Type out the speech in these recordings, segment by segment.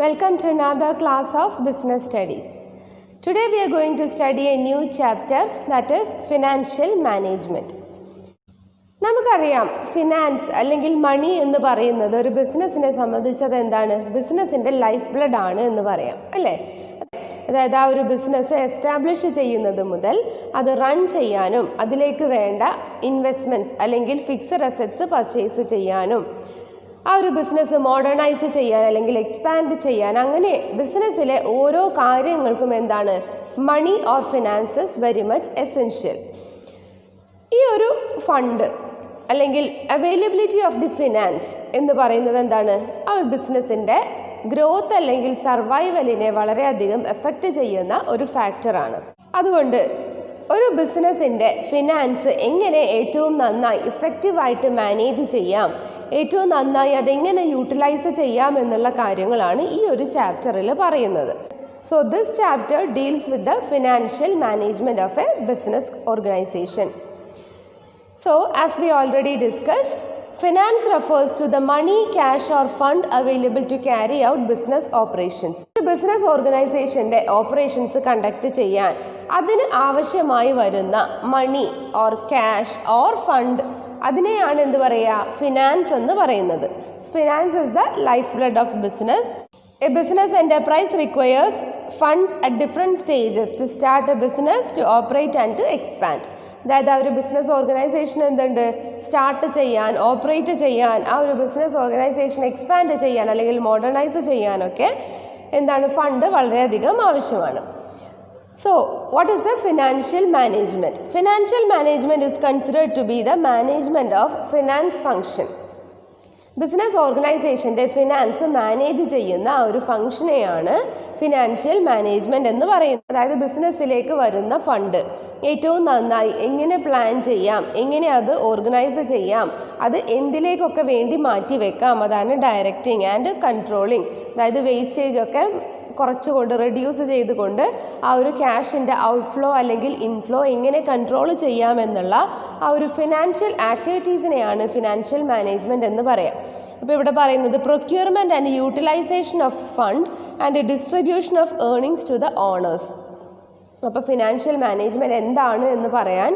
Welcome to another class of business studies. Today we are going to study a new chapter, that is financial management. നമുക്കറിയാം finance അല്ലെങ്കിൽ മണി എന്ന് പറയുന്നത് ഒരു ബിസിനസ്സിനെ സംബന്ധിച്ചത് എന്താണ്? ബിസിനസ്സിൻ്റെ ലൈഫ് ബ്ലഡ് ആണ് എന്ന് പറയാം അല്ലേ? അതായത് ആ ഒരു ബിസിനസ് എസ്റ്റാബ്ലിഷ് ചെയ്യുന്നത് മുതൽ അത് റൺ ചെയ്യാനും അതിലേക്ക് വേണ്ട ഇൻവെസ്റ്റ്മെൻറ്റ്സ് അല്ലെങ്കിൽ ഫിക്സഡ് അസറ്റ്സ് പർച്ചേസ് ചെയ്യാനും ആ ഒരു ബിസിനസ് മോഡേണൈസ് ചെയ്യാൻ അല്ലെങ്കിൽ എക്സ്പാൻഡ് ചെയ്യാൻ അങ്ങനെ ബിസിനസ്സിലെ ഓരോ കാര്യങ്ങൾക്കും എന്താണ് money or finances very much essential. ഈ ഒരു ഫണ്ട് അല്ലെങ്കിൽ അവൈലബിലിറ്റി ഓഫ് ദി ഫിനാൻസ് എന്ന് പറയുന്നത് എന്താണ്? ആ ഒരു ബിസിനസ്സിൻ്റെ ഗ്രോത്ത് അല്ലെങ്കിൽ സർവൈവലിനെ വളരെയധികം എഫക്റ്റ് ചെയ്യുന്ന ഒരു ഫാക്ടറാണ്. അതുകൊണ്ട് ഒരു ബിസിനസ്സിൻ്റെ ഫിനാൻസ് എങ്ങനെ ഏറ്റവും നന്നായി ഇഫക്റ്റീവായിട്ട് മാനേജ് ചെയ്യാം, ഏറ്റവും നന്നായി അതെങ്ങനെ യൂട്ടിലൈസ് ചെയ്യാം എന്നുള്ള കാര്യങ്ങളാണ് ഈ ഒരു ചാപ്റ്ററിൽ പറയുന്നത്. So this chapter deals with the financial management of a business organization. So as we already discussed, finance refers to the money, cash or fund available to carry out business operations. Business ഓർഗനൈസേഷൻ്റെ operations conduct ചെയ്യാൻ അതിന് ആവശ്യമായി വരുന്ന money or cash or fund അതിനെയാണ് എന്ത് പറയുക? Finance എന്ന് പറയുന്നത്. Finance is the life blood of business. A business enterprise requires funds at different stages to start a business, to operate and to expand. അതായത് ആ ഒരു ബിസിനസ് ഓർഗനൈസേഷൻ എന്തുണ്ട്? Start ചെയ്യാൻ, ഓപ്പറേറ്റ് ചെയ്യാൻ, ആ ഒരു ബിസിനസ് ഓർഗനൈസേഷൻ എക്സ്പാൻഡ് ചെയ്യാൻ അല്ലെങ്കിൽ മോഡേണൈസ് ചെയ്യാനൊക്കെ എന്താണ് ഫണ്ട് വളരെയധികം ആവശ്യമാണ്. So, what is the financial management? Financial management is considered to be the management of finance function. Business ഓർഗനൈസേഷൻ്റെ ഫിനാൻസ് മാനേജ് ചെയ്യുന്ന ആ ഒരു ഫംഗ്ഷനെയാണ് ഫിനാൻഷ്യൽ മാനേജ്മെൻറ്റ് എന്ന് പറയുന്നത്. അതായത് ബിസിനസ്സിലേക്ക് വരുന്ന ഫണ്ട് ഏറ്റവും നന്നായി എങ്ങനെ പ്ലാൻ ചെയ്യാം, എങ്ങനെ അത് ഓർഗനൈസ് ചെയ്യാം, അത് എന്തിലേക്കൊക്കെ വേണ്ടി മാറ്റി വെക്കാം, അതാണ് ഡയറക്റ്റിംഗ് ആൻഡ് കൺട്രോളിങ്. അതായത് വേസ്റ്റേജ് ഒക്കെ കുറച്ചുകൊണ്ട് റെഡ്യൂസ് ചെയ്തുകൊണ്ട് ആ ഒരു ക്യാഷിൻ്റെ ഔട്ട്ഫ്ലോ അല്ലെങ്കിൽ ഇൻഫ്ലോ എങ്ങനെ കൺട്രോൾ ചെയ്യാമെന്നുള്ള ആ ഒരു ഫിനാൻഷ്യൽ ആക്ടിവിറ്റീസിനെയാണ് ഫിനാൻഷ്യൽ മാനേജ്മെൻറ്റ് എന്ന് പറയാം. അപ്പോൾ ഇവിടെ പറയുന്നത് procurement and utilisation of fund and distribution of earnings to the owners. അപ്പോൾ ഫിനാൻഷ്യൽ മാനേജ്മെൻറ്റ് എന്താണ് എന്ന് പറയാൻ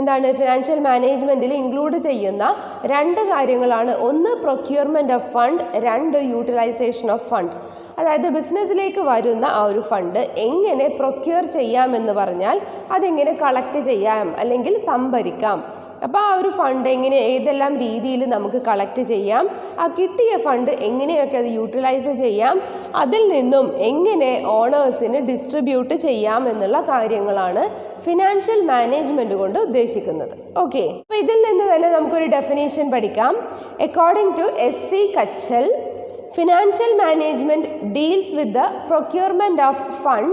എന്താണ് ഫിനാൻഷ്യൽ മാനേജ്മെൻറ്റിൽ ഇൻക്ലൂഡ് ചെയ്യുന്ന രണ്ട് കാര്യങ്ങളാണ്. ഒന്ന് പ്രൊക്യൂർമെൻറ്റ് ഓഫ് ഫണ്ട്, രണ്ട് യൂട്ടിലൈസേഷൻ ഓഫ് ഫണ്ട്. അതായത് ബിസിനസ്സിലേക്ക് വരുന്ന ആ ഒരു ഫണ്ട് എങ്ങനെ പ്രൊക്യൂർ ചെയ്യാമെന്ന് പറഞ്ഞാൽ അതെങ്ങനെ കളക്ട് ചെയ്യാം അല്ലെങ്കിൽ സംഭരിക്കാം. അപ്പോൾ ആ ഒരു ഫണ്ട് എങ്ങനെ ഏതെല്ലാം രീതിയിൽ നമുക്ക് കളക്ട് ചെയ്യാം, ആ കിട്ടിയ ഫണ്ട് എങ്ങനെയൊക്കെ അത് യൂട്ടിലൈസ് ചെയ്യാം, അതിൽ നിന്നും എങ്ങനെ ഓണേഴ്സിന് ഡിസ്ട്രിബ്യൂട്ട് ചെയ്യാം എന്നുള്ള കാര്യങ്ങളാണ് ഫിനാൻഷ്യൽ മാനേജ്മെൻറ്റ് കൊണ്ട് ഉദ്ദേശിക്കുന്നത്. ഓക്കെ, അപ്പോൾ ഇതിൽ നിന്ന് തന്നെ നമുക്കൊരു ഡെഫിനേഷൻ പഠിക്കാം. According to XII XII, financial management deals with the procurement of fund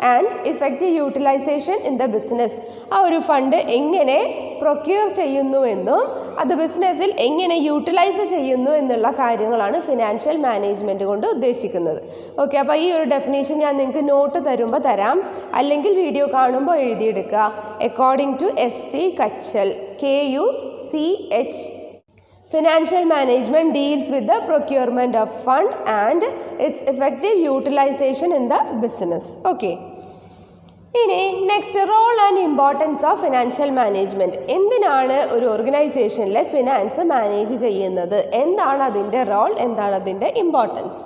and effective utilization in the business. ആ ഒരു ഫണ്ട് എങ്ങനെ പ്രൊക്യൂർ ചെയ്യുന്നുവെന്നും അത് ബിസിനസ്സിൽ എങ്ങനെ യൂട്ടിലൈസ് ചെയ്യുന്നു എന്നുള്ള കാര്യങ്ങളാണ് ഫിനാൻഷ്യൽ മാനേജ്മെൻറ്റ് കൊണ്ട് ഉദ്ദേശിക്കുന്നത്. ഓക്കെ, അപ്പോൾ ഈ ഒരു ഡെഫിനേഷൻ ഞാൻ നിങ്ങൾക്ക് നോട്ട് തരുമ്പോൾ തരാം, അല്ലെങ്കിൽ വീഡിയോ കാണുമ്പോൾ എഴുതിയെടുക്കുക. According to XII XII, KUCH, financial management deals with the procurement of fund and its effective utilization in the business. Okay. ഇനി next, role and importance of financial management. എന്തിനാണ് ഒരു ഓർഗനൈസേഷനിലെ ഫിനാൻസ് മാനേജ് ചെയ്യുന്നത്, എന്താണ് അതിൻ്റെ role, എന്താണ് അതിൻ്റെ importance?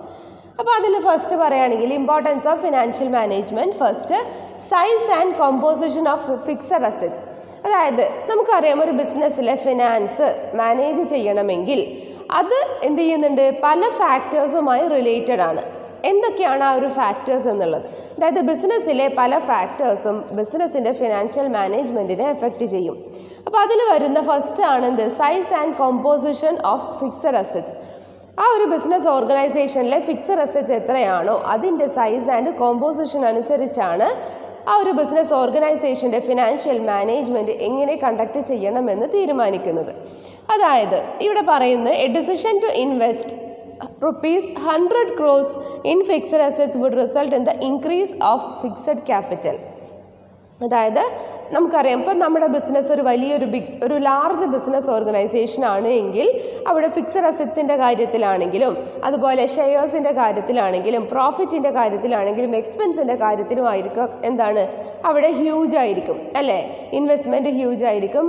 അപ്പോൾ അതിൽ ഫസ്റ്റ് പറയുകയാണെങ്കിൽ importance of financial management, first size and composition of fixed assets. അതായത് നമുക്കറിയാം ഒരു ബിസിനസ്സിലെ ഫിനാൻസ് മാനേജ് ചെയ്യണമെങ്കിൽ അത് എന്ത് ചെയ്യുന്നുണ്ട്? പല ഫാക്ടേഴ്സുമായി റിലേറ്റഡ് ആണ്. എന്തൊക്കെയാണ് ആ ഒരു ഫാക്ടേഴ്സ് എന്നുള്ളത്? അതായത് ബിസിനസ്സിലെ പല ഫാക്ടേഴ്സും ബിസിനസ്സിൻ്റെ ഫിനാൻഷ്യൽ മാനേജ്മെൻറ്റിനെ എഫക്റ്റ് ചെയ്യും. അപ്പോൾ അതിൽ വരുന്ന ഫസ്റ്റ് ആണ് എന്ത്? Size and composition of fixed assets. ആ ഒരു ബിസിനസ് ഓർഗനൈസേഷനിലെ ഫിക്സഡ് അസറ്റ്സ് എത്രയാണോ അതിൻ്റെ സൈസ് ആൻഡ് കോമ്പോസിഷൻ അനുസരിച്ചാണ് ആ ഒരു ബിസിനസ് ഓർഗനൈസേഷൻ്റെ ഫിനാൻഷ്യൽ മാനേജ്മെൻറ്റ് എങ്ങനെ കണ്ടക്ട് ചെയ്യണമെന്ന് തീരുമാനിക്കുന്നത്. അതായത് ഇവിടെ പറയുന്നത് a decision to invest ₹100 crores in fixed assets would result in the increase of fixed capital. അതായത് നമുക്കറിയാം ഇപ്പോൾ നമ്മുടെ ബിസിനസ് ഒരു ലാർജ് ബിസിനസ് ഓർഗനൈസേഷൻ ആണ് എങ്കിൽ അവിടെ ഫിക്സഡ് അസറ്റ്സിൻ്റെ കാര്യത്തിലാണെങ്കിലും അതുപോലെ ഷെയർസിൻ്റെ കാര്യത്തിലാണെങ്കിലും പ്രോഫിറ്റിൻ്റെ കാര്യത്തിലാണെങ്കിലും എക്സ്പെൻസിൻ്റെ കാര്യത്തിലുമായിരിക്കും എന്താണ് അവിടെ ഹ്യൂജ് ആയിരിക്കും അല്ലേ, ഇൻവെസ്റ്റ്മെൻറ്റ് ഹ്യൂജ് ആയിരിക്കും.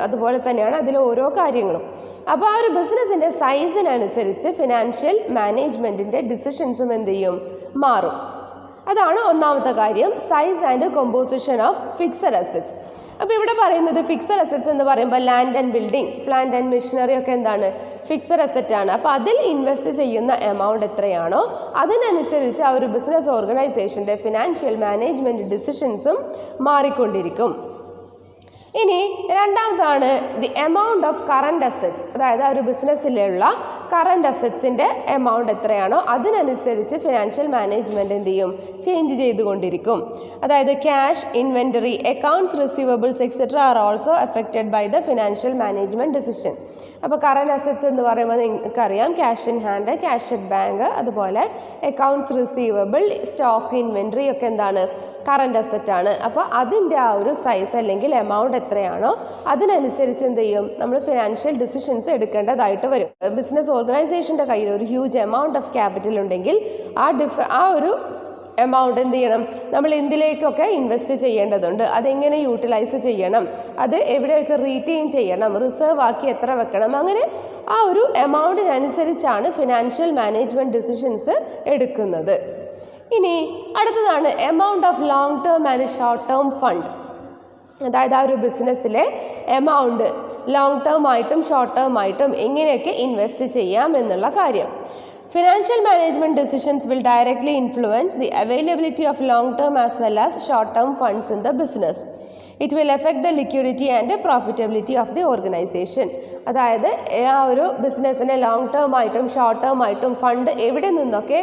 അതുപോലെ തന്നെയാണ് അതിൽ ഓരോ കാര്യങ്ങളും. അപ്പോൾ ആ ഒരു ബിസിനസ്സിൻ്റെ സൈസിനനുസരിച്ച് ഫിനാൻഷ്യൽ മാനേജ്മെൻറ്റിൻ്റെ ഡിസിഷൻസും എന്ത് ചെയ്യും, മാറും. അതാണ് ഒന്നാമത്തെ കാര്യം, size and composition of fixed assets. അപ്പോൾ ഇവിടെ പറയുന്നത് ഫിക്സഡ് അസറ്റ്സ് എന്ന് പറയുമ്പോൾ land and building, plant and machinery ഒക്കെ എന്താണ്, ഫിക്സഡ് അസറ്റ് ആണ്. അപ്പോൾ അതിൽ ഇൻവെസ്റ്റ് ചെയ്യുന്ന എമൗണ്ട് എത്രയാണോ അതിനനുസരിച്ച് ആ ഒരു ബിസിനസ് ഓർഗനൈസേഷൻ്റെ ഫിനാൻഷ്യൽ മാനേജ്മെൻറ്റ് ഡിസിഷൻസും മാറിക്കൊണ്ടിരിക്കും. ഇനി രണ്ടാമതാണ് the amount of current assets. അതായത് ആ ഒരു ബിസിനസ്സിലുള്ള കറണ്ട് അസറ്റ്സിൻ്റെ എമൗണ്ട് എത്രയാണോ അതിനനുസരിച്ച് ഫിനാൻഷ്യൽ മാനേജ്മെൻറ്റ് എന്ത് ചെയ്യും, ചേഞ്ച് ചെയ്തുകൊണ്ടിരിക്കും. അതായത് cash, inventory, accounts receivables etcetera are also affected by the financial management decision. അപ്പോൾ കറണ്ട് അസറ്റ്സ് എന്ന് പറയുമ്പോൾ നിങ്ങൾക്കറിയാം cash in hand, cash at bank, അതുപോലെ അക്കൗണ്ട്സ് റിസീവബിൾ, സ്റ്റോക്ക്, ഇൻവെൻറ്ററി ഒക്കെ എന്താണ്, കറണ്ട് അസറ്റ് ആണ്. അപ്പോൾ അതിൻ്റെ ആ ഒരു സൈസ് അല്ലെങ്കിൽ എമൗണ്ട് എത്രയാണോ അതിനനുസരിച്ച് എന്ത് ചെയ്യും, നമ്മൾ ഫിനാൻഷ്യൽ ഡിസിഷൻസ് എടുക്കേണ്ടതായിട്ട് വരും. ബിസിനസ് ഓർഗനൈസേഷൻ്റെ കയ്യിൽ ഒരു ഹ്യൂജ് എമൗണ്ട് ഓഫ് ക്യാപിറ്റൽ ഉണ്ടെങ്കിൽ ആ ഒരു എമൗണ്ട് എന്ത് ചെയ്യണം, നമ്മൾ എന്തിലേക്കൊക്കെ ഇൻവെസ്റ്റ് ചെയ്യേണ്ടതുണ്ട്, അതെങ്ങനെ യൂട്ടിലൈസ് ചെയ്യണം, അത് എവിടെയൊക്കെ റീറ്റെയിൻ ചെയ്യണം, റിസർവ് ആക്കി എത്ര വെക്കണം, അങ്ങനെ ആ ഒരു എമൗണ്ടിനനുസരിച്ചാണ് ഫിനാൻഷ്യൽ മാനേജ്മെൻറ്റ് ഡിസിഷൻസ് എടുക്കുന്നത്. ഇനി അടുത്തതാണ് amount of long term and short term fund. അതായത് ആ ഒരു ബിസിനസ്സിലെ എമൗണ്ട് ലോങ് ടേം ആയിട്ടും ഷോർട്ട് ടേം ആയിട്ടും എങ്ങനെയൊക്കെ ഇൻവെസ്റ്റ് ചെയ്യാം എന്നുള്ള കാര്യം. Financial management decisions will directly influence the availability of long-term as well as short-term funds in the business. It will affect the liquidity and profitability of the organization. അതായത് ആ ഒരു ബിസിനസ്സിനെ long term ആയിട്ടും short term ആയിട്ടും fund എവിടെ നിന്നൊക്കെ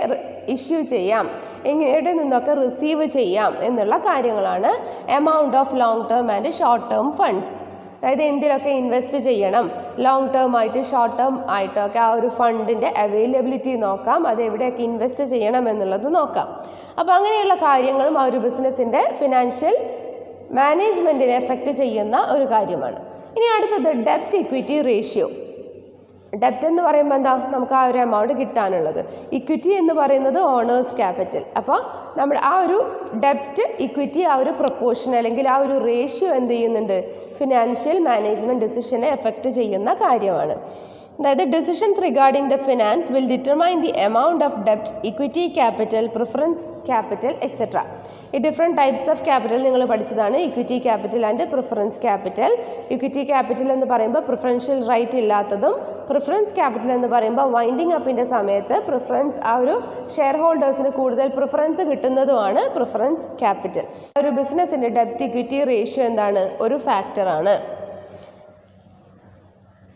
issue ചെയ്യാം, എവിടെ നിന്നൊക്കെ റിസീവ് ചെയ്യാം എന്നുള്ള കാര്യങ്ങളാണ് amount of long term and short term funds. അതായത് എന്തിലൊക്കെ ഇൻവെസ്റ്റ് ചെയ്യണം, ലോങ് ടേം ആയിട്ട് ഷോർട്ട് ടേം ആയിട്ടൊക്കെ ആ ഒരു ഫണ്ടിൻ്റെ അവൈലബിലിറ്റി നോക്കാം, അത് എവിടെയൊക്കെ ഇൻവെസ്റ്റ് ചെയ്യണം എന്നുള്ളത് നോക്കാം. അപ്പോൾ അങ്ങനെയുള്ള കാര്യങ്ങളും ആ ഒരു ബിസിനസ്സിൻ്റെ ഫിനാൻഷ്യൽ മാനേജ്മെൻറ്റിനെ എഫക്റ്റ് ചെയ്യുന്ന ഒരു കാര്യമാണ്. ഇനി അടുത്തത് ഡെപ്റ്റ് ഇക്വിറ്റി റേഷ്യോ. ഡെപ്റ്റ് എന്ന് പറയുമ്പോൾ എന്താ, നമുക്ക് ആ ഒരു എമൗണ്ട് കിട്ടാനുള്ളത്. ഇക്വിറ്റി എന്ന് പറയുന്നത് ഓണേഴ്സ് ക്യാപിറ്റൽ. അപ്പോൾ നമ്മൾ ആ ഒരു ഡെപ്റ്റ് ഇക്വിറ്റി ആ ഒരു പ്രൊപ്പോർഷൻ അല്ലെങ്കിൽ ആ ഒരു റേഷ്യോ എന്ത് ചെയ്യുന്നുണ്ട്, ഫിനാൻഷ്യൽ മാനേജ്മെൻറ്റ് ഡിസിഷനെ എഫക്റ്റ് ചെയ്യുന്ന കാര്യമാണ്. അതായത് decisions regarding the finance will determine the amount of ഡെപ്റ്റ്, equity capital, preference capital etcetera. ഈ ഡിഫറെൻറ്റ് ടൈപ്സ് ഓഫ് ക്യാപിറ്റൽ നിങ്ങൾ പഠിച്ചതാണ്, equity capital and preference capital. Equity capital എന്ന് പറയുമ്പോൾ പ്രിഫറൻഷ്യൽ റൈറ്റ് ഇല്ലാത്തതും, പ്രിഫറൻസ് ക്യാപിറ്റൽ എന്ന് പറയുമ്പോൾ വൈൻഡിങ് അപ്പിൻ്റെ സമയത്ത് പ്രിഫറൻസ് ആ ഒരു ഷെയർ ഹോൾഡേഴ്സിന് കൂടുതൽ പ്രിഫറൻസ് കിട്ടുന്നതുമാണ് പ്രിഫറൻസ് ക്യാപിറ്റൽ. ഒരു ബിസിനസ്സിൻ്റെ ഡെപ്റ്റ് ഇക്വിറ്റി റേഷ്യോ എന്താണ്, ഒരു ഫാക്ടറാണ്.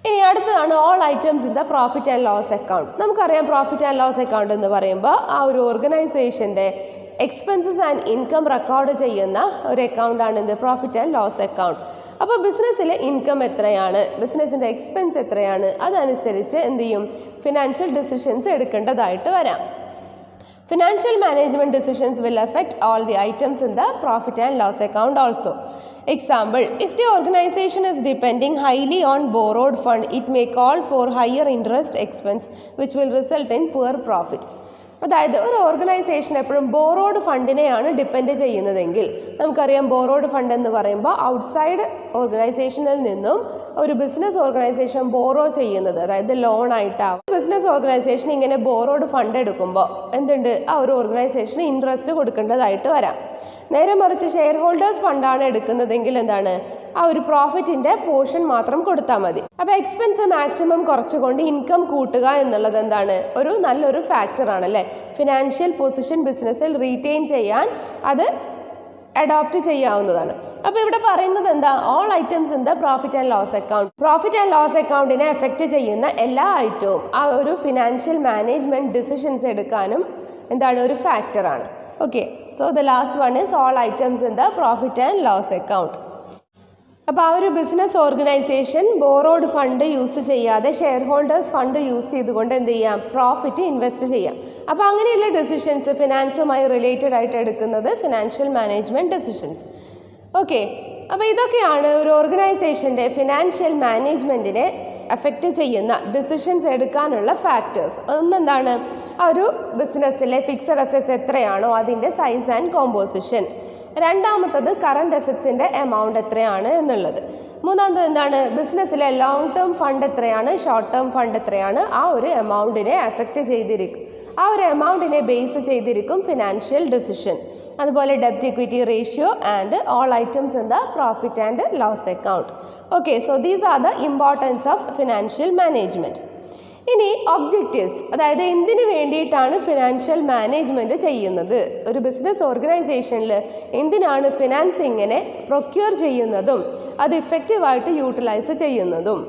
ഇനി അടുത്തതാണ് all items in the profit and loss account. നമുക്കറിയാം പ്രോഫിറ്റ് ആൻഡ് ലോസ് അക്കൗണ്ട് എന്ന് പറയുമ്പോൾ ആ ഒരു ഓർഗനൈസേഷൻ്റെ എക്സ്പെൻസസ് ആൻഡ് ഇൻകം റെക്കോർഡ് ചെയ്യുന്ന ഒരു അക്കൗണ്ടാണ് ഇത് പ്രോഫിറ്റ് ആൻഡ് ലോസ് അക്കൗണ്ട്. അപ്പോൾ ബിസിനസ്സിലെ ഇൻകം എത്രയാണ്, ബിസിനസ്സിൻ്റെ എക്സ്പെൻസ് എത്രയാണ്, അതനുസരിച്ച് എന്ത് ചെയ്യും, ഫിനാൻഷ്യൽ ഡിസിഷൻസ് എടുക്കേണ്ടതായിട്ട് വരാം. Financial management decisions will affect all the items in the profit and loss account also. Example, if the organization is depending highly on borrowed fund, it may call for higher interest expense which will result in poor profit. അതായത് ഒരു organisation എപ്പോഴും borrowed ഫണ്ടിനെയാണ് depend ചെയ്യുന്നതെങ്കിൽ, നമുക്കറിയാം borrowed fund എന്ന് പറയുമ്പോൾ outside ഓർഗനൈസേഷനിൽ നിന്നും ഒരു ബിസിനസ് ഓർഗനൈസേഷൻ ബോറോ ചെയ്യുന്നത്, അതായത് ലോൺ ആയിട്ടാവും. ബിസിനസ് ഓർഗനൈസേഷൻ ഇങ്ങനെ ബോറോഡ് ഫണ്ട് എടുക്കുമ്പോൾ എന്തുണ്ട്, ആ ഒരു ഓർഗനൈസേഷന് ഇൻട്രസ്റ്റ് കൊടുക്കേണ്ടതായിട്ട് വരാം. നേരെ മറിച്ച് ഷെയർ ഹോൾഡേഴ്സ് ഫണ്ടാണ് എടുക്കുന്നതെങ്കിൽ എന്താണ്, ആ ഒരു പ്രോഫിറ്റിൻ്റെ പോർഷൻ മാത്രം കൊടുത്താൽ മതി. അപ്പോൾ എക്സ്പെൻസ് മാക്സിമം കുറച്ചുകൊണ്ട് ഇൻകം കൂട്ടുക എന്നുള്ളത് എന്താണ്, ഒരു നല്ലൊരു ഫാക്ടറാണ് അല്ലേ. ഫിനാൻഷ്യൽ പൊസിഷൻ ബിസിനസ്സിൽ റീറ്റെയിൻ ചെയ്യാൻ അത് അഡോപ്റ്റ് ചെയ്യാവുന്നതാണ്. അപ്പോൾ ഇവിടെ പറയുന്നത് എന്താ, all items in the profit and loss account. Profit and loss അക്കൗണ്ടിനെ എഫക്റ്റ് ചെയ്യുന്ന എല്ലാ ഐറ്റവും ആ ഒരു ഫിനാൻഷ്യൽ മാനേജ്മെൻറ്റ് ഡിസിഷൻസ് എടുക്കാനും എന്താണ്, ഒരു ഫാക്ടറാണ്. Okay, so the last one is all items in the profit and loss account. അപ്പോൾ ആ ഒരു business organisation borrowed fund use ചെയ്യാതെ ഷെയർ ഹോൾഡേഴ്സ് ഫണ്ട് യൂസ് ചെയ്തുകൊണ്ട് എന്ത് ചെയ്യാം, പ്രോഫിറ്റ് ഇൻവെസ്റ്റ് ചെയ്യാം. അപ്പോൾ അങ്ങനെയുള്ള ഡിസിഷൻസ് ഫിനാൻസുമായി റിലേറ്റഡ് ആയിട്ട് എടുക്കുന്നത് ഫിനാൻഷ്യൽ മാനേജ്മെൻറ്റ് ഡിസിഷൻസ്. ഓക്കെ, അപ്പോൾ ഇതൊക്കെയാണ് ഒരു ഓർഗനൈസേഷൻ്റെ ഫിനാൻഷ്യൽ മാനേജ്മെൻറ്റിനെ അഫക്റ്റ് ചെയ്യുന്ന ഡിസിഷൻസ് എടുക്കാനുള്ള ഫാക്ടേഴ്സ്. ഒന്നെന്താണ്, ആ ഒരു ബിസിനസ്സിലെ ഫിക്സഡ് അസറ്റ്സ് എത്രയാണോ അതിൻ്റെ സൈസ് ആൻഡ് കോമ്പോസിഷൻ. രണ്ടാമത്തത് കറണ്ട് അസറ്റ്സിൻ്റെ എമൗണ്ട് എത്രയാണ് എന്നുള്ളത്. മൂന്നാമത്തത് എന്താണ്, ബിസിനസ്സിലെ ലോങ് ടേം ഫണ്ട് എത്രയാണ്, ഷോർട്ട് ടേം ഫണ്ട് എത്രയാണ്, ആ ഒരു എമൗണ്ടിനെ അഫക്റ്റ് ചെയ്തിരിക്കും, ആ ഒരു എമൗണ്ടിനെ ബേസ് ചെയ്തിരിക്കും ഫിനാൻഷ്യൽ ഡിസിഷൻ. അതുപോലെ ഡെപ്റ്റ് equity ratio and all items in the profit and loss account. Okay, so these are the importance of financial management. ഇനി ഒബ്ജക്റ്റീവ്സ്, അതായത് എന്തിനു വേണ്ടിയിട്ടാണ് ഫിനാൻഷ്യൽ മാനേജ്മെൻറ്റ് ചെയ്യുന്നത്, ഒരു ബിസിനസ് ഓർഗനൈസേഷനിൽ എന്തിനാണ് ഫിനാൻസിങ്ങിനെ പ്രൊക്യൂർ ചെയ്യുന്നതും അത് ഇഫക്റ്റീവായിട്ട് യൂട്ടിലൈസ് ചെയ്യുന്നതും.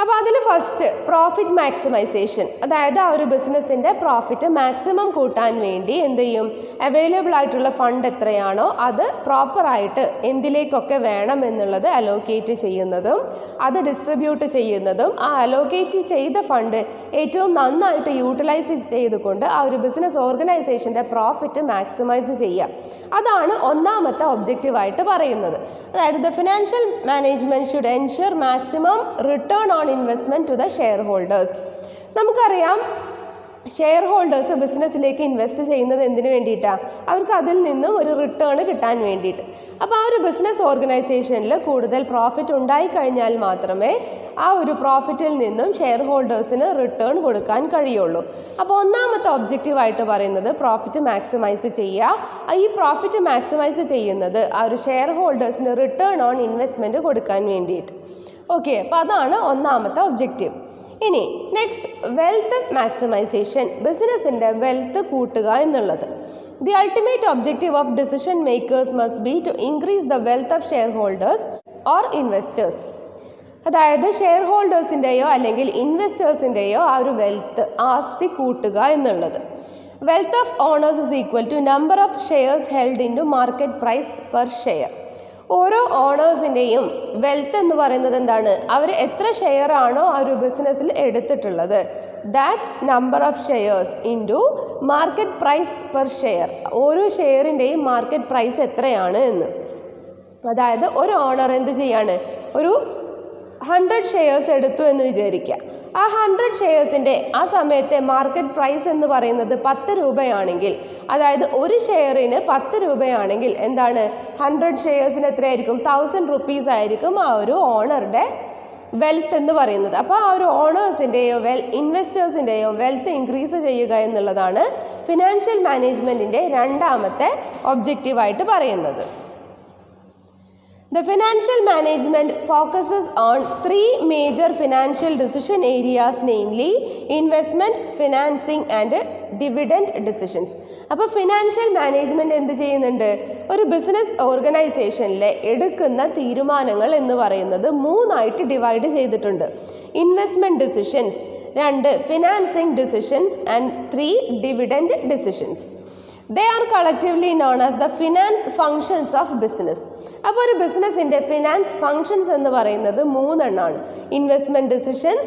അപ്പോൾ അതിൽ ഫസ്റ്റ് പ്രോഫിറ്റ് മാക്സിമൈസേഷൻ, അതായത് ആ ഒരു ബിസിനസ്സിൻ്റെ പ്രോഫിറ്റ് മാക്സിമം കൂട്ടാൻ വേണ്ടി എന്ത് ചെയ്യും, അവൈലബിൾ ആയിട്ടുള്ള ഫണ്ട് എത്രയാണോ അത് പ്രോപ്പറായിട്ട് എന്തിലേക്കൊക്കെ വേണം എന്നുള്ളത് അലോക്കേറ്റ് ചെയ്യുന്നതും അത് ഡിസ്ട്രിബ്യൂട്ട് ചെയ്യുന്നതും ആ അലോക്കേറ്റ് ചെയ്ത ഫണ്ട് ഏറ്റവും നന്നായിട്ട് യൂട്ടിലൈസ് ചെയ്തുകൊണ്ട് ആ ഒരു ബിസിനസ് ഓർഗനൈസേഷൻ്റെ പ്രോഫിറ്റ് മാക്സിമൈസ് ചെയ്യുക. അതാണ് ഒന്നാമത്തെ ഒബ്ജക്റ്റീവായിട്ട് പറയുന്നത്. അതായത് the financial management should ensure maximum return on investment to the shareholders. നമുക്കറിയാം, ഷെയർ ഹോൾഡേഴ്സ് ബിസിനസ്സിലേക്ക് ഇൻവെസ്റ്റ് ചെയ്യുന്നത് എന്തിനു വേണ്ടിയിട്ടാണ്, അവർക്ക് അതിൽ നിന്നും ഒരു റിട്ടേൺ കിട്ടാൻ വേണ്ടിയിട്ട്. അപ്പോൾ ആ ഒരു ബിസിനസ് ഓർഗനൈസേഷനിൽ കൂടുതൽ പ്രോഫിറ്റ് ഉണ്ടായിക്കഴിഞ്ഞാൽ മാത്രമേ ആ ഒരു പ്രോഫിറ്റിൽ നിന്നും ഷെയർ ഹോൾഡേഴ്സിന് റിട്ടേൺ കൊടുക്കാൻ കഴിയുള്ളൂ. അപ്പോൾ ഒന്നാമത്തെ ഒബ്ജക്റ്റീവായിട്ട് പറയുന്നത് പ്രോഫിറ്റ് മാക്സിമൈസ് ചെയ്യുക. ഈ പ്രോഫിറ്റ് മാക്സിമൈസ് ചെയ്യുന്നത് ആ ഒരു ഷെയർ ഹോൾഡേഴ്സിന് റിട്ടേൺ ഓൺ ഇൻവെസ്റ്റ്മെൻറ്റ് കൊടുക്കാൻ വേണ്ടിയിട്ട്. ഓക്കെ, അപ്പോൾ അതാണ് ഒന്നാമത്തെ ഒബ്ജക്റ്റീവ്. ഇനി നെക്സ്റ്റ് വെൽത്ത് മാക്സിമൈസേഷൻ, ബിസിനസ്സിൻ്റെ വെൽത്ത് കൂട്ടുക എന്നുള്ളത്. The ultimate objective of decision makers must be to increase the wealth of shareholders or investors. അതായത് ഷെയർ ഹോൾഡേഴ്സിൻ്റെയോ അല്ലെങ്കിൽ ഇൻവെസ്റ്റേഴ്സിൻ്റെയോ ആ ഒരു വെൽത്ത്, ആസ്തി കൂട്ടുക എന്നുള്ളത്. Wealth of owners is equal to number of shares held in to market price per share. ഓരോ ഓണേഴ്സിൻ്റെയും വെൽത്ത് എന്ന് പറയുന്നത് എന്താണ്, അവർ എത്ര ഷെയർ ആണോ ആ ഒരു ബിസിനസ്സിൽ എടുത്തിട്ടുള്ളത്, that number of shares into market price per share, ഓരോ ഷെയറിൻ്റെയും മാർക്കറ്റ് പ്രൈസ് എത്രയാണ് എന്ന്. അതായത് ഒരു ഓണർ എന്ത് ചെയ്യാണ്, ഒരു 100 ഷെയർസ് എടുത്തു എന്ന് വിചാരിക്കുക. ആ 100 ഷെയർസിൻ്റെ ആ സമയത്തെ മാർക്കറ്റ് പ്രൈസ് എന്ന് പറയുന്നത് 10 രൂപയാണെങ്കിൽ, അതായത് ഒരു ഷെയറിന് 10 രൂപയാണെങ്കിൽ എന്താണ്, 100 ഷെയർസിന് എത്രയായിരിക്കും, 1000 റുപ്പീസ് ആയിരിക്കും ആ ഒരു ഓണറുടെ വെൽത്ത് എന്ന് പറയുന്നത്. അപ്പോൾ ആ ഒരു ഓണേഴ്സിൻ്റെയോ ഇൻവെസ്റ്റേഴ്സിൻ്റെയോ വെൽത്ത് ഇൻക്രീസ് ചെയ്യുക എന്നുള്ളതാണ് ഫിനാൻഷ്യൽ മാനേജ്മെൻറ്റിൻ്റെ രണ്ടാമത്തെ ഒബ്ജക്റ്റീവായിട്ട് പറയുന്നത്. The financial management focuses on 3 major financial decision areas, namely investment, financing and dividend decisions. അപ്പോൾ ഫിനാൻഷ്യൽ മാനേജ്മെൻറ്റ് എന്ത് ചെയ്യുന്നുണ്ട്, ഒരു ബിസിനസ് ഓർഗനൈസേഷനിലെ എടുക്കുന്ന തീരുമാനങ്ങൾ എന്ന് പറയുന്നത് 3 ഡിവൈഡ് ചെയ്തിട്ടുണ്ട്. Investment decisions 2, financing decisions and 3 dividend decisions. They are collectively known as the finance functions of business. അപ്പോൾ ഒരു ബിസിനസ്സിൻ്റെ ഫിനാൻസ് ഫങ്ഷൻസ് എന്ന് പറയുന്നത് 3 എണ്ണമാണ്. Investment decision,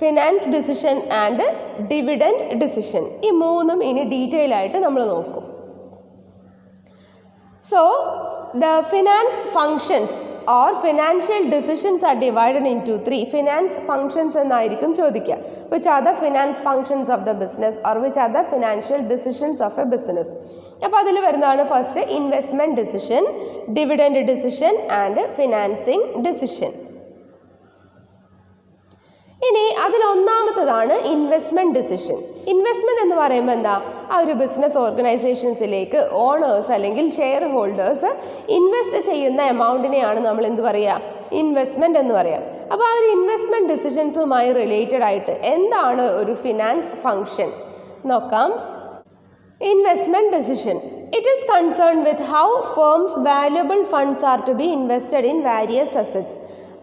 finance decision and dividend decision. ഈ 3ഉം ഇനി ഡീറ്റെയിൽ ആയിട്ട് നമ്മൾ നോക്കും. So the finance functions or financial decisions are divided into 3. Finance functions എന്നായിരിക്കും ചോദിക്കുക. Which are the finance functions of the business or which are the financial decisions of a business. അപ്പോൾ അതിൽ വരുന്നതാണ് first investment decision, dividend decision and financing decision. ഇനി അതിലൊന്നാമത്തതാണ് investment decision. Investment എന്ന് പറയുമ്പോൾ എന്താ, ആ ഒരു ബിസിനസ് ഓർഗനൈസേഷൻസിലേക്ക് ഓണേഴ്സ് അല്ലെങ്കിൽ ഷെയർ ഹോൾഡേഴ്സ് ഇൻവെസ്റ്റ് ചെയ്യുന്ന എമൗണ്ടിനെയാണ് നമ്മൾ എന്ത് പറയുക, ഇൻവെസ്റ്റ്മെൻറ്റ് എന്ന് പറയാം. അപ്പോൾ ആ ഒരു ഇൻവെസ്റ്റ്മെൻറ്റ് ഡിസിഷൻസുമായി റിലേറ്റഡ് ആയിട്ട് എന്താണ് ഒരു ഫിനാൻസ് ഫങ്ഷൻ നോക്കാം. Investment decision, it is concerned with how firms' valuable funds are to be invested in various assets.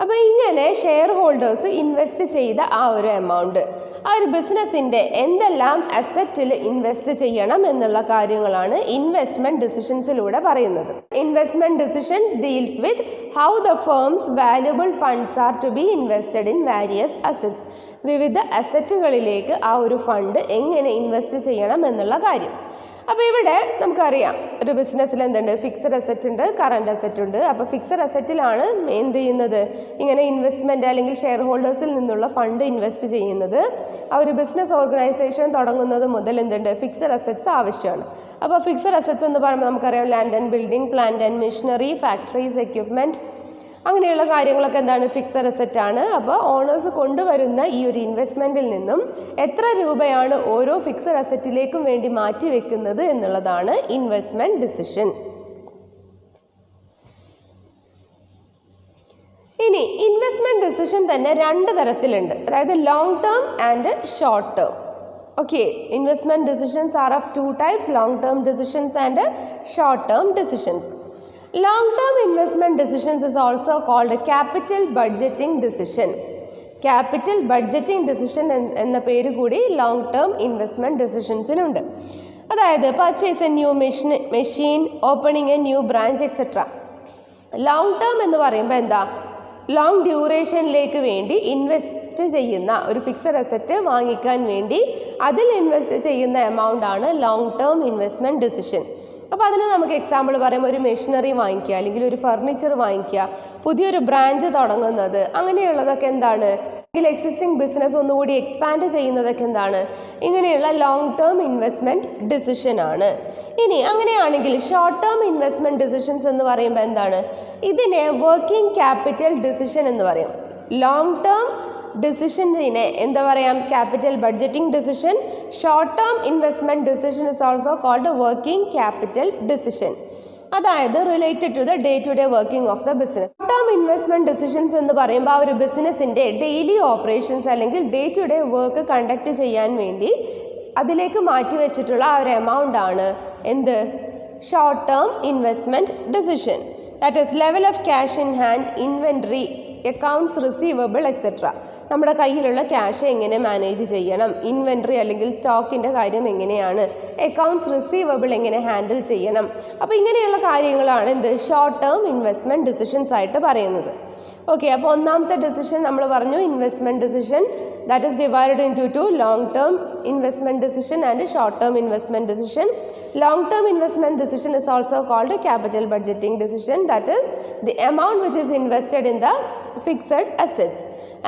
അപ്പോൾ ഇങ്ങനെ ഷെയർ ഹോൾഡേഴ്സ് ഇൻവെസ്റ്റ് ചെയ്ത ആ ഒരു എമൗണ്ട് ആ ഒരു ബിസിനസ്സിൻ്റെ എന്തെല്ലാം അസറ്റിൽ ഇൻവെസ്റ്റ് ചെയ്യണം എന്നുള്ള കാര്യങ്ങളാണ് ഇൻവെസ്റ്റ്മെൻറ്റ് ഡിസിഷൻസിലൂടെ പറയുന്നത്. Investment decisions deals with how the firms valuable funds are to be invested in various assets. വിവിധ അസറ്റുകളിലേക്ക് ആ ഒരു ഫണ്ട് എങ്ങനെ ഇൻവെസ്റ്റ് ചെയ്യണം എന്നുള്ള കാര്യം. അപ്പോൾ ഇവിടെ നമുക്കറിയാം ഒരു ബിസിനസ്സിൽ എന്തുണ്ട്, ഫിക്സഡ് അസറ്റ് ഉണ്ട്, കറണ്ട് അസറ്റ് ഉണ്ട്. അപ്പോൾ ഫിക്സഡ് അസറ്റിലാണ് എന്ത് ചെയ്യുന്നത്, ഇങ്ങനെ ഇൻവെസ്റ്റ്മെൻറ്റ് അല്ലെങ്കിൽ ഷെയർ ഹോൾഡേഴ്സിൽ നിന്നുള്ള ഫണ്ട് ഇൻവെസ്റ്റ് ചെയ്യുന്നത്. ആ ഒരു ബിസിനസ് ഓർഗനൈസേഷൻ തുടങ്ങുന്നത് മുതൽ എന്തുണ്ട്, ഫിക്സഡ് അസറ്റ്സ് ആവശ്യമാണ്. അപ്പോൾ ഫിക്സഡ് അസറ്റ്സ് എന്ന് പറയുമ്പോൾ നമുക്കറിയാം land and building, plant and machinery, factories, equipment, അങ്ങനെയുള്ള കാര്യങ്ങളൊക്കെ എന്താണ്, ഫിക്സഡ് അസറ്റ് ആണ്. അപ്പോൾ ഓണേഴ്സ് കൊണ്ടുവരുന്ന ഈ ഒരു ഇൻവെസ്റ്റ്മെൻറ്റിൽ നിന്നും എത്ര രൂപയാണ് ഓരോ ഫിക്സഡ് അസറ്റിലേക്കും വേണ്ടി മാറ്റി വെക്കുന്നത് എന്നുള്ളതാണ് ഇൻവെസ്റ്റ്മെൻറ്റ് ഡിസിഷൻ. ഇനി ഇൻവെസ്റ്റ്മെൻറ്റ് ഡിസിഷൻ തന്നെ രണ്ട് തരത്തിലുണ്ട്, അതായത് long term and short term. Okay, investment decisions are of 2 types, long term decisions and short term decisions. Long-term investment decisions is also called a capital budgeting decision. Capital budgeting decision എന്ന പേര് കൂടി long term investment decisions-നുണ്ട്. അതായത് purchase a new machine, opening a new branch, etc. Long term എന്ന് പറയുമ്പോൾ എന്താ, long ഡ്യൂറേഷനിലേക്ക് വേണ്ടി invest ചെയ്യുന്ന ഒരു ഫിക്സഡ് അസറ്റ് വാങ്ങിക്കാൻ വേണ്ടി അതിൽ ഇൻവെസ്റ്റ് ചെയ്യുന്ന എമൗണ്ട് ആണ് ലോങ് ടേം ഇൻവെസ്റ്റ്മെൻറ്റ് ഡിസിഷൻ. അപ്പോൾ അതിന് നമുക്ക് എക്സാമ്പിൾ പറയുമ്പോൾ ഒരു മെഷീനറി വാങ്ങിക്കുക, അല്ലെങ്കിൽ ഒരു ഫർണിച്ചർ വാങ്ങിക്കുക, പുതിയൊരു ബ്രാഞ്ച് തുടങ്ങുന്നത്, അങ്ങനെയുള്ളതൊക്കെ എന്താണ്, അല്ലെങ്കിൽ എക്സിസ്റ്റിംഗ് ബിസിനസ് ഒന്നുകൂടി എക്സ്പാൻഡ് ചെയ്യുന്നതൊക്കെ എന്താണ്, ഇങ്ങനെയുള്ള ലോങ് ടേം ഇൻവെസ്റ്റ്മെൻറ്റ് ഡിസിഷൻ ആണ്. ഇനി അങ്ങനെയാണെങ്കിൽ ഷോർട്ട് ടേം ഇൻവെസ്റ്റ്മെൻറ്റ് ഡിസിഷൻസ് എന്ന് പറയുമ്പോൾ എന്താണ്, ഇതിനെ വർക്കിംഗ് ക്യാപിറ്റൽ ഡിസിഷൻ എന്ന് പറയും. ലോങ് ടേം ഡിസിഷൻസിനെ എന്താ പറയാം, capital budgeting decision. Short term investment decision is also called working capital decision. അതായത് related to the day to day working of the business. Short term investment decisions എന്ന് പറയുമ്പോൾ ആ ഒരു ബിസിനസ്സിൻ്റെ ഡെയിലി ഓപ്പറേഷൻസ് അല്ലെങ്കിൽ day to day work conduct ചെയ്യാൻ വേണ്ടി അതിലേക്ക് മാറ്റി വെച്ചിട്ടുള്ള ആ ഒരു എമൗണ്ട് ആണ് എന്ത്, short term investment decision. That is level of cash in hand, inventory, accounts receivable, etcetera. നമ്മുടെ കയ്യിലുള്ള ക്യാഷ് എങ്ങനെ മാനേജ് ചെയ്യണം, ഇൻവെൻട്രി അല്ലെങ്കിൽ സ്റ്റോക്കിൻ്റെ കാര്യം എങ്ങനെയാണ്, അക്കൗണ്ട്സ് റിസീവബിൾ എങ്ങനെ ഹാൻഡിൽ ചെയ്യണം. അപ്പോൾ ഇങ്ങനെയുള്ള കാര്യങ്ങളാണ് എന്ത്, ഷോർട്ട് ടേം ഇൻവെസ്റ്റ്മെൻറ്റ് ഡിസിഷൻസ് ആയിട്ട് പറയുന്നത്. ഓക്കെ, അപ്പോൾ ഒന്നാമത്തെ ഡിസിഷൻ നമ്മൾ പറഞ്ഞു investment decision, that is divided in to long term investment decision and short term investment decision. Long term investment decision is also called a capital budgeting decision, that is the amount which is invested in the fixed assets,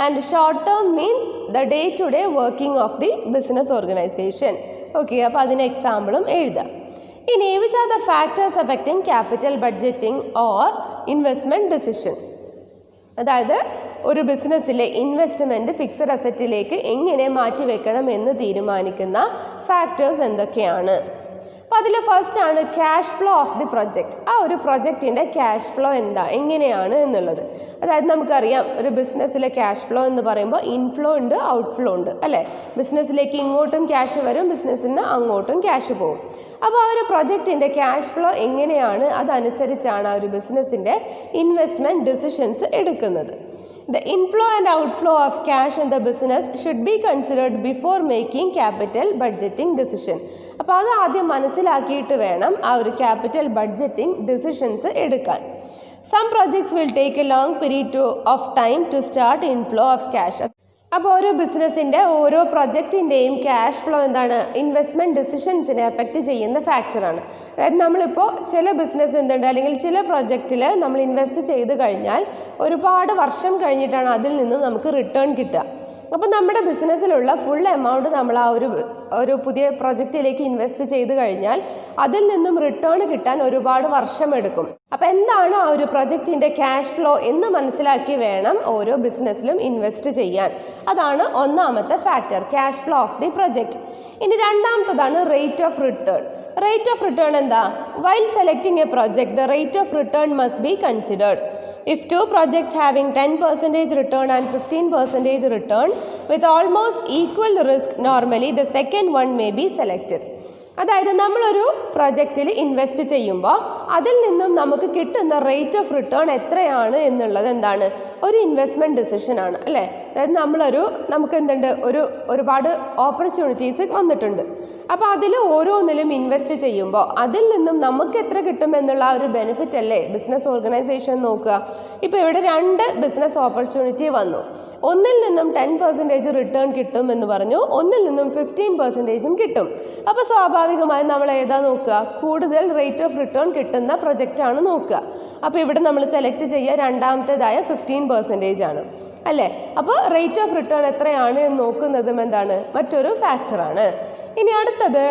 and short term means the day to day working of the business organization. Okay, അപ്പോൾ അതിന് എക്സാമ്പിളും എഴുതാം. ഇനി which are the factors affecting capital budgeting or investment decision? അതായത് ഒരു ബിസിനസ്സിലെ investment fixed അസറ്റിലേക്ക് എങ്ങനെ മാറ്റി വെക്കണം എന്ന് തീരുമാനിക്കുന്ന ഫാക്ടേഴ്സ് എന്തൊക്കെയാണ്? അപ്പോൾ അതിൽ ഫസ്റ്റ് ആണ് cash flow of the project. ആ ഒരു പ്രൊജക്റ്റിൻ്റെ ക്യാഷ് ഫ്ലോ എങ്ങനെയാണ് എന്നുള്ളത്. അതായത് നമുക്കറിയാം ഒരു ബിസിനസ്സിലെ ക്യാഷ് ഫ്ലോ എന്ന് പറയുമ്പോൾ ഇൻഫ്ലോ ഉണ്ട്, ഔട്ട്ഫ്ലോ ഉണ്ട്, അല്ലേ? ബിസിനസ്സിലേക്ക് ഇങ്ങോട്ടും ക്യാഷ് വരും, ബിസിനസ്സിൽ നിന്ന് അങ്ങോട്ടും ക്യാഷ് പോകും. അപ്പോൾ ആ ഒരു പ്രൊജക്റ്റിൻ്റെ ക്യാഷ് ഫ്ലോ എങ്ങനെയാണ്, അതനുസരിച്ചാണ് ആ ഒരു ബിസിനസ്സിൻ്റെ ഇൻവെസ്റ്റ്മെൻറ്റ് ഡിസിഷൻസ് എടുക്കുന്നത്. The inflow and outflow of cash in the business should be considered before making capital budgeting decision. അപ്പോൾ അത് ആദ്യം മനസ്സിലാക്കിയിട്ട് വേണം ആ ഒരു ക്യാപിറ്റൽ ബഡ്ജറ്റിംഗ് ഡിസിഷൻസ് എടുക്കാൻ. Some projects will take a long period of time to start inflow of cash. അപ്പോൾ ഓരോ ബിസിനസ്സിൻ്റെ ഓരോ പ്രൊജക്റ്റിൻ്റെയും ക്യാഷ് ഫ്ലോ എന്താണ്, ഇൻവെസ്റ്റ്മെൻറ്റ് ഡിസിഷൻസിനെ എഫക്റ്റ് ചെയ്യുന്ന ഫാക്ടറാണ്. അതായത് നമ്മളിപ്പോൾ ചില ബിസിനസ് എന്തുണ്ട്, അല്ലെങ്കിൽ ചില പ്രൊജക്റ്റിൽ നമ്മൾ ഇൻവെസ്റ്റ് ചെയ്ത് കഴിഞ്ഞാൽ ഒരുപാട് വർഷം കഴിഞ്ഞിട്ടാണ് അതിൽ നിന്നും നമുക്ക് റിട്ടേൺ കിട്ടുക. അപ്പോൾ നമ്മുടെ ബിസിനസ്സിലുള്ള ഫുൾ എമൗണ്ട് നമ്മൾ ആ ഒരു പുതിയ പ്രൊജക്റ്റിലേക്ക് ഇൻവെസ്റ്റ് ചെയ്ത് കഴിഞ്ഞാൽ അതിൽ നിന്നും റിട്ടേൺ കിട്ടാൻ ഒരുപാട് വർഷമെടുക്കും. അപ്പോൾ എന്താണ് ആ ഒരു പ്രൊജക്റ്റിൻ്റെ ക്യാഷ് ഫ്ലോ എന്ന് മനസ്സിലാക്കി വേണം ഓരോ ബിസിനസ്സിലും ഇൻവെസ്റ്റ് ചെയ്യാൻ. അതാണ് ഒന്നാമത്തെ factor, cash flow of the project. ഇനി രണ്ടാമത്തതാണ് rate of return. Rate of return എന്താ? While selecting a project the rate of return must be considered. If two projects having 10% return and 15% return with almost equal risk, normally the second one may be selected. അതായത് നമ്മളൊരു പ്രൊജക്റ്റിൽ invest ചെയ്യുമ്പോൾ അതിൽ നിന്നും നമുക്ക് കിട്ടുന്ന rate of return എത്രയാണ് എന്നുള്ളത് എന്താണ്, ഒരു ഇൻവെസ്റ്റ്മെൻറ്റ് ഡിസിഷനാണ്, അല്ലേ? അതായത് നമുക്ക് എന്തുണ്ട്, ഒരുപാട് ഓപ്പർച്യൂണിറ്റീസ് വന്നിട്ടുണ്ട്. അപ്പോൾ അതിൽ ഓരോന്നിലും ഇൻവെസ്റ്റ് ചെയ്യുമ്പോൾ അതിൽ നിന്നും നമുക്ക് എത്ര കിട്ടുമെന്നുള്ള ആ ഒരു ബെനിഫിറ്റ് അല്ലേ ബിസിനസ് ഓർഗനൈസേഷൻ നോക്കുക. ഇപ്പോൾ ഇവിടെ 2 ബിസിനസ് ഓപ്പർച്യൂണിറ്റി വന്നു. ഒന്നിൽ നിന്നും 10% റിട്ടേൺ കിട്ടും എന്ന് പറഞ്ഞു, ഒന്നിൽ നിന്നും 15% കിട്ടും. അപ്പോൾ സ്വാഭാവികമായും നമ്മൾ ഏതാ നോക്കുക? കൂടുതൽ റേറ്റ് ഓഫ് റിട്ടേൺ കിട്ടുന്ന പ്രൊജക്റ്റാണ് നോക്കുക. അപ്പോൾ ഇവിടെ നമ്മൾ സെലക്ട് ചെയ്യുക രണ്ടാമത്തേതായ 15% ആണ് അല്ലേ. അപ്പോൾ റേറ്റ് ഓഫ് റിട്ടേൺ എത്രയാണ് എന്ന് നോക്കുന്നതും എന്താണ്? മറ്റൊരു ഫാക്ടറാണ്. ഇനി അടുത്തത്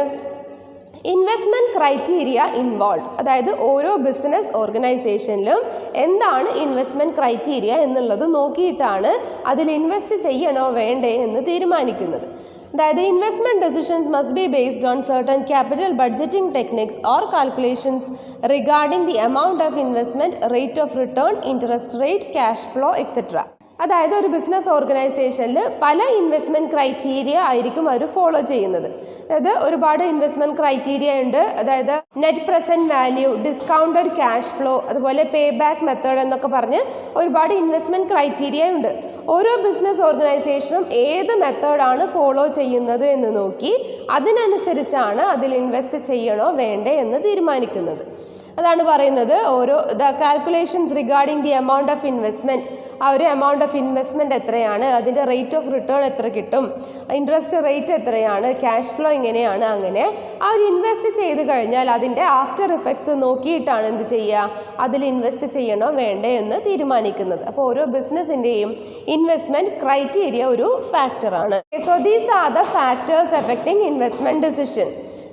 ഇൻവെസ്റ്റ്മെൻറ്റ് ക്രൈറ്റീരിയ ഇൻവോൾവ്. അതായത് ഓരോ ബിസിനസ് ഓർഗനൈസേഷനിലും എന്താണ് ഇൻവെസ്റ്റ്മെൻറ്റ് ക്രൈറ്റീരിയ എന്നുള്ളത് നോക്കിയിട്ടാണ് അതിൽ ഇൻവെസ്റ്റ് ചെയ്യണോ വേണ്ടേ എന്ന് തീരുമാനിക്കുന്നത്. അതായത് investment decisions must be based on certain capital budgeting techniques or calculations regarding the amount of investment, rate of return, interest rate, cash flow etcetera. അതായത് ഒരു ബിസിനസ് ഓർഗനൈസേഷനിൽ പല ഇൻവെസ്റ്റ്മെൻറ്റ് ക്രൈറ്റീരിയ ആയിരിക്കും അവർ ഫോളോ ചെയ്യുന്നത്. അതായത് ഒരുപാട് ഇൻവെസ്റ്റ്മെൻറ്റ് ക്രൈറ്റീരിയ ഉണ്ട്. അതായത് net present value, discounted cash flow, അതുപോലെ പേ ബാക്ക് മെത്തേഡ് എന്നൊക്കെ പറഞ്ഞ് ഒരുപാട് ഇൻവെസ്റ്റ്മെൻറ്റ് ക്രൈറ്റീരിയ ഉണ്ട്. ഓരോ ബിസിനസ് ഓർഗനൈസേഷനും ഏത് മെത്തേഡാണ് ഫോളോ ചെയ്യുന്നത് എന്ന് നോക്കി അതിനനുസരിച്ചാണ് അതിൽ ഇൻവെസ്റ്റ് ചെയ്യണോ വേണ്ടേ എന്ന് തീരുമാനിക്കുന്നത്. അതാണ് പറയുന്നത് ഓരോ calculations regarding the amount of investment. ആ ഒരു എമൗണ്ട് ഓഫ് ഇൻവെസ്റ്റ്മെൻറ്റ് എത്രയാണ്, അതിൻ്റെ റേറ്റ് ഓഫ് റിട്ടേൺ എത്ര കിട്ടും, ഇൻട്രസ്റ്റ് റേറ്റ് എത്രയാണ്, ക്യാഷ് ഫ്ലോ എങ്ങനെയാണ്, അങ്ങനെ ആ ഒരു ഇൻവെസ്റ്റ് ചെയ്ത് കഴിഞ്ഞാൽ അതിൻ്റെ ആഫ്റ്റർ ഇഫക്ട്സ് നോക്കിയിട്ടാണ് എന്ത് ചെയ്യുക, അതിൽ ഇൻവെസ്റ്റ് ചെയ്യണോ വേണ്ടേ എന്ന് തീരുമാനിക്കുന്നത്. അപ്പോൾ ഓരോ ബിസിനസ്സിൻ്റെയും ഇൻവെസ്റ്റ്മെൻറ്റ് ക്രൈറ്റീരിയ ഒരു ഫാക്ടറാണ്. So these are the factors effecting investment decision.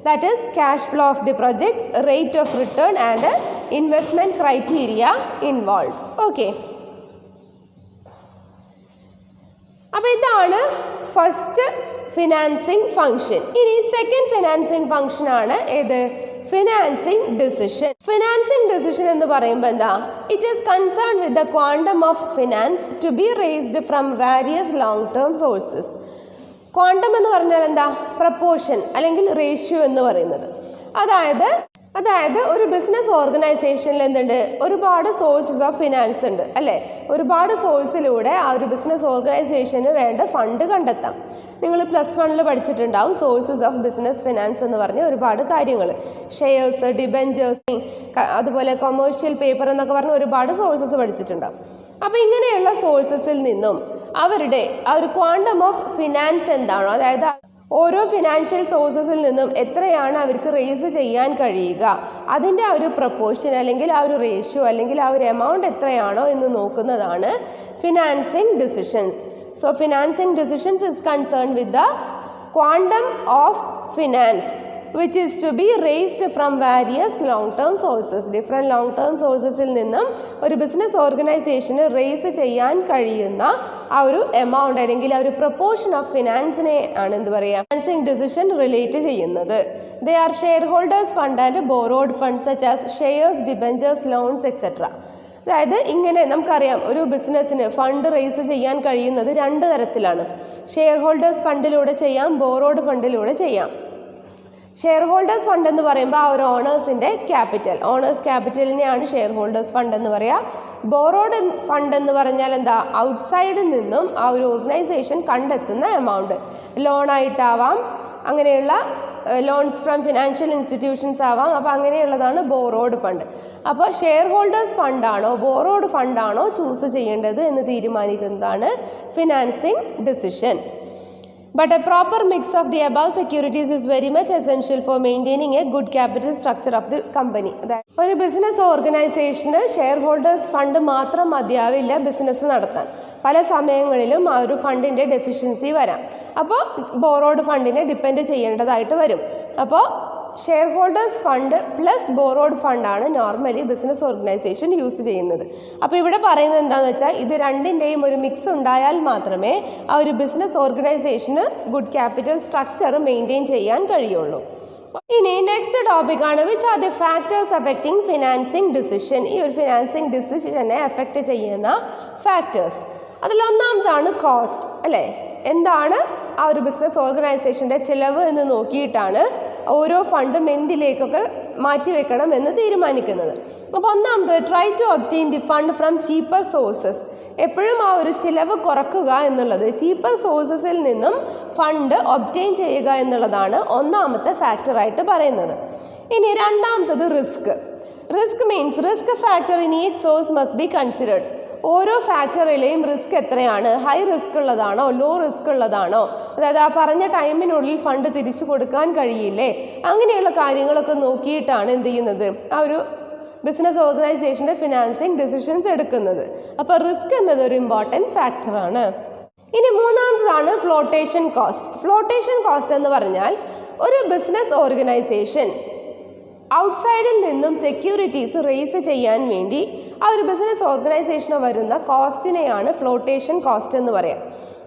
That is cash flow of the project, rate of return and investment criteria involved. Okay. അപ്പോൾ ഇതാണ് ഫസ്റ്റ് ഫിനാൻസിങ് ഫംഗ്ഷൻ. ഇനി സെക്കൻഡ് ഫിനാൻസിങ് ഫംഗ്ഷൻ ആണ് ഏത്? Financing decision. Financing decision എന്ന് പറയുമ്പോൾ എന്താ? It is concern with the quantum of finance to be raised from various long term sources. Quantum എന്ന് പറഞ്ഞാൽ എന്താ? പ്രപ്പോർഷൻ അല്ലെങ്കിൽ റേഷ്യോ എന്ന് പറയുന്നത്. അതായത് ഒരു ബിസിനസ് ഓർഗനൈസേഷനിൽ എന്തുണ്ട്? ഒരുപാട് സോഴ്സസ് ഓഫ് ഫിനാൻസ് ഉണ്ട് അല്ലേ. ഒരുപാട് സോഴ്സിലൂടെ ആ ഒരു ബിസിനസ് ഓർഗനൈസേഷന് വേണ്ട ഫണ്ട് കണ്ടെത്താം. നിങ്ങൾ +1 പഠിച്ചിട്ടുണ്ടാവും സോഴ്സസ് ഓഫ് ബിസിനസ് ഫിനാൻസ് എന്ന് പറഞ്ഞ ഒരുപാട് കാര്യങ്ങൾ. ഷെയർസ്, ഡിബെഞ്ചേഴ്സ്, അതുപോലെ കൊമേഴ്ഷ്യൽ പേപ്പർ എന്നൊക്കെ പറഞ്ഞ ഒരുപാട് സോഴ്സസ് പഠിച്ചിട്ടുണ്ടാവും. അപ്പോൾ ഇങ്ങനെയുള്ള സോഴ്സസിൽ നിന്നും അവരുടെ ആ ഒരു ക്വാണ്ടം ഓഫ് ഫിനാൻസ് എന്താണോ, അതായത് ഓരോ ഫിനാൻഷ്യൽ സോഴ്സസിൽ നിന്നും എത്രയാണ് അവർക്ക് റേസ് ചെയ്യാൻ കഴിയുക, അതിൻ്റെ ആ ഒരു പ്രപ്പോർഷൻ അല്ലെങ്കിൽ ആ ഒരു റേഷ്യോ അല്ലെങ്കിൽ ആ ഒരു എമൗണ്ട് എത്രയാണോ എന്ന് നോക്കുന്നതാണ് financing decisions. So financing decisions is concern with the quantum of finance which is to be raised from various long term sources. Different long term sourcesൽ നിന്നും ഒരു ബിസിനസ് ഓർഗനൈസേഷന് റേസ് ചെയ്യാൻ കഴിയുന്ന ആ ഒരു എമൗണ്ട് അല്ലെങ്കിൽ ആ ഒരു പ്രപ്പോർഷൻ ഓഫ് ഫിനാൻസിനെ ആണ് എന്ത് പറയുക, ഫിനാൻസിങ് ഡിസിഷൻ റിലേറ്റ് ചെയ്യുന്നത്. They are shareholders fund and borrowed funds such as shares, debentures, loans etc. അതായത് ഇങ്ങനെ നമുക്കറിയാം ഒരു ബിസിനസ്സിന് ഫണ്ട് റേസ് ചെയ്യാൻ കഴിയുന്നത് 2 തരത്തിലാണ്. ഷെയർ ഹോൾഡേഴ്സ് ഫണ്ടിലൂടെ ചെയ്യാം, ബോറോഡ് ഫണ്ടിലൂടെ ചെയ്യാം. ഷെയർ ഹോൾഡേഴ്സ് ഫണ്ട് എന്ന് പറയുമ്പോൾ ആ ഒരു ഓണേഴ്സിൻ്റെ ക്യാപിറ്റൽ, ഓണേഴ്സ് ക്യാപിറ്റലിനെയാണ് ഷെയർ ഹോൾഡേഴ്സ് ഫണ്ട് എന്ന് പറയുക. ബോറോഡ് ഫണ്ട് എന്ന് പറഞ്ഞാൽ എന്താ? ഔട്ട്സൈഡിൽ നിന്നും ആ ഒരു ഓർഗനൈസേഷൻ കണ്ടെത്തുന്ന എമൗണ്ട്, ലോണായിട്ടാവാം, അങ്ങനെയുള്ള ലോൺസ് ഫ്രം ഫിനാൻഷ്യൽ ഇൻസ്റ്റിറ്റ്യൂഷൻസ് ആവാം. അപ്പോൾ അങ്ങനെയുള്ളതാണ് ബോറോഡ് ഫണ്ട്. അപ്പോൾ ഷെയർ ഹോൾഡേഴ്സ് ഫണ്ടാണോ ബോറോഡ് ഫണ്ടാണോ ചൂസ് ചെയ്യേണ്ടത് എന്ന് തീരുമാനിക്കുന്നതാണ് financing decision. But a proper mix of the above securities is very much essential for maintaining a good capital structure of the company. ഒരു ബിസിനസ് ഓർഗനൈസേഷന് ഷെയർ ഹോൾഡേഴ്സ് ഫണ്ട് മാത്രം മതിയാവില്ല business നടത്താൻ. പല സമയങ്ങളിലും ആ ഒരു ഫണ്ടിൻ്റെ ഡെഫിഷ്യൻസി വരാം. അപ്പോൾ ബോറോഡ് ഫണ്ടിനെ ഡിപ്പെൻഡ് ചെയ്യേണ്ടതായിട്ട് വരും. അപ്പോൾ share holders fund plus borrowed ഫണ്ടാണ് നോർമലി ബിസിനസ് ഓർഗനൈസേഷൻ യൂസ് ചെയ്യുന്നത്. അപ്പോൾ ഇവിടെ പറയുന്നത് എന്താണെന്ന് വെച്ചാൽ ഇത് രണ്ടിൻ്റെയും ഒരു മിക്സ് ഉണ്ടായാൽ മാത്രമേ ആ ഒരു ബിസിനസ് ഓർഗനൈസേഷന് ഗുഡ് ക്യാപിറ്റൽ സ്ട്രക്ചർ മെയിൻറ്റെയിൻ ചെയ്യാൻ കഴിയുള്ളൂ. ഇനി നെക്സ്റ്റ് ടോപ്പിക്കാണ് which are the factors affecting financing decision. ഈ ഒരു ഫിനാൻസിങ് ഡിസിഷനെ അഫക്റ്റ് ചെയ്യുന്ന ഫാക്ടേഴ്സ്. അതിലൊന്നാമതാണ് കോസ്റ്റ് അല്ലേ. എന്താണ് ആ ഒരു ബിസിനസ് ഓർഗനൈസേഷൻ്റെ ചിലവ് എന്ന് നോക്കിയിട്ടാണ് ഓരോ ഫണ്ടും എന്തിലേക്കൊക്കെ മാറ്റിവെക്കണം എന്ന് തീരുമാനിക്കുന്നത്. അപ്പോൾ ഒന്നാമത് try to obtain the fund from cheaper sources. എപ്പോഴും ആ ഒരു ചിലവ് കുറക്കുക എന്നുള്ളത്, ചീപ്പർ സോഴ്സസിൽ നിന്നും ഫണ്ട് ഒബ്റ്റെയിൻ ചെയ്യുക എന്നുള്ളതാണ് ഒന്നാമത്തെ ഫാക്ടറായിട്ട് പറയുന്നത്. ഇനി രണ്ടാമത്തത് risk. Risk means risk factor in each source must be considered. ഓരോ ഫാക്ടറിലെയും റിസ്ക് എത്രയാണ്, ഹൈ റിസ്ക് ഉള്ളതാണോ ലോ റിസ്ക് ഉള്ളതാണോ, അതായത് ആ പറഞ്ഞ ടൈമിനുള്ളിൽ ഫണ്ട് തിരിച്ചു കൊടുക്കാൻ കഴിയില്ലേ, അങ്ങനെയുള്ള കാര്യങ്ങളൊക്കെ നോക്കിയിട്ടാണ് എന്ത് ചെയ്യുന്നത് ആ ഒരു ബിസിനസ് ഓർഗനൈസേഷൻ്റെ ഫിനാൻസിങ് ഡിസിഷൻസ് എടുക്കുന്നത്. അപ്പോൾ റിസ്ക് എന്നത് ഒരു ഇമ്പോർട്ടൻറ്റ് ഫാക്ടറാണ്. ഇനി മൂന്നാമതാണ് ഫ്ലോട്ടേഷൻ കോസ്റ്റ്. ഫ്ലോട്ടേഷൻ കോസ്റ്റ് എന്ന് പറഞ്ഞാൽ ഒരു ബിസിനസ് ഓർഗനൈസേഷൻ ഔട്ട്സൈഡിൽ നിന്നും സെക്യൂരിറ്റീസ് റേസ് ചെയ്യാൻ വേണ്ടി ആ ഒരു ബിസിനസ് ഓർഗനൈസേഷന് വരുന്ന കോസ്റ്റിനെയാണ് ഫ്ലോട്ടേഷൻ കോസ്റ്റ് എന്ന് പറയാം.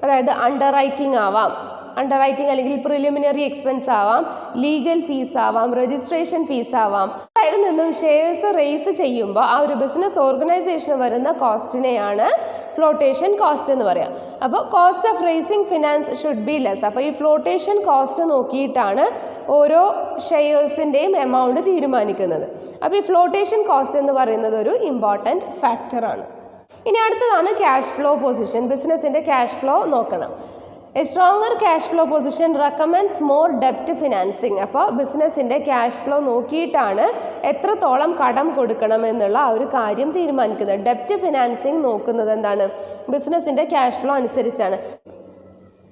അതായത് അണ്ടർ റൈറ്റിംഗ് ആവാം, അണ്ടർ റൈറ്റിംഗ് അല്ലെങ്കിൽ പ്രിലിമിനറി എക്സ്പെൻസ് ആവാം, ലീഗൽ ഫീസ് ആവാം, രജിസ്ട്രേഷൻ ഫീസ് ആവാം. അതിൽ നിന്നും ഷെയർസ് റേസ് ചെയ്യുമ്പോൾ ആ ഒരു ബിസിനസ് ഓർഗനൈസേഷന് വരുന്ന കോസ്റ്റിനെയാണ് ഫ്ലോട്ടേഷൻ കോസ്റ്റ് എന്ന് പറയാം. അപ്പോൾ cost of raising finance should be less. അപ്പോൾ ഈ ഫ്ലോട്ടേഷൻ കോസ്റ്റ് നോക്കിയിട്ടാണ് ഓരോ ഷെയർസിൻ്റെയും എമൗണ്ട് തീരുമാനിക്കുന്നത്. അപ്പോൾ ഈ ഫ്ലോട്ടേഷൻ കോസ്റ്റ് എന്ന് പറയുന്നത് ഒരു ഇമ്പോർട്ടൻറ്റ് ഫാക്ടറാണ്. ഇനി അടുത്തതാണ് ക്യാഷ് ഫ്ലോ പൊസിഷൻ. ബിസിനസ്സിൻ്റെ ക്യാഷ് ഫ്ലോ നോക്കണം. A stronger cash flow position recommends more ഡെപ്റ്റ് ഫിനാൻസിങ്. അപ്പോൾ ബിസിനസ്സിൻ്റെ ക്യാഷ് ഫ്ലോ നോക്കിയിട്ടാണ് എത്രത്തോളം കടം കൊടുക്കണം എന്നുള്ള ആ ഒരു കാര്യം തീരുമാനിക്കുന്നത്. ഡെപ്റ്റ് ഫിനാൻസിങ് നോക്കുന്നത് എന്താണ്, ബിസിനസ്സിൻ്റെ ക്യാഷ് ഫ്ലോ അനുസരിച്ചാണ്.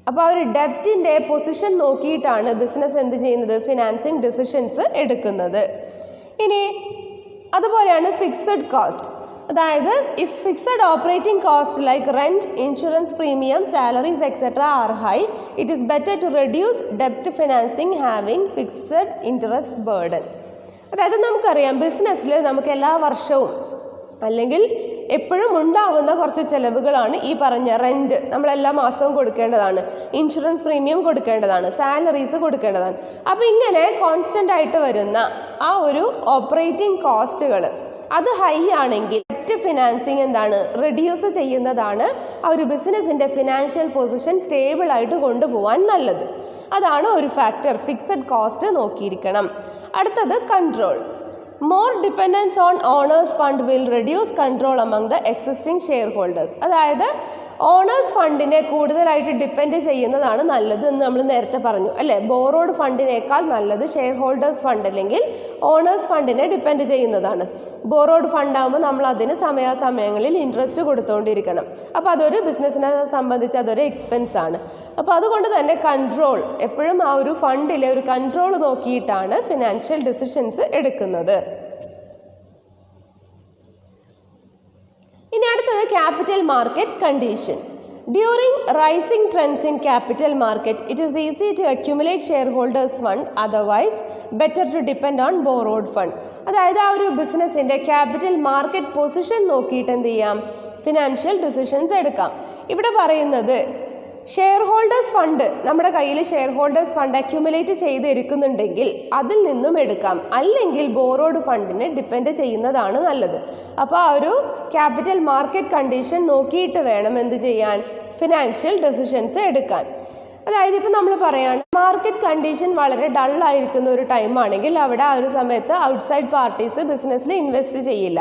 അപ്പോൾ ആ ഒരു ഡെപ്റ്റിൻ്റെ പൊസിഷൻ നോക്കിയിട്ടാണ് ബിസിനസ് എന്ത് ചെയ്യുന്നത്, ഫിനാൻസിങ് ഡിസിഷൻസ് എടുക്കുന്നത്. ഇനി അതുപോലെയാണ് ഫിക്സഡ് കോസ്റ്റ്. അതായത് if fixed operating cost like rent, insurance premium, salaries etcetera are high, it is better to reduce ഡെപ്റ്റ് financing having fixed interest burden. അതായത് നമുക്കറിയാം ബിസിനസ്സിൽ നമുക്ക് എല്ലാ വർഷവും അല്ലെങ്കിൽ എപ്പോഴും ഉണ്ടാവുന്ന കുറച്ച് ചിലവുകളാണ് ഈ പറഞ്ഞ റെൻറ്റ് നമ്മളെല്ലാ മാസവും കൊടുക്കേണ്ടതാണ്, ഇൻഷുറൻസ് പ്രീമിയം കൊടുക്കേണ്ടതാണ്, സാലറീസ് കൊടുക്കേണ്ടതാണ്. അപ്പോൾ ഇങ്ങനെ കോൺസ്റ്റൻ്റ് ആയിട്ട് വരുന്ന ആ ഒരു ഓപ്പറേറ്റിംഗ് കോസ്റ്റുകൾ അത് ഹൈ ആണെങ്കിൽ ഡെപ്റ്റ് ഫിനാൻസിങ് എന്താണ്, റെഡ്യൂസ് ചെയ്യുന്നതാണ് ആ ഒരു ബിസിനസ്സിൻ്റെ ഫിനാൻഷ്യൽ പൊസിഷൻ സ്റ്റേബിൾ ആയിട്ട് കൊണ്ടുപോകാൻ നല്ലത്. അതാണ് ഒരു ഫാക്ടർ. ഫിക്സഡ് കോസ്റ്റ് നോക്കിയിരിക്കണം. അടുത്തത് control. More dependence on owners fund will reduce control among the existing share holders. അതായത് ഓണേഴ്സ് ഫണ്ടിനെ കൂടുതലായിട്ട് ഡിപ്പെൻഡ് ചെയ്യുന്നതാണ് നല്ലത് എന്ന് നമ്മൾ നേരത്തെ പറഞ്ഞു അല്ലേ. ബോറോഡ് ഫണ്ടിനേക്കാൾ നല്ലത് ഷെയർ ഹോൾഡേഴ്സ് ഫണ്ട് അല്ലെങ്കിൽ ഓണേഴ്സ് ഫണ്ടിനെ ഡിപ്പെൻഡ് ചെയ്യുന്നതാണ്. ബോറോഡ് ഫണ്ടാകുമ്പോൾ നമ്മൾ അതിന് സമയാസമയങ്ങളിൽ ഇൻട്രസ്റ്റ് കൊടുത്തുകൊണ്ടിരിക്കണം. അപ്പോൾ അതൊരു ബിസിനസ്സിനെ സംബന്ധിച്ച് അതൊരു എക്സ്പെൻസ് ആണ്. അപ്പോൾ അതുകൊണ്ട് തന്നെ കൺട്രോൾ എപ്പോഴും ആ ഒരു ഫണ്ടിലെ ഒരു കൺട്രോൾ നോക്കിയിട്ടാണ് ഫിനാൻഷ്യൽ ഡിസിഷൻസ് എടുക്കുന്നത്. ഇനി അടുത്തത് capital market condition. During rising trends in capital market it is easy to accumulate share holders fund, otherwise better to depend on borrowed fund. അതായത് ആ ഒരു ബിസിനസ്സിൻ്റെ ക്യാപിറ്റൽ മാർക്കറ്റ് പൊസിഷൻ നോക്കിയിട്ട് എന്ത് ചെയ്യാം, ഫിനാൻഷ്യൽ ഡിസിഷൻസ് എടുക്കാം. ഇവിടെ പറയുന്നത് ഷെയർ ഹോൾഡേഴ്സ് ഫണ്ട് നമ്മുടെ കയ്യിൽ ഷെയർ ഹോൾഡേഴ്സ് ഫണ്ട് അക്യുമുലേറ്റ് ചെയ്തിരിക്കുന്നുണ്ടെങ്കിൽ അതിൽ നിന്നും എടുക്കാം, അല്ലെങ്കിൽ ബോറോഡ് ഫണ്ടിനെ ഡിപ്പെൻഡ് ചെയ്യുന്നതാണ് നല്ലത്. അപ്പോൾ ആ ഒരു ക്യാപിറ്റൽ മാർക്കറ്റ് കണ്ടീഷൻ നോക്കിയിട്ട് വേണം എന്ത് ചെയ്യാൻ, ഫിനാൻഷ്യൽ ഡെസിഷൻസ് എടുക്കാൻ. അതായത് ഇപ്പോൾ നമ്മൾ പറയുകയാണ് മാർക്കറ്റ് കണ്ടീഷൻ വളരെ ഡള്ളായിരിക്കുന്ന ഒരു ടൈമാണെങ്കിൽ അവിടെ ആ ഒരു സമയത്ത് ഔട്ട്സൈഡ് പാർട്ടീസ് ബിസിനസ്സിൽ ഇൻവെസ്റ്റ് ചെയ്യില്ല.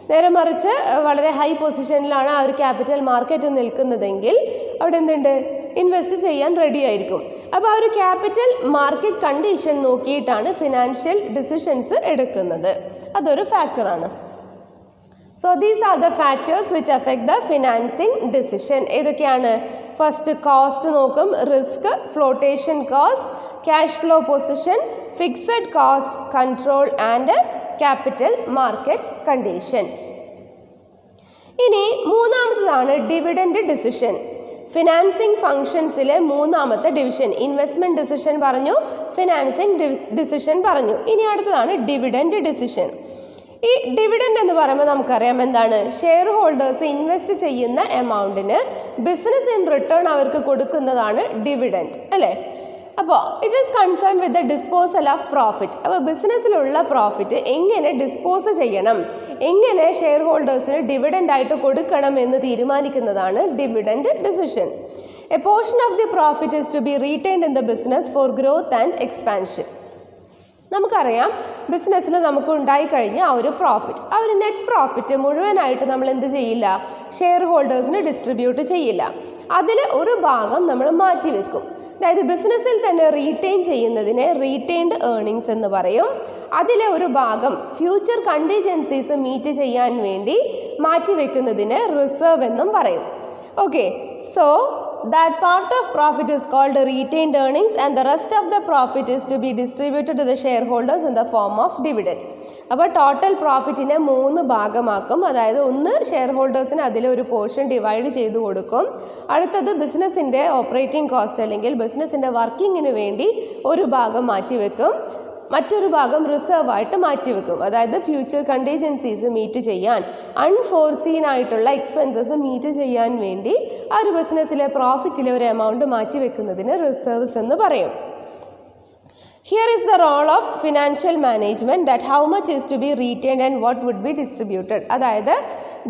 നേരെ മറിച്ച് വളരെ ഹൈ പൊസിഷനിലാണ് ആ ഒരു ക്യാപിറ്റൽ മാർക്കറ്റ് നിൽക്കുന്നതെങ്കിൽ അവിടെ എന്തുണ്ട്, ഇൻവെസ്റ്റ് ചെയ്യാൻ റെഡി ആയിരിക്കും. അപ്പോൾ ആ ഒരു ക്യാപിറ്റൽ മാർക്കറ്റ് കണ്ടീഷൻ നോക്കിയിട്ടാണ് ഫിനാൻഷ്യൽ ഡിസിഷൻസ് എടുക്കുന്നത്. അതൊരു ഫാക്ടറാണ്. So these are the factors which affect the financing decision. ഏതൊക്കെയാണ്? ഫസ്റ്റ് കോസ്റ്റ് നോക്കും, risk, flotation cost, cash flow position, fixed cost, control and capital market condition. ഇനി മൂന്നാമത്തതാണ് ഡിവിഡൻഡ് ഡിസിഷൻ. ഫിനാൻസിങ് ഫങ്ഷൻസിലെ മൂന്നാമത്തെ ഡിവിഷൻ. ഇൻവെസ്റ്റ്മെന്റ് ഡിസിഷൻ പറഞ്ഞു, financing decision പറഞ്ഞു. ഇനി അടുത്തതാണ് ഡിവിഡൻഡ് ഡിസിഷൻ. ഈ ഡിവിഡൻഡ് എന്ന് പറയുമ്പോൾ നമുക്കറിയാം എന്താണ്, ഷെയർ ഹോൾഡേഴ്സ് ഇൻവെസ്റ്റ് ചെയ്യുന്ന എമൗണ്ടിന് ബിസിനസ് ഇൻ റിട്ടേൺ അവർക്ക് കൊടുക്കുന്നതാണ് ഡിവിഡൻഡ് അല്ലേ. അപ്പോൾ it is concern with the disposal of profit. അപ്പോൾ ബിസിനസ്സിലുള്ള പ്രോഫിറ്റ് എങ്ങനെ ഡിസ്പോസ് ചെയ്യണം, എങ്ങനെ ഷെയർ ഹോൾഡേഴ്സിന് ഡിവിഡൻഡ് ആയിട്ട് കൊടുക്കണം എന്ന് തീരുമാനിക്കുന്നതാണ് dividend decision. A portion of the profit is to be retained in the business for growth and expansion. നമുക്കറിയാം ബിസിനസ്സിൽ നമുക്ക് ഉണ്ടായിക്കഴിഞ്ഞ ആ ഒരു പ്രോഫിറ്റ്, ആ ഒരു നെറ്റ് പ്രോഫിറ്റ് മുഴുവനായിട്ട് നമ്മൾ എന്ത് ചെയ്യില്ല, ഷെയർ ഹോൾഡേഴ്സിന് ഡിസ്ട്രിബ്യൂട്ട് ചെയ്യില്ല. അതിൽ ഒരു ഭാഗം നമ്മൾ മാറ്റിവെക്കും. അതായത് ബിസിനസ്സിൽ തന്നെ റീറ്റെയിൻ ചെയ്യുന്നതിനെ റീറ്റെയിൻഡ് ഏർണിങ്സ് എന്ന് പറയും. അതിലെ ഒരു ഭാഗം ഫ്യൂച്ചർ കണ്ടിജൻസീസ് മീറ്റ് ചെയ്യാൻ വേണ്ടി മാറ്റിവെക്കുന്നതിന് റിസർവ് എന്നും പറയും. Okay, so that part of profit is called retained earnings and the rest of the profit is to be distributed to the shareholders in the form of dividend. അപ്പോൾ total പ്രോഫിറ്റിനെ 3 ഭാഗമാക്കും. അതായത് ഒന്ന് share ഹോൾഡേഴ്സിന് അതിലൊരു portion divide ചെയ്ത് കൊടുക്കും. അടുത്തത് ബിസിനസ്സിൻ്റെ operating cost അല്ലെങ്കിൽ ബിസിനസ്സിൻ്റെ വർക്കിങ്ങിന് വേണ്ടി ഒരു ഭാഗം മാറ്റിവെക്കും. മറ്റൊരു ഭാഗം റിസർവ് ആയിട്ട് മാറ്റിവെക്കും. അതായത് ഫ്യൂച്ചർ കണ്ടീജൻസീസ് മീറ്റ് ചെയ്യാൻ, അൺഫോർസീൻ ആയിട്ടുള്ള എക്സ്പെൻസസ് മീറ്റ് ചെയ്യാൻ വേണ്ടി ആ ഒരു ബിസിനസ്സിലെ പ്രോഫിറ്റിലെ ഒരു എമൗണ്ട് മാറ്റിവെക്കുന്നതിന് റിസർവ്സ് എന്ന് പറയും. Here is the role of financial management, that how much is to be retained and what would be distributed. അതായത്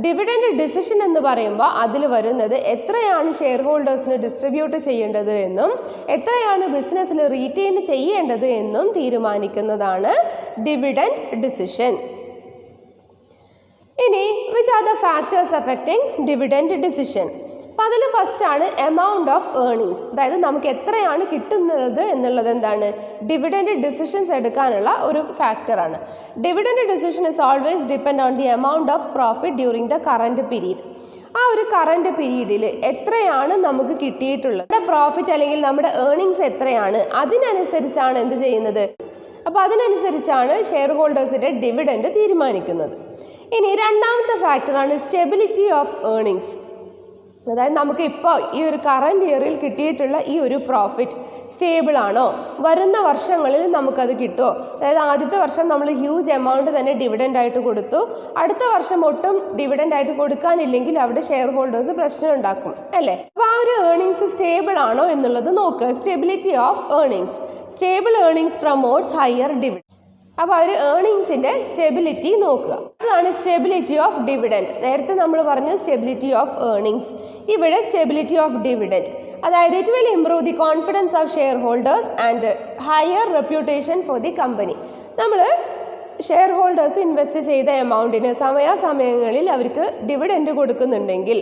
ഡിവിഡൻഡ് ഡിസിഷൻ എന്ന് പറയുമ്പോൾ അതിൽ വരുന്നത് എത്രയാണ് ഷെയർ ഹോൾഡേഴ്സിന് ഡിസ്ട്രിബ്യൂട്ട് ചെയ്യേണ്ടത് എന്നും എത്രയാണ് ബിസിനസ്സിൽ റീറ്റെയിൻ ചെയ്യേണ്ടത് എന്നും തീരുമാനിക്കുന്നതാണ് ഡിവിഡൻഡ് ഡിസിഷൻ. ഇനി which are the factors affecting dividend decision? അപ്പോൾ അതിൽ ഫസ്റ്റാണ് എമൗണ്ട് ഓഫ് ഏർണിങ്സ്. അതായത് നമുക്ക് എത്രയാണ് കിട്ടുന്നത് എന്നുള്ളത് എന്താണ് ഡിവിഡൻഡ് ഡിസിഷൻസ് എടുക്കാനുള്ള ഒരു ഫാക്ടറാണ്. Dividend decision is always depend on the amount of profit during the current period. ആ ഒരു കറൻറ്റ് പീരീഡിൽ എത്രയാണ് നമുക്ക് കിട്ടിയിട്ടുള്ളത്, നമ്മുടെ പ്രോഫിറ്റ് അല്ലെങ്കിൽ നമ്മുടെ ഏർണിങ്സ് എത്രയാണ്, അതിനനുസരിച്ചാണ് എന്ത് ചെയ്യുന്നത്, അപ്പോൾ അതിനനുസരിച്ചാണ് ഷെയർ ഹോൾഡേഴ്സിൻ്റെ ഡിവിഡൻഡ് തീരുമാനിക്കുന്നത്. ഇനി രണ്ടാമത്തെ ഫാക്ടറാണ് സ്റ്റെബിലിറ്റി ഓഫ് ഏർണിങ്സ്. അതായത് നമുക്ക് ഇപ്പോൾ ഈ ഒരു കറൻറ്റ് ഇയറിൽ കിട്ടിയിട്ടുള്ള ഈ ഒരു പ്രോഫിറ്റ് സ്റ്റേബിൾ ആണോ, വരുന്ന വർഷങ്ങളിൽ നമുക്കത് കിട്ടുമോ. അതായത് ആദ്യത്തെ വർഷം നമ്മൾ ഹ്യൂജ് എമൗണ്ട് തന്നെ ഡിവിഡൻ്റ് ആയിട്ട് കൊടുത്തു, അടുത്ത വർഷം ഒട്ടും ഡിവിഡൻ്റ് ആയിട്ട് കൊടുക്കാനില്ലെങ്കിൽ അവിടെ ഷെയർ ഹോൾഡേഴ്സ് പ്രശ്നം ഉണ്ടാക്കും അല്ലേ. അപ്പോൾ ആ ഒരു ഏർണിങ്സ് സ്റ്റേബിൾ ആണോ എന്നുള്ളത് നോക്കുക. Stability of earnings. Stable earnings promotes higher dividend. അപ്പോൾ ആ ഒരു ഏർണിങ്സിൻ്റെ സ്റ്റെബിലിറ്റി നോക്കുക. അതാണ് സ്റ്റെബിലിറ്റി ഓഫ് ഡിവിഡൻഡ്. നേരത്തെ നമ്മൾ പറഞ്ഞു സ്റ്റെബിലിറ്റി ഓഫ് ഏർണിങ്സ്, ഇവിടെ സ്റ്റെബിലിറ്റി ഓഫ് ഡിവിഡൻഡ്. അതായത് it will improve the confidence of share holders and higher reputation for the company. നമ്മൾ ഷെയർ ഹോൾഡേഴ്സ് ഇൻവെസ്റ്റ് ചെയ്ത എമൗണ്ടിന് സമയാസമയങ്ങളിൽ അവർക്ക് ഡിവിഡൻഡ് കൊടുക്കുന്നുണ്ടെങ്കിൽ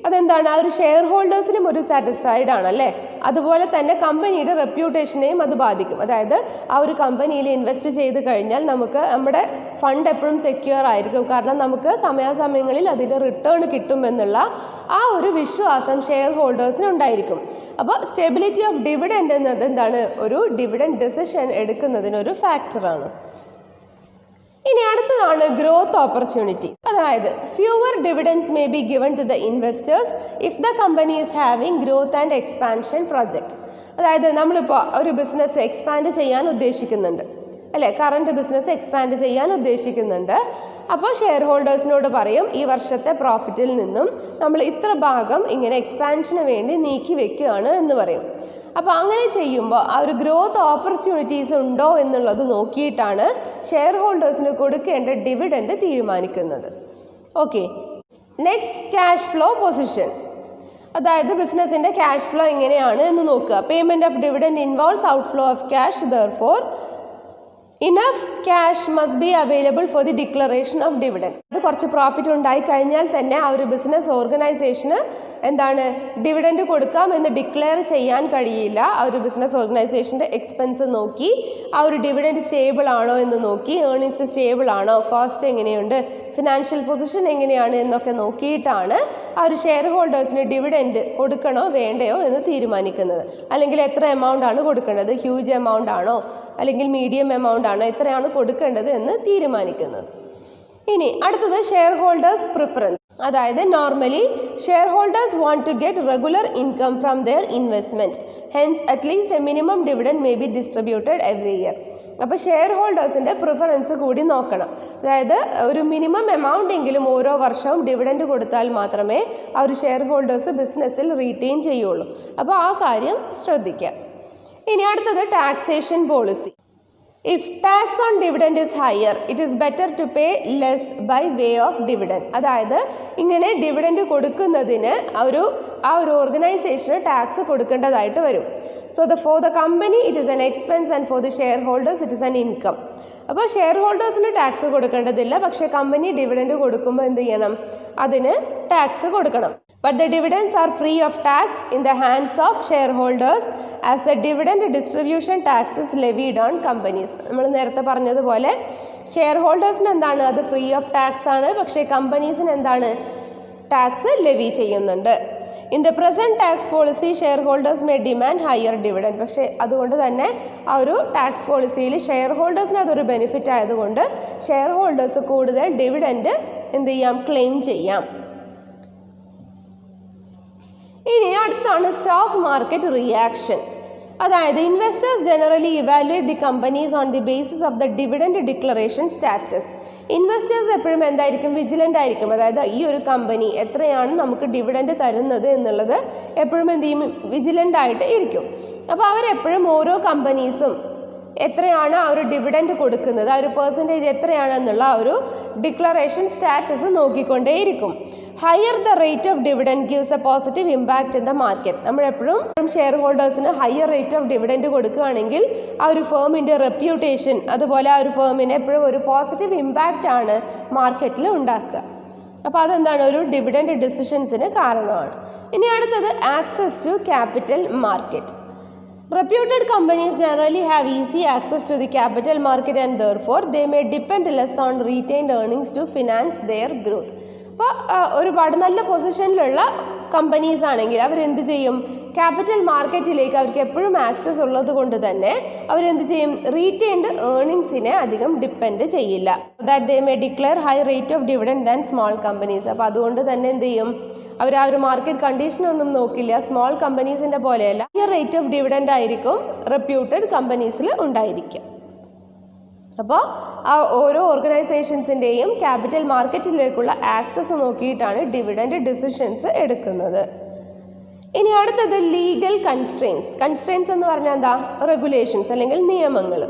അതെന്താണ്, ആ ഒരു ഷെയർ ഹോൾഡേഴ്സിനും ഒരു സാറ്റിസ്ഫൈഡ് ആണല്ലേ. അതുപോലെ തന്നെ കമ്പനിയുടെ റെപ്യൂട്ടേഷനെയും അത് ബാധിക്കും. അതായത് ആ ഒരു കമ്പനിയിൽ ഇൻവെസ്റ്റ് ചെയ്ത് കഴിഞ്ഞാൽ നമുക്ക് നമ്മുടെ ഫണ്ട് എപ്പോഴും സെക്യൂർ ആയിരിക്കും. കാരണം നമുക്ക് സമയാസമയങ്ങളിൽ അതിൻ്റെ റിട്ടേൺ കിട്ടുമെന്നുള്ള ആ ഒരു വിശ്വാസം ഷെയർ ഹോൾഡേഴ്സിന് ഉണ്ടായിരിക്കും. അപ്പോൾ സ്റ്റെബിലിറ്റി ഓഫ് ഡിവിഡൻഡ് എന്നത് എന്താണ്, ഒരു ഡിവിഡൻഡ് ഡിസിഷൻ എടുക്കുന്നതിനൊരു ഫാക്ടറാണ്. ഇനി അടുത്തതാണ് ഗ്രോത്ത് ഓപ്പർച്യൂണിറ്റി. അതായത് fewer dividends may be given to the investors if the company is having growth and expansion project. അതായത് നമ്മളിപ്പോൾ ഒരു ബിസിനസ് എക്സ്പാൻഡ് ചെയ്യാൻ ഉദ്ദേശിക്കുന്നുണ്ട് അല്ലേ, കറണ്ട് ബിസിനസ് എക്സ്പാൻഡ് ചെയ്യാൻ ഉദ്ദേശിക്കുന്നുണ്ട്. അപ്പോൾ ഷെയർ ഹോൾഡേഴ്സിനോട് പറയും ഈ വർഷത്തെ പ്രോഫിറ്റിൽ നിന്നും നമ്മൾ ഇത്ര ഭാഗം ഇങ്ങനെ എക്സ്പാൻഷന് വേണ്ടി നീക്കി വെക്കുകയാണ് എന്ന് പറയും. അപ്പോൾ അങ്ങനെ ചെയ്യുമ്പോൾ ആ ഒരു ഗ്രോത്ത് ഓപ്പർച്യൂണിറ്റീസ് ഉണ്ടോ എന്നുള്ളത് നോക്കിയിട്ടാണ് ഷെയർ ഹോൾഡേഴ്സിന് കൊടുക്കേണ്ട ഡിവിഡൻഡ് തീരുമാനിക്കുന്നത്. Okay, next cash flow position. അതായത് ബിസിനസ്സിൻ്റെ ക്യാഷ് ഫ്ലോ എങ്ങനെയാണ് എന്ന് നോക്കുക. Payment of dividend involves outflow of cash, therefore enough cash must be available for the declaration of dividend. ഇത് കുറച്ച് പ്രോഫിറ്റ് ഉണ്ടായി കഴിഞ്ഞാൽ തന്നെ ആ ഒരു ബിസിനസ് ഓർഗനൈസേഷന് എന്താണ് ഡിവിഡൻഡ് കൊടുക്കാം എന്ന് ഡിക്ലെയർ ചെയ്യാൻ കഴിയില്ല. ആ ഒരു ബിസിനസ് ഓർഗനൈസേഷൻ്റെ എക്സ്പെൻസ് നോക്കി ആ ഒരു ഡിവിഡൻഡ് സ്റ്റേബിൾ ആണോ എന്ന് നോക്കി, ഏർണിങ്സ് സ്റ്റേബിൾ ആണോ, കോസ്റ്റ് എങ്ങനെയുണ്ട്, ഫിനാൻഷ്യൽ പൊസിഷൻ എങ്ങനെയാണ് എന്നൊക്കെ നോക്കിയിട്ടാണ് ആ ഒരു ഷെയർ ഹോൾഡേഴ്സിന് ഡിവിഡൻഡ് കൊടുക്കണോ വേണ്ടയോ എന്ന് തീരുമാനിക്കുന്നത്. അല്ലെങ്കിൽ എത്ര എമൗണ്ട് ആണ് കൊടുക്കേണ്ടത്, ഹ്യൂജ് എമൗണ്ട് ആണോ അല്ലെങ്കിൽ മീഡിയം എമൗണ്ട് ആണോ, എത്രയാണ് കൊടുക്കേണ്ടത് എന്ന് തീരുമാനിക്കുന്നത്. ഇനി അടുത്തത് ഷെയർ ഹോൾഡേഴ്സ് പ്രിഫറൻസ്. അതായത് normally shareholders want to get regular income from their investment, hence at least a minimum dividend may be distributed every year. അപ്പോൾ ഷെയർ ഹോൾഡേഴ്സിൻ്റെ പ്രിഫറൻസ് കൂടി നോക്കണം. അതായത് ഒരു മിനിമം എമൗണ്ട് എങ്കിലും ഓരോ വർഷവും ഡിവിഡൻഡ് കൊടുത്താൽ മാത്രമേ ആ ഒരു ഷെയർ ഹോൾഡേഴ്സ് ബിസിനസ്സിൽ റീറ്റെയിൻ ചെയ്യുള്ളൂ. അപ്പോൾ ആ കാര്യം ശ്രദ്ധിക്കുക. ഇനി അടുത്തത് taxation policy. If tax on dividend is higher, it is better to pay less by way of dividend. അതായത് ഇങ്ങനെ ഡിവിഡൻഡ് കൊടുക്കുന്നതിന് ആ ഒരു ഓർഗനൈസേഷന് ടാക്സ് കൊടുക്കേണ്ടതായിട്ട് വരും. So for the company it is N expense and for the share holders it is N income. അപ്പോൾ share ഹോൾഡേഴ്സിന് tax കൊടുക്കേണ്ടതില്ല, പക്ഷേ company dividend കൊടുക്കുമ്പോൾ എന്ത് ചെയ്യണം, അതിന് ടാക്സ് കൊടുക്കണം. But the dividends are free of tax in the hands of shareholders as the dividend distribution tax is levied on companies. നമ്മൾ നേരത്തെ പറഞ്ഞതുപോലെ ഷെയർ ഹോൾഡേഴ്സിന് എന്താണ്, അത് ഫ്രീ ഓഫ് ടാക്സ് ആണ്. പക്ഷേ കമ്പനീസിന് എന്താണ്, ടാക്സ് ലെവി ചെയ്യുന്നുണ്ട്. In the present tax policy share holders may demand higher dividend. പക്ഷേ അതുകൊണ്ട് തന്നെ ആ ഒരു ടാക്സ് പോളിസിയിൽ ഷെയർ ഹോൾഡേഴ്സിന് അതൊരു ബെനിഫിറ്റ് ആയതുകൊണ്ട് ഷെയർ ഹോൾഡേഴ്സ് കൂടുതൽ ഡിവിഡൻഡ് എന്ത് ചെയ്യാം, ക്ലെയിം ചെയ്യാം. ഇനി അടുത്താണ് സ്റ്റോക്ക് മാർക്കറ്റ് റിയാക്ഷൻ. അതായത് investors generally evaluate the companies on the basis of the dividend declaration status. Investors എപ്പോഴും എന്തായിരിക്കും, വിജിലൻ്റ് ആയിരിക്കും. അതായത് ഈ ഒരു കമ്പനി എത്രയാണ് നമുക്ക് ഡിവിഡൻഡ് തരുന്നത് എന്നുള്ളത് എപ്പോഴും എന്ത് ചെയ്യും, വിജിലൻ്റ് ആയിട്ട് ഇരിക്കും. അപ്പോൾ അവരെപ്പോഴും ഓരോ കമ്പനീസും എത്രയാണ് ആ ഒരു ഡിവിഡൻഡ് കൊടുക്കുന്നത്, ആ ഒരു പെർസെൻറ്റേജ് എത്രയാണെന്നുള്ള ആ ഒരു ഡിക്ലറേഷൻ സ്റ്റാറ്റസ് നോക്കിക്കൊണ്ടേയിരിക്കും. Higher the rate of dividend gives a positive impact in the market. നമ്മളെപ്പോഴും ഷെയർ ഹോൾഡേഴ്സിന് ഹയർ റേറ്റ് ഓഫ് ഡിവിഡൻഡ് കൊടുക്കുകയാണെങ്കിൽ ആ ഒരു ഫേമിൻ്റെ റെപ്യൂട്ടേഷൻ, അതുപോലെ ആ ഒരു ഫേമിന് എപ്പോഴും ഒരു പോസിറ്റീവ് ഇമ്പാക്റ്റ് ആണ് മാർക്കറ്റിൽ ഉണ്ടാക്കുക. അപ്പോൾ അതെന്താണ്, ഒരു ഡിവിഡൻഡ് ഡിസിഷൻസിന് കാരണമാണ്. ഇനി അടുത്തത് access to capital market. Reputed companies generally have easy access to the capital market and therefore they may depend less on retained earnings to finance their growth. അപ്പോൾ ഒരുപാട് നല്ല പൊസിഷനിലുള്ള കമ്പനീസ് ആണെങ്കിൽ അവരെന്ത് ചെയ്യും, ക്യാപിറ്റൽ മാർക്കറ്റിലേക്ക് അവർക്ക് എപ്പോഴും ആക്സസ് ഉള്ളത് കൊണ്ട് തന്നെ അവരെന്ത് ചെയ്യും, റീറ്റെയിൻഡ് ഏർണിങ്സിനെ അധികം ഡിപ്പെൻഡ് ചെയ്യില്ല. That they may declare high rate of dividend than small companies. അപ്പോൾ അതുകൊണ്ട് തന്നെ എന്ത് ചെയ്യും, അവർ ആ ഒരു മാർക്കറ്റ് കണ്ടീഷനൊന്നും നോക്കില്ല. സ്മോൾ കമ്പനീസിൻ്റെ പോലെയല്ല, ഹയർ റേറ്റ് ഓഫ് ഡിവിഡൻഡ് ആയിരിക്കും റെപ്യൂട്ടഡ് കമ്പനീസിൽ ഉണ്ടായിരിക്കുക. അപ്പോൾ ആ ഓരോ ഓർഗനൈസേഷൻസിൻ്റെയും ക്യാപിറ്റൽ മാർക്കറ്റിലേക്കുള്ള ആക്സസ് നോക്കിയിട്ടാണ് ഡിവിഡൻഡ് ഡിസിഷൻസ് എടുക്കുന്നത്. ഇനി അടുത്തത് ലീഗൽ കൺസ്ട്രെയിൻസ്. കൺസ്ട്രെയിൻസ് എന്ന് പറഞ്ഞാൽ എന്താ, റെഗുലേഷൻസ് അല്ലെങ്കിൽ നിയമങ്ങൾ.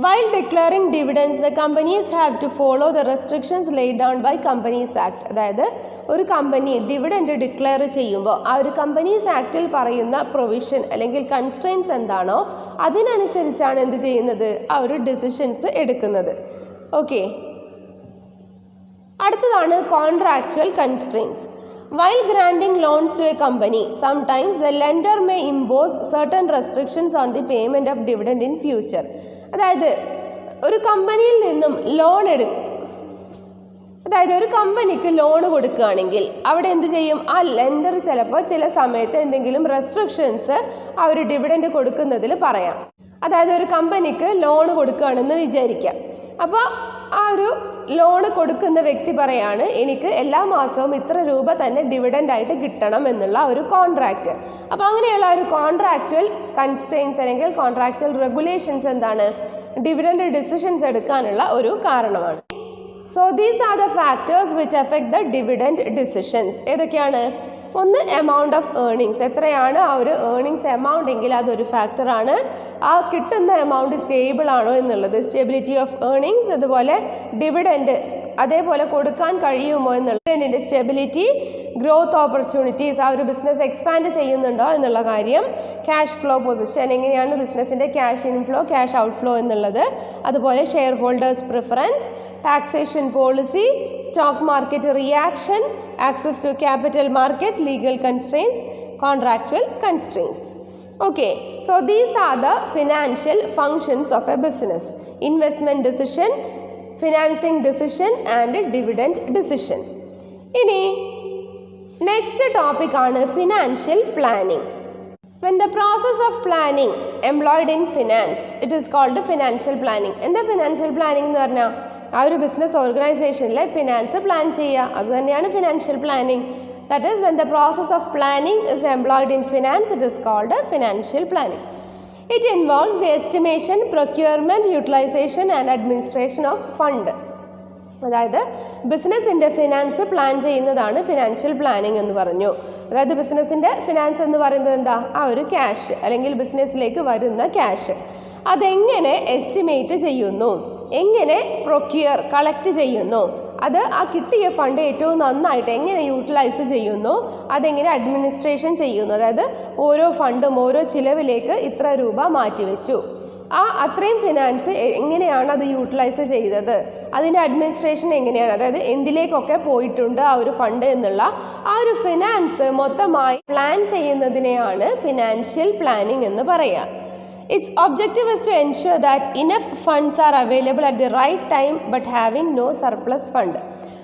While declaring dividends, the companies have to follow the restrictions laid down by Companies Act. അതായത് ഒരു കമ്പനി ഡിവിഡൻഡ് ഡിക്ലെയർ ചെയ്യുമ്പോൾ ആ ഒരു കമ്പനീസ് ആക്റ്റിൽ പറയുന്ന പ്രൊവിഷൻ അല്ലെങ്കിൽ കൺസ്ട്രെയിൻസ് എന്താണോ അതിനനുസരിച്ചാണ് എന്ത് ചെയ്യുന്നത്, ആ ഒരു ഡിസിഷൻസ് എടുക്കുന്നത്. ഓക്കെ, അടുത്തതാണ് contractual constraints. While granting loans to a company, sometimes the lender may impose certain restrictions on the payment of dividend in future. അതായത് ഒരു കമ്പനിയിൽ നിന്നും ലോൺ അതായത് ഒരു കമ്പനിക്ക് ലോൺ കൊടുക്കുകയാണെങ്കിൽ അവിടെ എന്ത് ചെയ്യും, ആ ലെൻഡർ ചിലപ്പോൾ ചില സമയത്ത് എന്തെങ്കിലും റെസ്ട്രിക്ഷൻസ് ആ ഒരു ഡിവിഡൻഡ് കൊടുക്കുന്നതിൽ പറയാം. അതായത് ഒരു കമ്പനിക്ക് ലോൺ കൊടുക്കുകയാണെന്ന് വിചാരിക്കാം. അപ്പോൾ ആ ഒരു ലോൺ കൊടുക്കുന്ന വ്യക്തി പറയാണ്, എനിക്ക് എല്ലാ മാസവും ഇത്ര രൂപ തന്നെ ഡിവിഡൻഡ് ആയിട്ട് കിട്ടണം എന്നുള്ള ഒരു കോൺട്രാക്റ്റ്. അപ്പോൾ അങ്ങനെയുള്ള ഒരു കോൺട്രാക്ച്വൽ കൺസ്ട്രെയിൻസ് അല്ലെങ്കിൽ കോൺട്രാക്ച്വൽ റെഗുലേഷൻസ് എന്താണ്, ഡിവിഡൻഡ് ഡിസിഷൻസ് എടുക്കാനുള്ള ഒരു കാരണമാണ്. So these are the factors which effect the dividend decisions. ഏതൊക്കെയാണ്, ഒന്ന് എമൗണ്ട് ഓഫ് ഏർണിങ്സ്, എത്രയാണ് ആ ഒരു ഏർണിങ്സ് എമൗണ്ട് എങ്കിൽ അതൊരു ഫാക്ടറാണ്. ആ കിട്ടുന്ന എമൗണ്ട് സ്റ്റേബിൾ ആണോ എന്നുള്ളത്, സ്റ്റെബിലിറ്റി ഓഫ് ഏർണിങ്സ്. അതുപോലെ ഡിവിഡൻഡ് അതേപോലെ കൊടുക്കാൻ കഴിയുമോ എന്നുള്ളതിൻ്റെ സ്റ്റെബിലിറ്റി. ഗ്രോത്ത് ഓപ്പർച്യൂണിറ്റീസ്, ആ ഒരു ബിസിനസ് എക്സ്പാൻഡ് ചെയ്യുന്നുണ്ടോ എന്നുള്ള കാര്യം. ക്യാഷ് ഫ്ലോ പൊസിഷൻ, എങ്ങനെയാണ് ബിസിനസ്സിൻ്റെ ക്യാഷ് ഇൻഫ്ലോ ക്യാഷ് ഔട്ട്ഫ്ലോ എന്നുള്ളത്. അതുപോലെ share holders preference, taxation policy, stock market reaction, access to capital market, legal constraints, contractual constraints. Okay, so these are the financial functions of a business: investment decision, financing decision and dividend decision. Ini next topic ആണ് financial planning. When the process of planning employed in finance, it is called financial planning. എന്താ financial planning എന്ന് പറഞ്ഞാൽ ആ ഒരു business ഓർഗനൈസേഷനിലെ finance plan ചെയ്യുക, അത് തന്നെയാണ് financial planning. That is when the process of planning is employed in finance, it is called financial planning. It involves the estimation, procurement, utilisation and administration of fund. അതായത് ബിസിനസ്സിൻ്റെ finance plan ചെയ്യുന്നതാണ് financial planning എന്ന് പറഞ്ഞു. അതായത് ബിസിനസ്സിൻ്റെ finance എന്ന് പറയുന്നത് എന്താ, ആ ഒരു ക്യാഷ് അല്ലെങ്കിൽ ബിസിനസ്സിലേക്ക് വരുന്ന ക്യാഷ് അതെങ്ങനെ എസ്റ്റിമേറ്റ് ചെയ്യുന്നു, എങ്ങനെ കളക്ട് ചെയ്യുന്നു, അത് ആ കിട്ടിയ ഫണ്ട് ഏറ്റവും നന്നായിട്ട് എങ്ങനെ യൂട്ടിലൈസ് ചെയ്യുന്നു, അതെങ്ങനെ അഡ്മിനിസ്ട്രേഷൻ ചെയ്യുന്നു. അതായത് ഓരോ ഫണ്ടും ഓരോ ചിലവിലേക്ക് ഇത്ര രൂപ മാറ്റിവെച്ചു, ആ അത്രയും ഫിനാൻസ് എങ്ങനെയാണ് അത് യൂട്ടിലൈസ് ചെയ്തത്, അതിൻ്റെ അഡ്മിനിസ്ട്രേഷൻ എങ്ങനെയാണ്, അതായത് എന്തിലേക്കൊക്കെ പോയിട്ടുണ്ട് ആ ഒരു ഫണ്ട് എന്നുള്ള ആ ഒരു ഫിനാൻസ് മൊത്തമായി പ്ലാൻ ചെയ്യുന്നതിനെയാണ് ഫിനാൻഷ്യൽ പ്ലാനിങ് എന്ന് പറയുക. Its objective is to ensure that enough funds are available at the right time but having no surplus fund.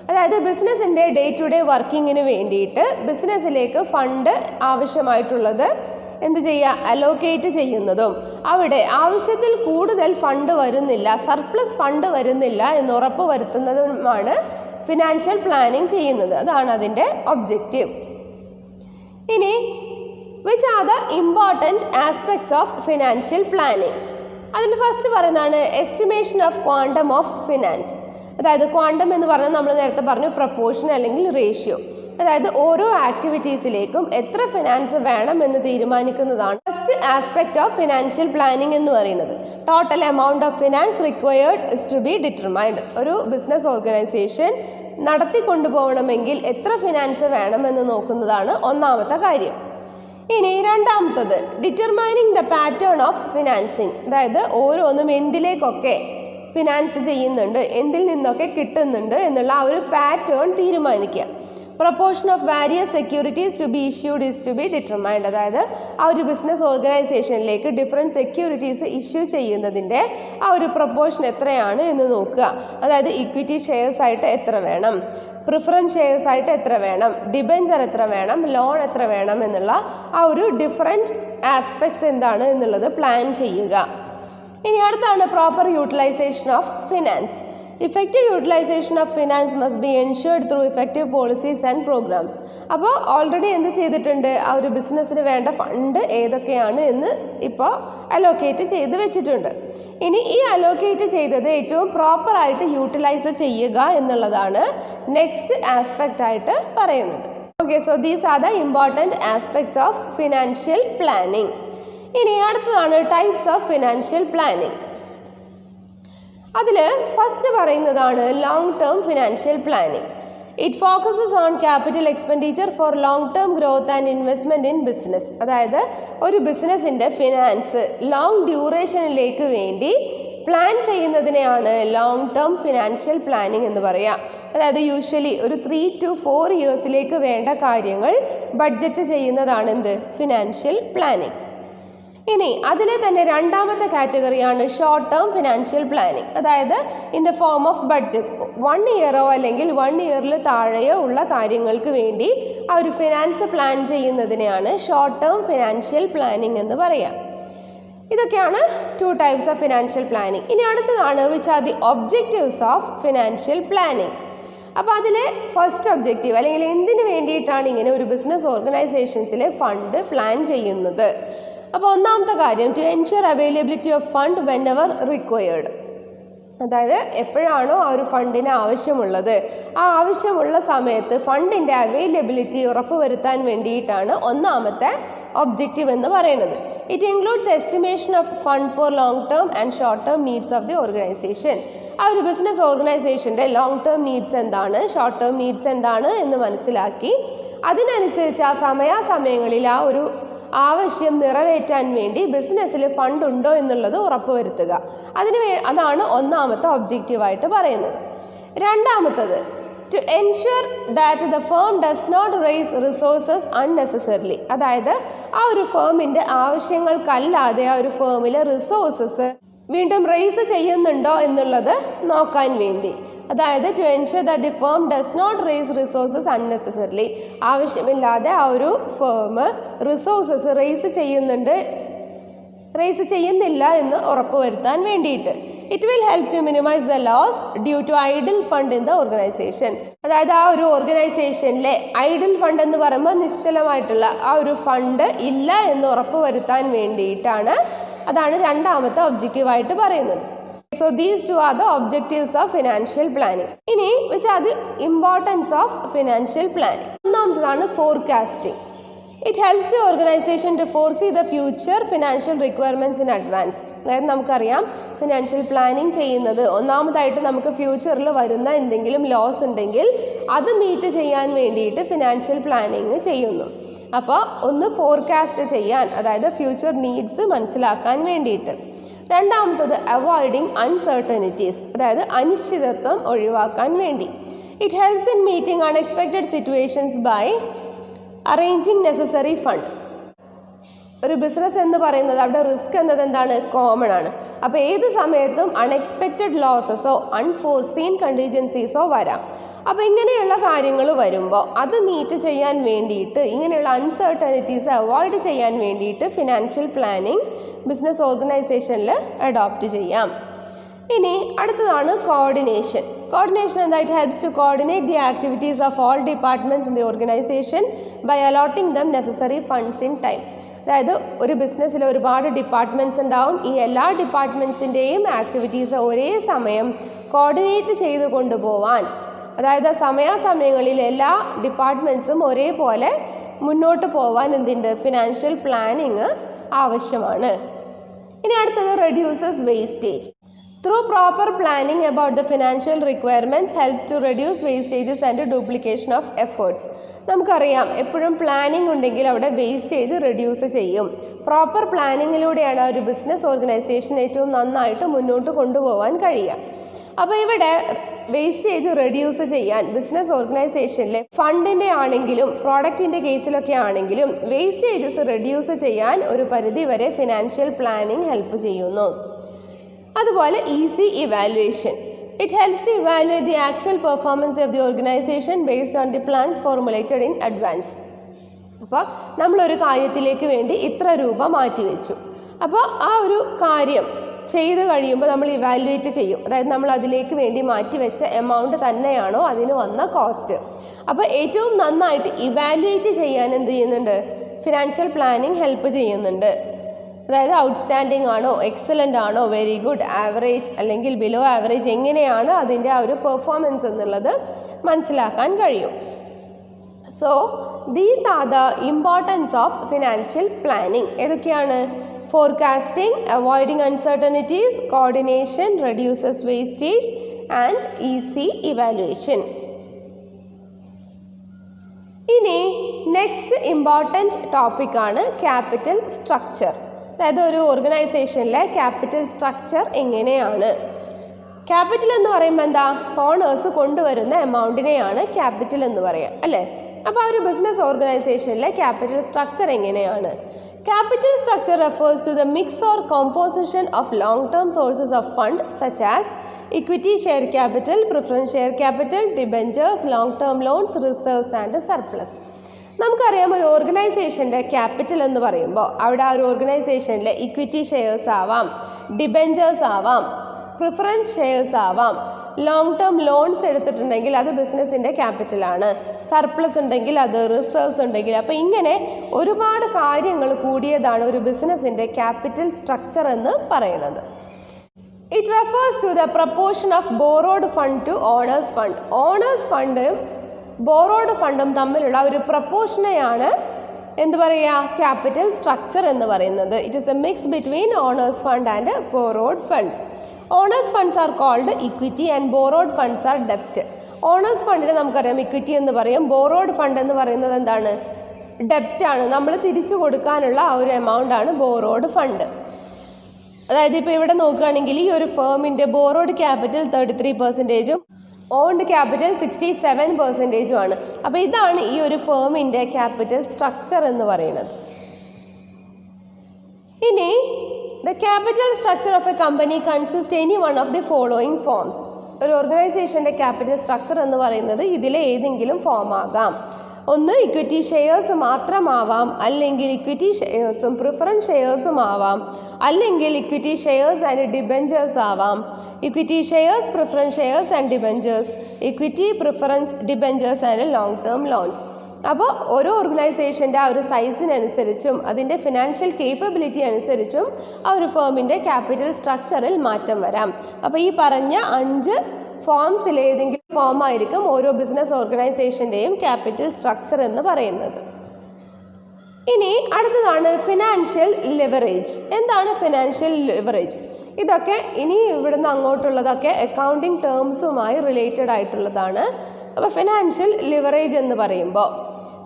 അതായത് ബിസിനസ്സിൻ്റെ ഡേ ടു ഡേ വർക്കിങ്ങിന് വേണ്ടിയിട്ട് ബിസിനസ്സിലേക്ക് ഫണ്ട് ആവശ്യമായിട്ടുള്ളത് എന്ത് ചെയ്യുക, അലോക്കേറ്റ് ചെയ്യുന്നതും അവിടെ ആവശ്യത്തിൽ കൂടുതൽ ഫണ്ട് വരുന്നില്ല, സർപ്ലസ് ഫണ്ട് വരുന്നില്ല എന്ന് ഉറപ്പ് വരുത്തുന്നതുമാണ് ഫിനാൻഷ്യൽ പ്ലാനിങ് ചെയ്യുന്നത്. അതാണ് അതിൻ്റെ ഒബ്ജക്റ്റീവ്. ഇനി which are the important aspects of financial planning? അതിൽ ഫസ്റ്റ് പറയുന്നതാണ് estimation of quantum of finance. അതായത് ക്വാണ്ടം എന്ന് പറഞ്ഞാൽ നമ്മൾ നേരത്തെ പറഞ്ഞു പ്രപ്പോർഷൻ അല്ലെങ്കിൽ റേഷ്യോ. അതായത് ഓരോ ആക്ടിവിറ്റീസിലേക്കും എത്ര ഫിനാൻസ് വേണം എന്ന് തീരുമാനിക്കുന്നതാണ് first aspect of financial planning എന്ന് പറയുന്നത്. Total amount of finance required is to be determined. ഒരു ബിസിനസ് ഓർഗനൈസേഷൻ നടത്തിക്കൊണ്ടുപോകണമെങ്കിൽ എത്ര ഫിനാൻസ് വേണമെന്ന് നോക്കുന്നതാണ് ഒന്നാമത്തെ കാര്യം. ഇനി രണ്ടാമത്തത് determining the pattern of financing. അതായത് ഓരോന്നും എന്തിലേക്കൊക്കെ ഫിനാൻസ് ചെയ്യുന്നുണ്ട്, എന്തിൽ നിന്നൊക്കെ കിട്ടുന്നുണ്ട് എന്നുള്ള ആ ഒരു പാറ്റേൺ തീരുമാനിക്കുക. Proportion of various securities to be issued is to be determined. അതായത് ആ ഒരു ബിസിനസ് ഓർഗനൈസേഷനിലേക്ക് ഡിഫറെൻറ്റ് സെക്യൂരിറ്റീസ് ഇഷ്യൂ ചെയ്യുന്നതിൻ്റെ ആ ഒരു പ്രൊപ്പോർഷൻ എത്രയാണ് എന്ന് നോക്കുക. അതായത് ഇക്വിറ്റി ഷെയർസ് ആയിട്ട് എത്ര വേണം, പ്രിഫറൻസ് ഷെയർസ് ആയിട്ട് എത്ര വേണം, ഡിബെഞ്ചർ എത്ര വേണം, ലോൺ എത്ര വേണം എന്നുള്ള ആ ഒരു ഡിഫറെൻറ്റ് ആസ്പെക്ട്സ് എന്താണ് എന്നുള്ളത് പ്ലാൻ ചെയ്യുക. ഇനി അടുത്താണ് proper utilisation of finance. Effective utilisation of finance must be ensured through effective policies and programmes. അപ്പോൾ ഓൾറെഡി എന്ത് ചെയ്തിട്ടുണ്ട്, ആ ഒരു ബിസിനസ്സിന് വേണ്ട ഫണ്ട് ഏതൊക്കെയാണ് എന്ന് ഇപ്പോൾ അലോക്കേറ്റ് ചെയ്ത് വെച്ചിട്ടുണ്ട്. ഇനി ഈ അലോക്കേറ്റ് ചെയ്തത് ഏറ്റവും പ്രോപ്പറായിട്ട് യൂട്ടിലൈസ് ചെയ്യുക എന്നുള്ളതാണ് നെക്സ്റ്റ് ആസ്പെക്റ്റ് ആയിട്ട് പറയുന്നത്. Okay, so these are the important aspects of financial planning. ഇനി അടുത്തതാണ് ടൈപ്സ് ഓഫ് ഫിനാൻഷ്യൽ പ്ലാനിങ്. അതിൽ ഫസ്റ്റ് പറയുന്നതാണ് long term financial planning. It focuses on capital expenditure for long term growth and investment in business. അതായത് ഒരു ബിസിനസ്സിൻ്റെ finance long ഡ്യൂറേഷനിലേക്ക് വേണ്ടി plan ചെയ്യുന്നതിനെയാണ് ലോങ് ടേം ഫിനാൻഷ്യൽ പ്ലാനിങ് എന്ന് പറയുക. അതായത് യൂഷ്വലി ഒരു 3 to 4 ഇയേഴ്സിലേക്ക് വേണ്ട കാര്യങ്ങൾ ബഡ്ജറ്റ് ചെയ്യുന്നതാണ് എന്ത്, ഫിനാൻഷ്യൽ പ്ലാനിങ്. ഇനി അതിലെ തന്നെ രണ്ടാമത്തെ കാറ്റഗറിയാണ് ഷോർട്ട് ടേം ഫിനാൻഷ്യൽ പ്ലാനിങ്. അതായത് in the form of budget 1 ഇയറോ അല്ലെങ്കിൽ 1 ഇയറിൽ താഴെയോ ഉള്ള കാര്യങ്ങൾക്ക് വേണ്ടി ആ ഒരു ഫിനാൻസ് പ്ലാൻ ചെയ്യുന്നതിനെയാണ് ഷോർട്ട് ടേം ഫിനാൻഷ്യൽ പ്ലാനിങ് എന്ന് പറയാം. ഇതൊക്കെയാണ് 2 types ഓഫ് ഫിനാൻഷ്യൽ പ്ലാനിങ്. ഇനി അടുത്തതാണ് which are the objectives of financial planning. അപ്പോൾ അതിലെ ഫസ്റ്റ് ഒബ്ജക്റ്റീവ് അല്ലെങ്കിൽ എന്തിനു വേണ്ടിയിട്ടാണ് ഇങ്ങനെ ഒരു ബിസിനസ് ഓർഗനൈസേഷൻസിലെ ഫണ്ട് പ്ലാൻ ചെയ്യുന്നത്. അപ്പോൾ ഒന്നാമത്തെ കാര്യം to ensure availability of fund whenever required. അതായത് എപ്പോഴാണോ ആ ഒരു ഫണ്ടിന് ആവശ്യമുള്ളത് ആ ആവശ്യമുള്ള സമയത്ത് ഫണ്ടിൻ്റെ അവൈലബിലിറ്റി ഉറപ്പുവരുത്താൻ വേണ്ടിയിട്ടാണ് ഒന്നാമത്തെ ഒബ്ജക്റ്റീവ് എന്ന് പറയുന്നത്. It includes estimation of fund four long term and short term needs of the organisation. ആ ഒരു ബിസിനസ് ഓർഗനൈസേഷൻ്റെ ലോങ് ടേം നീഡ്സ് എന്താണ്, ഷോർട്ട് ടേം നീഡ്സ് എന്താണ് എന്ന് മനസ്സിലാക്കി അതിനനുസരിച്ച് ആ സമയാസമയങ്ങളിൽ ആ ഒരു ആവശ്യം നിറവേറ്റാൻ വേണ്ടി ബിസിനസ്സിൽ ഫണ്ട് ഉണ്ടോ എന്നുള്ളത് ഉറപ്പുവരുത്തുക. അതാണ് ഒന്നാമത്തെ ഒബ്ജക്റ്റീവായിട്ട് പറയുന്നത്. രണ്ടാമത്തത് to ensure that the firm does not raise resources unnecessarily. അതായത് ആ ഒരു ഫേമിൻ്റെ ആവശ്യങ്ങൾക്കല്ലാതെ ആ ഒരു ഫേമിലെ റിസോഴ്സസ് വീണ്ടും റേസ് ചെയ്യുന്നുണ്ടോ എന്നുള്ളത് നോക്കാൻ വേണ്ടി. അതായത് to ensure that the firm does not raise resources unnecessarily. ആവശ്യമില്ലാതെ ആ ഒരു ഫേം റിസോഴ്സസ് റേസ് ചെയ്യുന്നില്ല എന്ന് ഉറപ്പുവരുത്താൻ വേണ്ടിയിട്ട്. It will help to minimize the loss due to idle fund in the organization. അതായത് ആ ഒരു ഓർഗനൈസേഷനിലെ ഐഡിൽ ഫണ്ട് എന്ന് പറയുമ്പോൾ നിശ്ചലമായിട്ടുള്ള ആ ഒരു ഫണ്ട് ഇല്ല എന്ന് ഉറപ്പുവരുത്താൻ വേണ്ടിയിട്ടാണ്. അതാണ് രണ്ടാമത്തെ ഒബ്ജക്റ്റീവായിട്ട് പറയുന്നത്. So these two are the objectives of financial planning. ഇനി which are the importance of financial planning. ഒന്നാമതാണ് forecasting. It helps the organization to foresee the future financial requirements in advance. അതായത് നമുക്കറിയാം ഫിനാൻഷ്യൽ പ്ലാനിങ് ചെയ്യുന്നത് ഒന്നാമതായിട്ട് നമുക്ക് ഫ്യൂച്ചറിൽ വരുന്ന എന്തെങ്കിലും loss ഉണ്ടെങ്കിൽ അത് മീറ്റ് ചെയ്യാൻ വേണ്ടിയിട്ട് ഫിനാൻഷ്യൽ പ്ലാനിങ് ചെയ്യുന്നു. അപ്പോൾ ഒന്ന് ഫോർകാസ്റ്റ് ചെയ്യാൻ, അതായത് ഫ്യൂച്ചർ നീഡ്സ് മനസ്സിലാക്കാൻ വേണ്ടിയിട്ട്. രണ്ടാമത്തത് അവോയ്ഡിങ് അൺസർട്ടനിറ്റീസ്, അതായത് അനിശ്ചിതത്വം ഒഴിവാക്കാൻ വേണ്ടി. It helps in meeting unexpected situations by arranging necessary fund. ഒരു ബിസിനസ് എന്ന് പറയുന്നത് അവിടെ റിസ്ക് എന്നത് എന്താണ്? കോമൺ ആണ്. അപ്പോൾ ഏത് സമയത്തും അൺഎക്സ്പെക്റ്റഡ് ലോസസോ അൺഫോർസീൻ കണ്ടിജൻസീസോ വരാം. അപ്പോൾ ഇങ്ങനെയുള്ള കാര്യങ്ങൾ വരുമ്പോൾ അത് മീറ്റ് ചെയ്യാൻ വേണ്ടിയിട്ട്, ഇങ്ങനെയുള്ള അൺസർട്ടനിറ്റീസ് അവോയ്ഡ് ചെയ്യാൻ വേണ്ടിയിട്ട് ഫിനാൻഷ്യൽ പ്ലാനിങ് ബിസിനസ് ഓർഗനൈസേഷനിൽ അഡോപ്റ്റ് ചെയ്യാം. ഇനി അടുത്തതാണ് കോർഡിനേഷൻ. കോർഡിനേഷൻ എന്താ? It helps to coordinate the activities of all departments in the organisation by allotting them necessary funds in time. അതായത് ഒരു ബിസിനസ്സിൽ ഒരുപാട് ഡിപ്പാർട്ട്മെൻറ്റ്സ് ഉണ്ടാവും. ഈ എല്ലാ ഡിപ്പാർട്ട്മെൻറ്റ്സിൻ്റെയും ആക്ടിവിറ്റീസ് ഒരേ സമയം കോർഡിനേറ്റ് ചെയ്ത് കൊണ്ടുപോകാൻ, അതായത് സമയാസമയങ്ങളിൽ എല്ലാ ഡിപ്പാർട്ട്മെൻറ്റ്സും ഒരേപോലെ മുന്നോട്ട് പോകാൻ എന്തുണ്ട്? ഫിനാൻഷ്യൽ പ്ലാനിങ് ആവശ്യമാണ്. ഇനി അടുത്തത് reduces wastage. Through proper planning about the financial requirements helps to reduce wastages and duplication of efforts. നമുക്കറിയാം എപ്പോഴും പ്ലാനിങ് ഉണ്ടെങ്കിൽ അവിടെ വേസ്റ്റേജ് റെഡ്യൂസ് ചെയ്യും. പ്രോപ്പർ പ്ലാനിങ്ങിലൂടെയാണ് ഒരു ബിസിനസ് ഓർഗനൈസേഷൻ ഏറ്റവും നന്നായിട്ട് മുന്നോട്ട് കൊണ്ടുപോകാൻ കഴിയുക. അപ്പോൾ ഇവിടെ വേസ്റ്റേജ് റെഡ്യൂസ് ചെയ്യാൻ ബിസിനസ് ഓർഗനൈസേഷനിലെ ഫണ്ടിൻ്റെ ആണെങ്കിലും പ്രോഡക്റ്റിൻ്റെ കേസിലൊക്കെ ആണെങ്കിലും വേസ്റ്റേജസ് റെഡ്യൂസ് ചെയ്യാൻ ഒരു പരിധിവരെ ഫിനാൻഷ്യൽ പ്ലാനിങ് ഹെൽപ്പ് ചെയ്യുന്നു. അതുപോലെ easy evaluation. It helps to evaluate the actual performance of the organization based on the plans formulated in advance. അപ്പോൾ നമ്മളൊരു കാര്യത്തിലേക്ക് വേണ്ടി ഇത്ര രൂപ മാറ്റിവെച്ചു. അപ്പോൾ ആ ഒരു കാര്യം ചെയ്ത് കഴിയുമ്പോൾ നമ്മൾ ഇവാലുവേറ്റ് ചെയ്യും. അതായത് നമ്മൾ അതിലേക്ക് വേണ്ടി മാറ്റിവെച്ച എമൗണ്ട് തന്നെയാണോ അതിന് വന്ന കോസ്റ്റ്. അപ്പോൾ ഏറ്റവും നന്നായിട്ട് ഇവാലുവേറ്റ് ചെയ്യാൻ എന്ത് ചെയ്യുന്നുണ്ട്? ഫിനാൻഷ്യൽ പ്ലാനിങ് ഹെൽപ്പ് ചെയ്യുന്നുണ്ട്. അതായത് ഔട്ട്സ്റ്റാൻഡിങ് ആണോ, എക്സലൻ്റ് ആണോ, വെരി ഗുഡ്, ആവറേജ് അല്ലെങ്കിൽ ബിലോ ആവറേജ്, എങ്ങനെയാണ് അതിൻ്റെ ആ ഒരു പെർഫോമൻസ് എന്നുള്ളത് മനസ്സിലാക്കാൻ കഴിയും. So these are the importance of financial planning. ഏതൊക്കെയാണ്? Forecasting, avoiding uncertainties, coordination, reduces wastage and easy evaluation. ഇനി നെക്സ്റ്റ് ഇമ്പോർട്ടൻറ്റ് ടോപ്പിക്കാണ് ക്യാപിറ്റൽ സ്ട്രക്ചർ. അതായത് ഒരു ഓർഗനൈസേഷനിലെ ക്യാപിറ്റൽ സ്ട്രക്ചർ എങ്ങനെയാണ്? ക്യാപിറ്റൽ എന്ന് പറയുമ്പോൾ എന്താ? ഓണേഴ്സ് കൊണ്ടുവരുന്ന എമൗണ്ടിനെയാണ് ക്യാപിറ്റൽ എന്ന് പറയുക, അല്ലേ? അപ്പോൾ ഒരു ബിസിനസ് ഓർഗനൈസേഷനിലെ ക്യാപിറ്റൽ സ്ട്രക്ചർ എങ്ങനെയാണ്? Capital structure refers to the mix or composition of long-term sources of fund such as equity share capital, preference share capital, debentures, long-term loans, reserves and surplus. നമുക്കറിയാം ഒരു ഓർഗനൈസേഷൻ്റെ capital എന്ന് പറയുമ്പോൾ അവിടെ ആ ഒരു ഓർഗനൈസേഷനിലെ ഇക്വിറ്റി ഷെയർസ് ആവാം, ഡിബെഞ്ചേഴ്സ് ആവാം, പ്രിഫറൻസ് ഷെയർസ് ആവാം, ലോങ് ടേം ലോൺസ് എടുത്തിട്ടുണ്ടെങ്കിൽ അത് ബിസിനസ്സിൻ്റെ ക്യാപിറ്റലാണ്, സർപ്ലസ് ഉണ്ടെങ്കിൽ അത്, റിസർവ്സ് ഉണ്ടെങ്കിൽ, അപ്പോൾ ഇങ്ങനെ ഒരുപാട് കാര്യങ്ങൾ കൂടിയതാണ് ഒരു ബിസിനസ്സിൻ്റെ ക്യാപിറ്റൽ സ്ട്രക്ചർ എന്ന് പറയുന്നത്. It refers to the proportion of borrowed fund to owner's fund. Owner's ഫണ്ടും ബോറോഡ് ഫണ്ടും തമ്മിലുള്ള ഒരു പ്രപ്പോർഷനെയാണ് എന്ത് പറയുക? ക്യാപിറ്റൽ സ്ട്രക്ചർ എന്ന് പറയുന്നത്. It is a mix between owners fund and borrowed fund. Owners funds are called equity and borrowed funds are ഡെപ്റ്റ്. Owners ഫണ്ടിനെ നമുക്കറിയാം ഇക്വിറ്റി എന്ന് പറയും. ബോറോഡ് ഫണ്ട് എന്ന് പറയുന്നത് എന്താണ്? ഡെപ്റ്റ് ആണ്. നമ്മൾ തിരിച്ചു കൊടുക്കാനുള്ള ആ ഒരു എമൗണ്ട് ആണ് ബോറോഡ് ഫണ്ട്. അതായത് ഇപ്പോൾ ഇവിടെ നോക്കുകയാണെങ്കിൽ ഈ ഒരു ഫേമിൻ്റെ ബോറോഡ് ക്യാപിറ്റൽ 33%, ഓൺഡ് ക്യാപിറ്റൽ 67% ആണ്. അപ്പോൾ ഇതാണ് ഈ ഒരു ഫേമിൻ്റെ ക്യാപിറ്റൽ സ്ട്രക്ചർ എന്ന് പറയുന്നത്. ഇനി the capital structure of a company consists any one of the following forms. ഒരു ഓർഗനൈസേഷൻ്റെ ക്യാപിറ്റൽ സ്ട്രക്ചർ എന്ന് പറയുന്നത് ഇതിലെ ഏതെങ്കിലും ഫോം ആകാം. ഒന്ന് ഇക്വിറ്റി ഷെയർസ് മാത്രമാവാം, അല്ലെങ്കിൽ ഇക്വിറ്റി ഷെയർസും പ്രിഫറൻസ് ഷെയർസും ആവാം, അല്ലെങ്കിൽ ഇക്വിറ്റി ഷെയർസ് ആൻഡ് ഡിബെഞ്ചേഴ്സ് ആവാം, equity shares, preference shares and debentures, equity, preference, debentures and long term loans. അപ്പോൾ ഓരോ ഓർഗനൈസേഷൻ്റെ ആ ഒരു സൈസിനനുസരിച്ചും അതിൻ്റെ ഫിനാൻഷ്യൽ കേപ്പബിലിറ്റി അനുസരിച്ചും ആ ഒരു ഫേമിൻ്റെ ക്യാപിറ്റൽ സ്ട്രക്ചറിൽ മാറ്റം വരാം. അപ്പോൾ ഈ പറഞ്ഞ 5 ഫോംസിൽ ഏതെങ്കിലും ഫോമായിരിക്കും ഓരോ ബിസിനസ് ഓർഗനൈസേഷൻ്റെയും ക്യാപിറ്റൽ സ്ട്രക്ചർ എന്ന് പറയുന്നത്. ഇനി അടുത്തതാണ് ഫിനാൻഷ്യൽ ലിവറേജ്. എന്താണ് ഫിനാൻഷ്യൽ ലിവറേജ്? ഇതൊക്കെ ഇനി ഇവിടുന്ന് അങ്ങോട്ടുള്ളതൊക്കെ അക്കൗണ്ടിങ് ടേംസുമായി റിലേറ്റഡ് ആയിട്ടുള്ളതാണ്. അപ്പോൾ ഫിനാൻഷ്യൽ ലിവറേജ് എന്ന് പറയുമ്പോൾ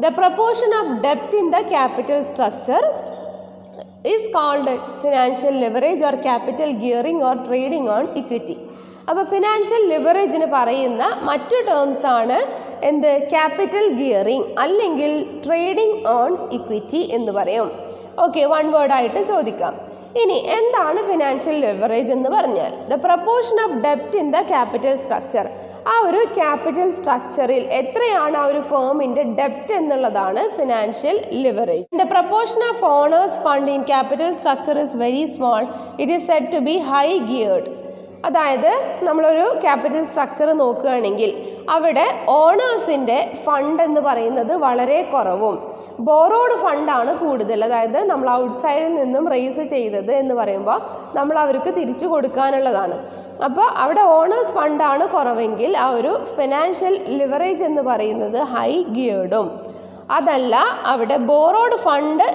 the proportion of debt in the capital structure is called financial leverage or capital gearing or trading on equity. അപ്പോൾ ഫിനാൻഷ്യൽ ലിവറേജിന് പറയുന്ന മറ്റു ടേംസ് ആണ് എന്ത്? ക്യാപിറ്റൽ ഗിയറിംഗ് അല്ലെങ്കിൽ ട്രേഡിംഗ് ഓൺ ഇക്വിറ്റി എന്ന് പറയും. ഓക്കെ, വൺ വേർഡായിട്ട് ചോദിക്കാം. ഇനി എന്താണ് ഫിനാൻഷ്യൽ ലെവറേജ് എന്ന് പറഞ്ഞാൽ? ദ പ്രപ്പോർഷൻ ഓഫ് ഡെപ്റ്റ് ഇൻ ദ ക്യാപിറ്റൽ സ്ട്രക്ചർ. ആ ഒരു ക്യാപിറ്റൽ സ്ട്രക്ചറിൽ എത്രയാണ് ആ ഒരു ഫേമിൻ്റെ ഡെപ്റ്റ് എന്നുള്ളതാണ് financial leverage. The proportion of owner's fund in capital structure is very small. It is said to be high geared. അതായത് നമ്മളൊരു ക്യാപിറ്റൽ സ്ട്രക്ചർ നോക്കുകയാണെങ്കിൽ അവിടെ ഓണേഴ്സിൻ്റെ ഫണ്ട് എന്ന് പറയുന്നത് വളരെ കുറവും ബോറോഡ് ഫണ്ടാണ് കൂടുതൽ. അതായത് നമ്മൾ ഔട്ട്സൈഡിൽ നിന്നും റേസ് ചെയ്തത് എന്ന് പറയുമ്പോൾ നമ്മൾ അവർക്ക് തിരിച്ചു കൊടുക്കാനുള്ളതാണ്. അപ്പോൾ അവിടെ ഓണേഴ്സ് ഫണ്ടാണ് കുറവെങ്കിൽ ആ ഒരു ഫിനാൻഷ്യൽ ലിവറേജ് എന്ന് പറയുന്നത് ഹൈ ഗിയർഡും. അതല്ല അവിടെ ബോറോഡ് ഫണ്ട്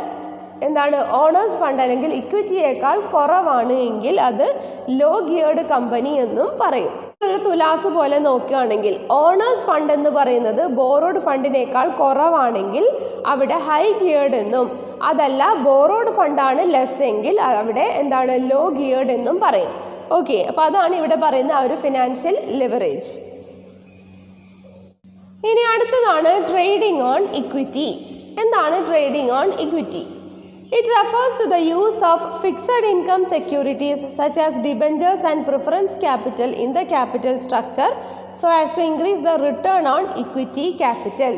എന്താണ് ഓണേഴ്സ് ഫണ്ട് അല്ലെങ്കിൽ ഇക്വിറ്റിയേക്കാൾ കുറവാണ് എങ്കിൽ അത് ലോ ഗിയർഡ് കമ്പനി എന്നും പറയും. ഒരു തുലാസ് പോലെ നോക്കുകയാണെങ്കിൽ ഓണേഴ്സ് ഫണ്ട് എന്ന് പറയുന്നത് ബോറോഡ് ഫണ്ടിനേക്കാൾ കുറവാണെങ്കിൽ അവിടെ ഹൈ ഗിയർഡ് എന്നും, അതല്ല ബോറോഡ് ഫണ്ടാണ് ലെസ് എങ്കിൽ അവിടെ എന്താണ് ലോ ഗിയർഡ് എന്നും പറയും. ഓക്കെ, അപ്പോൾ അതാണ് ഇവിടെ പറയുന്ന ആ ഒരു ഫിനാൻഷ്യൽ ലിവറേജ്. ഇനി അടുത്തതാണ് ട്രേഡിംഗ് ഓൺ ഇക്വിറ്റി. എന്താണ് trading on equity? It refers to the use of fixed income securities such as debentures and preference capital in the capital structure so as to increase the return on equity capital.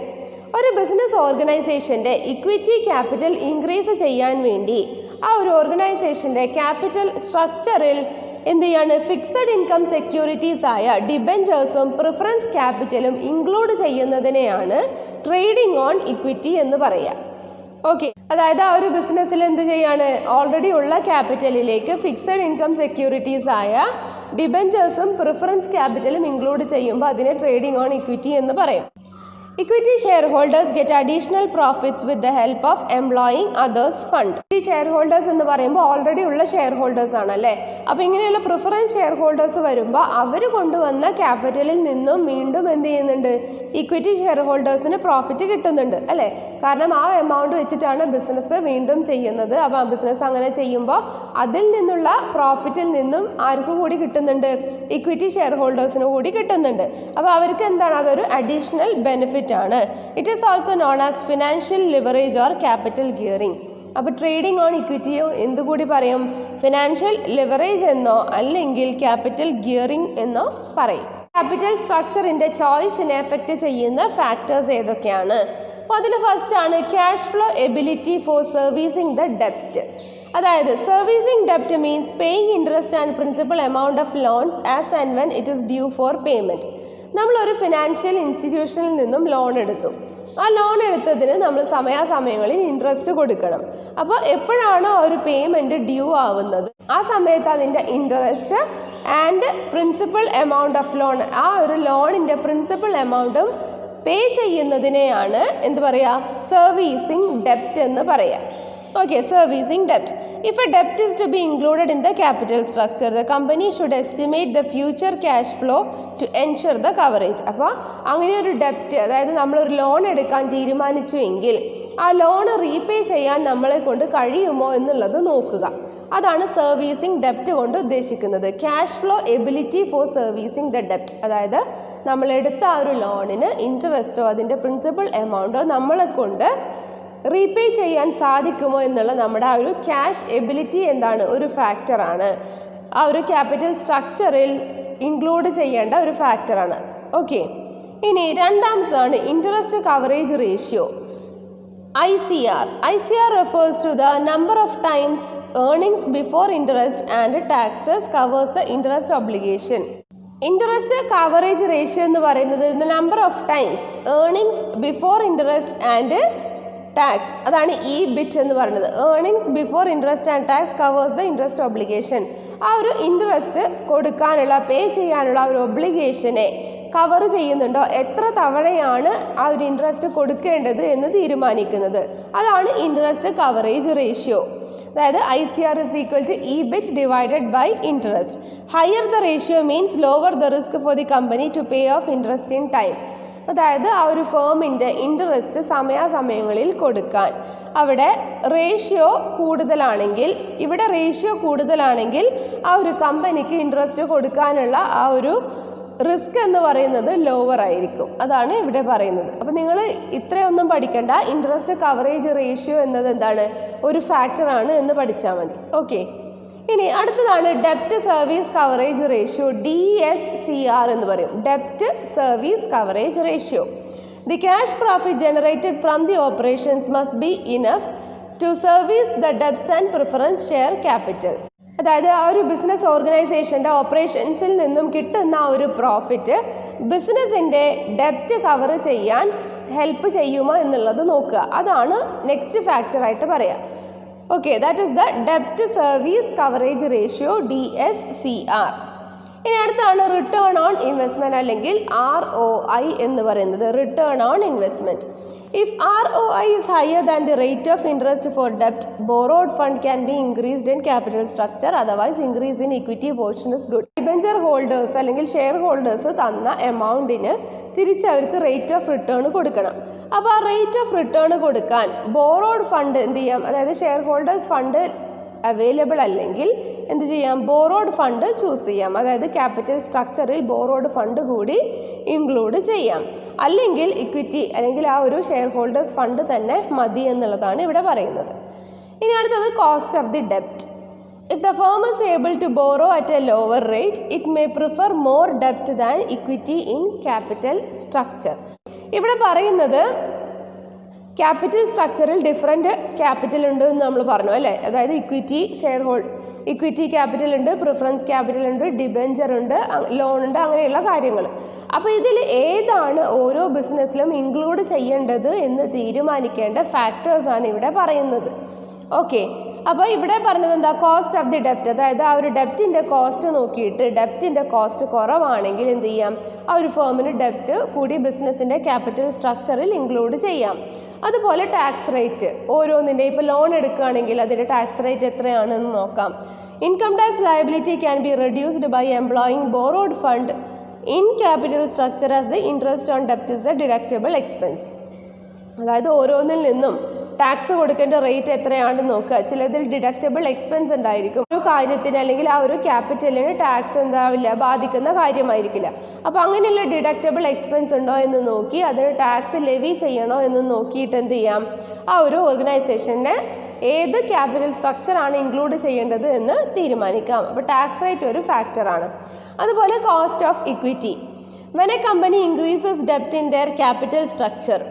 ഒരു business ഓർഗനൈസേഷൻ്റെ equity capital increase ചെയ്യാൻ വേണ്ടി ആ ഒരു ഓർഗനൈസേഷൻ്റെ capital സ്ട്രക്ചറിൽ എന്ത് ചെയ്യാണ്? Fixed income securities ആയ ഡിബെഞ്ചേഴ്സും പ്രിഫറൻസ് ക്യാപിറ്റലും ഇൻക്ലൂഡ് ചെയ്യുന്നതിനെയാണ് ട്രേഡിംഗ് ഓൺ ഇക്വിറ്റി എന്ന് പറയുക. ഓക്കെ, അതായത് ആ ഒരു ബിസിനസ്സിൽ എന്ത് ചെയ്യാണ്? ഓൾറെഡി ഉള്ള ക്യാപിറ്റലിലേക്ക് ഫിക്സഡ് ഇൻകം സെക്യൂരിറ്റീസ് ആയ ഡിബെഞ്ചേഴ്സും പ്രിഫറൻസ് ക്യാപിറ്റലും ഇൻക്ലൂഡ് ചെയ്യുമ്പോൾ അതിനെ ട്രേഡിംഗ് ഓൺ ഇക്വിറ്റി എന്ന് പറയും. Equity shareholders get additional profits with the help of employing others fund. ഈ ഷെയർ ഹോൾഡേഴ്സ് എന്ന് പറയുമ്പോൾ ഓൾറെഡി ഉള്ള ഷെയർ ഹോൾഡേഴ്സ് ആണല്ലേ. അപ്പോൾ ഇങ്ങനെയുള്ള പ്രിഫറൻസ് ഷെയർ ഹോൾഡേഴ്സ് വരുമ്പോൾ അവർ കൊണ്ടുവന്ന ക്യാപിറ്റലിൽ നിന്നും വീണ്ടും എന്ത് ചെയ്യുന്നുണ്ട്? ഇക്വിറ്റി ഷെയർ ഹോൾഡേഴ്സിന് പ്രോഫിറ്റ് കിട്ടുന്നുണ്ട് അല്ലേ. കാരണം ആ എമൗണ്ട് വെച്ചിട്ടാണ് ബിസിനസ് വീണ്ടും ചെയ്യുന്നത്. അപ്പോൾ ആ ബിസിനസ് അങ്ങനെ ചെയ്യുമ്പോൾ അതിൽ നിന്നുള്ള പ്രോഫിറ്റിൽ നിന്നും ആർക്കും കൂടി കിട്ടുന്നുണ്ട്? ഇക്വിറ്റി ഷെയർ ഹോൾഡേഴ്സിന് കൂടി കിട്ടുന്നുണ്ട്. അപ്പോൾ അവർക്ക് എന്താണ്? അതൊരു അഡീഷണൽ ബെനിഫിറ്റ് ആണ്. It is also known as financial leverage or capital gearing. അപ്പോൾ ട്രേഡിംഗ് ഓൺ ഇക്വിറ്റിയോ എന്തുകൂടി പറയും? ഫിനാൻഷ്യൽ ലിവറേജ് എന്നോ അല്ലെങ്കിൽ ക്യാപിറ്റൽ ഗിയറിംഗ് എന്നോ പറയും. ക്യാപിറ്റൽ സ്ട്രക്ചറിൻ്റെ ചോയ്സിനെ എഫക്റ്റ് ചെയ്യുന്ന ഫാക്ടേഴ്സ് ഏതൊക്കെയാണ്? അപ്പോൾ അതിൽ ഫസ്റ്റ് ആണ് cash flow ability for servicing the ഡെപ്റ്റ്. അതായത് സർവീസിങ് ഡെപ്റ്റ് means paying interest and principal amount of loans as and when it is due for payment. നമ്മളൊരു ഫിനാൻഷ്യൽ ഇൻസ്റ്റിറ്റ്യൂഷനിൽ നിന്നും ലോൺ എടുത്തു. ആ ലോൺ എടുത്തതിന് നമ്മൾ സമയാസമയങ്ങളിൽ ഇൻട്രസ്റ്റ് കൊടുക്കണം. അപ്പോൾ എപ്പോഴാണോ ഒരു പേയ്മെൻറ്റ് ഡ്യൂ ആവുന്നത് ആ സമയത്ത് അതിൻ്റെ interest and principal amount of loan, ആ ഒരു ലോണിൻ്റെ പ്രിൻസിപ്പൽ എമൗണ്ടും പേ ചെയ്യുന്നതിനെയാണ് എന്ത് പറയുക? സർവീസിങ് ഡെപ്റ്റ് എന്ന് പറയാം. Okay, servicing debt. If a debt is to be included in the capital structure, the company should estimate the future cash flow to ensure the coverage. അപ്പോൾ അങ്ങനെ ഒരു ഡെപ്റ്റ്, അതായത് നമ്മളൊരു ലോൺ എടുക്കാൻ തീരുമാനിച്ചു എങ്കിൽ ആ ലോൺ റീപേ ചെയ്യാൻ നമ്മളെ കൊണ്ട് കഴിയുമോ എന്നുള്ളത് നോക്കുക. അതാണ് സർവീസിങ് ഡെപ്റ്റ് കൊണ്ട് ഉദ്ദേശിക്കുന്നത്. Cash flow ability for servicing the ഡെപ്റ്റ്. അതായത് നമ്മളെടുത്ത ആ ഒരു ലോണിന് ഇൻട്രസ്റ്റോ അതിൻ്റെ പ്രിൻസിപ്പൽ എമൗണ്ടോ നമ്മളെ കൊണ്ട് റീപേ ചെയ്യാൻ സാധിക്കുമോ എന്നുള്ള നമ്മുടെ ആ ഒരു ക്യാഷ് എബിലിറ്റി എന്താണ്? ഒരു ഫാക്ടറാണ്. ആ ഒരു ക്യാപിറ്റൽ സ്ട്രക്ചറിൽ ഇൻക്ലൂഡ് ചെയ്യേണ്ട ഒരു ഫാക്ടറാണ്. ഓക്കെ, ഇനി രണ്ടാമതാണ് interest coverage ratio, ICR. ICR refers to the number of times earnings before interest and taxes covers the interest obligation. Interest coverage ratio എന്ന് പറയുന്നത് the number of times earnings before interest and tax, അതാണ് EBIT എന്ന് പറയുന്നത്. Earnings before interest and tax covers the interest obligation. ആ ഒരു interest കൊടുക്കാനുള്ള പേ ചെയ്യാനുള്ള ഒരു ഒബ്ലിഗേഷനെ കവർ ചെയ്യുന്നുണ്ടോ, എത്ര തവണയാണ് ആ ഒരു ഇൻട്രസ്റ്റ് കൊടുക്കേണ്ടത് എന്ന് തീരുമാനിക്കുന്നത്. അതാണ് ഇൻട്രസ്റ്റ് കവറേജ് റേഷ്യോ. അതായത് ICR is equal to EBIT divided by interest. Higher the ratio means lower the risk for the company to pay off interest in time. അതായത് ആ ഒരു ഫേമിൻ്റെ ഇൻട്രസ്റ്റ് സമയാസമയങ്ങളിൽ കൊടുക്കാൻ അവിടെ റേഷ്യോ കൂടുതലാണെങ്കിൽ, ഇവിടെ റേഷ്യോ കൂടുതലാണെങ്കിൽ ആ ഒരു കമ്പനിക്ക് ഇൻട്രസ്റ്റ് കൊടുക്കാനുള്ള ആ ഒരു റിസ്ക് എന്ന് പറയുന്നത് ലോവർ ആയിരിക്കും. അതാണ് ഇവിടെ പറയുന്നത്. അപ്പോൾ നിങ്ങൾ ഇത്രയൊന്നും പഠിക്കണ്ട. ഇൻട്രസ്റ്റ് കവറേജ് റേഷ്യോ എന്നത് എന്താണ്, ഒരു ഫാക്ടറാണ് എന്ന് പഠിച്ചാൽ മതി. ഓക്കെ, ഇനി അടുത്തതാണ് ഡെപ്റ്റ് സർവീസ് കവറേജ് റേഷ്യോ, DSCR എന്ന് പറയും. ഡെപ്റ്റ് service coverage ratio. The cash profit generated from the operations must be enough to service the debts and preference share capital. അതായത് ആ ഒരു ബിസിനസ് ഓർഗനൈസേഷൻ്റെ ഓപ്പറേഷൻസിൽ നിന്നും കിട്ടുന്ന ആ ഒരു പ്രോഫിറ്റ് ബിസിനസ്സിൻ്റെ ഡെപ്റ്റ് കവർ ചെയ്യാൻ ഹെൽപ്പ് ചെയ്യുമോ എന്നുള്ളത് നോക്കുക. അതാണ് നെക്സ്റ്റ് ഫാക്ടറായിട്ട് പറയാം. ഓക്കെ, ദാറ്റ് ഈസ് ദ ഡെപ്റ്റ് സർവീസ് കവറേജ് റേഷ്യോ, DSCR. ഇനി അടുത്താണ് റിട്ടേൺ ഓൺ ഇൻവെസ്റ്റ്മെൻറ്റ് അല്ലെങ്കിൽ ROI എന്ന് പറയുന്നത്. Return on investment. If ROI is higher than the rate of interest for debt, borrowed fund can be increased in capital structure. Otherwise, increase in equity portion is good. Debenture holders അല്ലെങ്കിൽ share holders തന്ന എമൗണ്ടിന് തിരിച്ച് അവർക്ക് rate of return കൊടുക്കണം. അപ്പോൾ ആ rate of return കൊടുക്കാൻ borrowed fund എന്ത് ചെയ്യാം, അതായത് ഷെയർ ഹോൾഡേഴ്സ് ഫണ്ട് അവൈലബിൾ അല്ലെങ്കിൽ എന്ത് ചെയ്യാം, ബോറോഡ് ഫണ്ട് ചൂസ് ചെയ്യാം. അതായത് ക്യാപിറ്റൽ സ്ട്രക്ചറിൽ ബോറോഡ് ഫണ്ട് കൂടി ഇൻക്ലൂഡ് ചെയ്യാം. അല്ലെങ്കിൽ ഇക്വിറ്റി അല്ലെങ്കിൽ ആ ഒരു ഷെയർ ഹോൾഡേഴ്സ് ഫണ്ട് തന്നെ മതി എന്നുള്ളതാണ് ഇവിടെ പറയുന്നത്. ഇനി അടുത്തത് കോസ്റ്റ് ഓഫ് ദി ഡെപ്റ്റ്. If the firm is able to borrow at a lower rate, it may prefer more debt than equity in capital structure. ഇവിടെ പറയുന്നത് ക്യാപിറ്റൽ സ്ട്രക്ചറിൽ ഡിഫറെൻറ്റ് ക്യാപിറ്റൽ ഉണ്ട് എന്ന് നമ്മൾ പറഞ്ഞു അല്ലേ. അതായത് ഇക്വിറ്റി ക്യാപിറ്റൽ ഉണ്ട്, പ്രിഫറൻസ് ക്യാപിറ്റൽ ഉണ്ട്, ഡിബെഞ്ചർ ഉണ്ട്, ലോൺ ഉണ്ട്, അങ്ങനെയുള്ള കാര്യങ്ങൾ. അപ്പോൾ ഇതിൽ ഏതാണ് ഓരോ ബിസിനസ്സിലും ഇൻക്ലൂഡ് ചെയ്യേണ്ടത് എന്ന് തീരുമാനിക്കേണ്ട ഫാക്ടേഴ്സാണ് ഇവിടെ പറയുന്നത്. ഓക്കെ, അപ്പോൾ ഇവിടെ പറഞ്ഞത് എന്താ, കോസ്റ്റ് ഓഫ് ദി ഡെപ്റ്റ്. അതായത് ആ ഒരു ഡെപ്റ്റിൻ്റെ കോസ്റ്റ് നോക്കിയിട്ട് ഡെപ്റ്റിൻ്റെ കോസ്റ്റ് കുറവാണെങ്കിൽ എന്ത് ചെയ്യാം, ആ ഒരു ഫേമിന് ഡെപ്റ്റ് കൂടി ബിസിനസ്സിൻ്റെ ക്യാപിറ്റൽ സ്ട്രക്ചറിൽ ഇൻക്ലൂഡ് ചെയ്യാം. അതുപോലെ ടാക്സ് റേറ്റ് ഓരോന്നിൻ്റെ, ഇപ്പോൾ ലോൺ എടുക്കുകയാണെങ്കിൽ അതിൻ്റെ ടാക്സ് റേറ്റ് എത്രയാണെന്ന് നോക്കാം. Income tax liability can be reduced by employing borrowed fund in capital structure as the interest on ഡെപ്റ്റ് ഇസ് എ ഡിഡക്റ്റബിൾ എക്സ്പെൻസ്. അതായത് ഓരോന്നിൽ നിന്നും ടാക്സ് കൊടുക്കേണ്ട റേറ്റ് എത്രയാണെന്ന് നോക്കുക. ചിലതിൽ ഡിഡക്റ്റബിൾ എക്സ്പെൻസ് ഉണ്ടായിരിക്കും. ഒരു കാര്യത്തിന് അല്ലെങ്കിൽ ആ ഒരു ക്യാപിറ്റലിന് ടാക്സ് എന്താവില്ല, ബാധിക്കുന്ന കാര്യമായിരിക്കില്ല. അപ്പോൾ അങ്ങനെയുള്ള ഡിഡക്റ്റബിൾ എക്സ്പെൻസ് ഉണ്ടോ എന്ന് നോക്കി അതിന് ടാക്സ് ലെവി ചെയ്യണോ എന്ന് നോക്കിയിട്ട് എന്ത് ചെയ്യാം, ആ ഒരു ഓർഗനൈസേഷനെ ഏത് ക്യാപിറ്റൽ സ്ട്രക്ചറാണ് ഇൻക്ലൂഡ് ചെയ്യേണ്ടത് എന്ന് തീരുമാനിക്കാം. അപ്പോൾ ടാക്സ് റേറ്റ് ഒരു ഫാക്ടറാണ്. അതുപോലെ cost of equity. When a company increases ഡെപ്റ്റ് in their capital structure,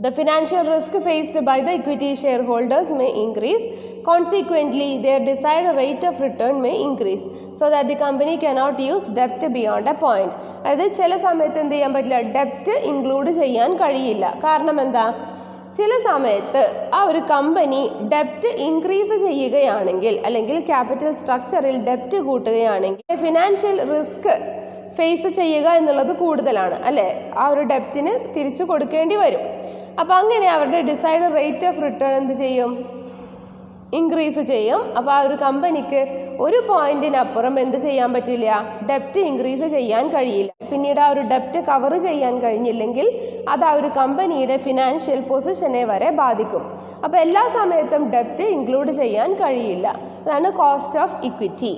the financial risk faced by the equity shareholders may increase. Consequently, their desired rate of return may increase so that the company cannot use debt beyond a point. അതായത് ചില സമയത്ത് എന്ത് ചെയ്യാൻ പറ്റില്ല, ഡെപ്റ്റ് include ചെയ്യാൻ കഴിയില്ല. കാരണം എന്താ, ചില സമയത്ത് ആ ഒരു കമ്പനി ഡെപ്റ്റ് ഇൻക്രീസ് ചെയ്യുകയാണെങ്കിൽ അല്ലെങ്കിൽ ക്യാപിറ്റൽ സ്ട്രക്ചറിൽ ഡെപ്റ്റ് കൂട്ടുകയാണെങ്കിൽ ഫിനാൻഷ്യൽ റിസ്ക് ഫേസ് ചെയ്യുക എന്നുള്ളത് കൂടുതലാണ് അല്ലേ. ആ ഒരു ഡെപ്റ്റിന് തിരിച്ചു കൊടുക്കേണ്ടി വരും. അപ്പോൾ അങ്ങനെ അവരുടെ ഡിസൈഡ് റേറ്റ് ഓഫ് റിട്ടേൺ എന്ത് ചെയ്യും, ഇൻക്രീസ് ചെയ്യും. അപ്പോൾ ആ ഒരു കമ്പനിക്ക് ഒരു പോയിന്റിനപ്പുറം എന്ത് ചെയ്യാൻ പറ്റില്ല, ഡെപ്റ്റ് ഇൻക്രീസ് ചെയ്യാൻ കഴിയില്ല. പിന്നീട് ആ ഒരു ഡെപ്റ്റ് കവർ ചെയ്യാൻ കഴിഞ്ഞില്ലെങ്കിൽ അത് ആ ഒരു കമ്പനിയുടെ ഫിനാൻഷ്യൽ പൊസിഷനെ വരെ ബാധിക്കും. അപ്പോൾ എല്ലാ സമയത്തും ഡെപ്റ്റ് ഇൻക്ലൂഡ് ചെയ്യാൻ കഴിയില്ല. അതാണ് കോസ്റ്റ് ഓഫ് ഇക്വിറ്റി.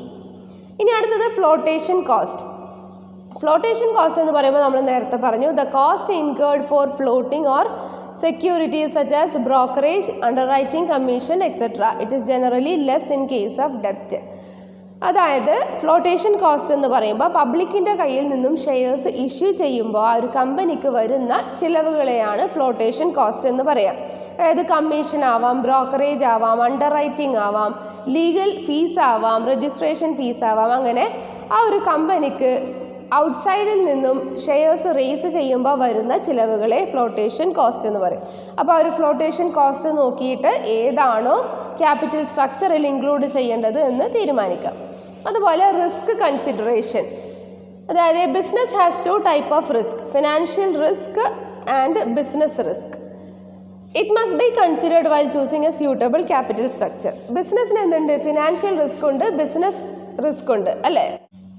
ഇനി അടുത്തത് ഫ്ലോട്ടേഷൻ കോസ്റ്റ്. ഫ്ലോട്ടേഷൻ കോസ്റ്റ് എന്ന് പറയുമ്പോൾ നമ്മൾ നേരത്തെ പറഞ്ഞു, the cost incurred four floating or securities such as brokerage, underwriting commission, etc. It is generally less in case of debt. അതായത് ഫ്ലോട്ടേഷൻ കോസ്റ്റ് എന്ന് പറയുമ്പോൾ പബ്ലിക്കിൻ്റെ കയ്യിൽ നിന്നും ഷെയർസ് ഇഷ്യൂ ചെയ്യുമ്പോൾ ആ ഒരു കമ്പനിക്ക് വരുന്ന ചിലവുകളെയാണ് ഫ്ലോട്ടേഷൻ കോസ്റ്റ് എന്ന് പറയാം. അതായത് കമ്മീഷൻ ആവാം, ബ്രോക്കറേജ് ആവാം, അണ്ടർ റൈറ്റിംഗ് ആവാം, ലീഗൽ ഫീസ് ആവാം, രജിസ്ട്രേഷൻ ഫീസ് ആവാം. അങ്ങനെ ആ ഒരു കമ്പനിക്ക് ഔട്ട്സൈഡിൽ നിന്നും ഷെയർസ് റേസ് ചെയ്യുമ്പോൾ വരുന്ന ചിലവുകളെ ഫ്ലോട്ടേഷൻ കോസ്റ്റ് എന്ന് പറയും. അപ്പോൾ ആ ഒരു ഫ്ലോട്ടേഷൻ കോസ്റ്റ് നോക്കിയിട്ട് ഏതാണോ ക്യാപിറ്റൽ സ്ട്രക്ചറിൽ ഇൻക്ലൂഡ് ചെയ്യേണ്ടത് എന്ന് തീരുമാനിക്കാം. അതുപോലെ റിസ്ക് കൺസിഡറേഷൻ. അതായത് business has two type of risk, financial risk and business risk. It must be considered while choosing a suitable capital structure. ബിസിനസ്സിന് എന്തുണ്ട്, ഫിനാൻഷ്യൽ റിസ്ക് ഉണ്ട്, ബിസിനസ് റിസ്ക് ഉണ്ട് അല്ലേ.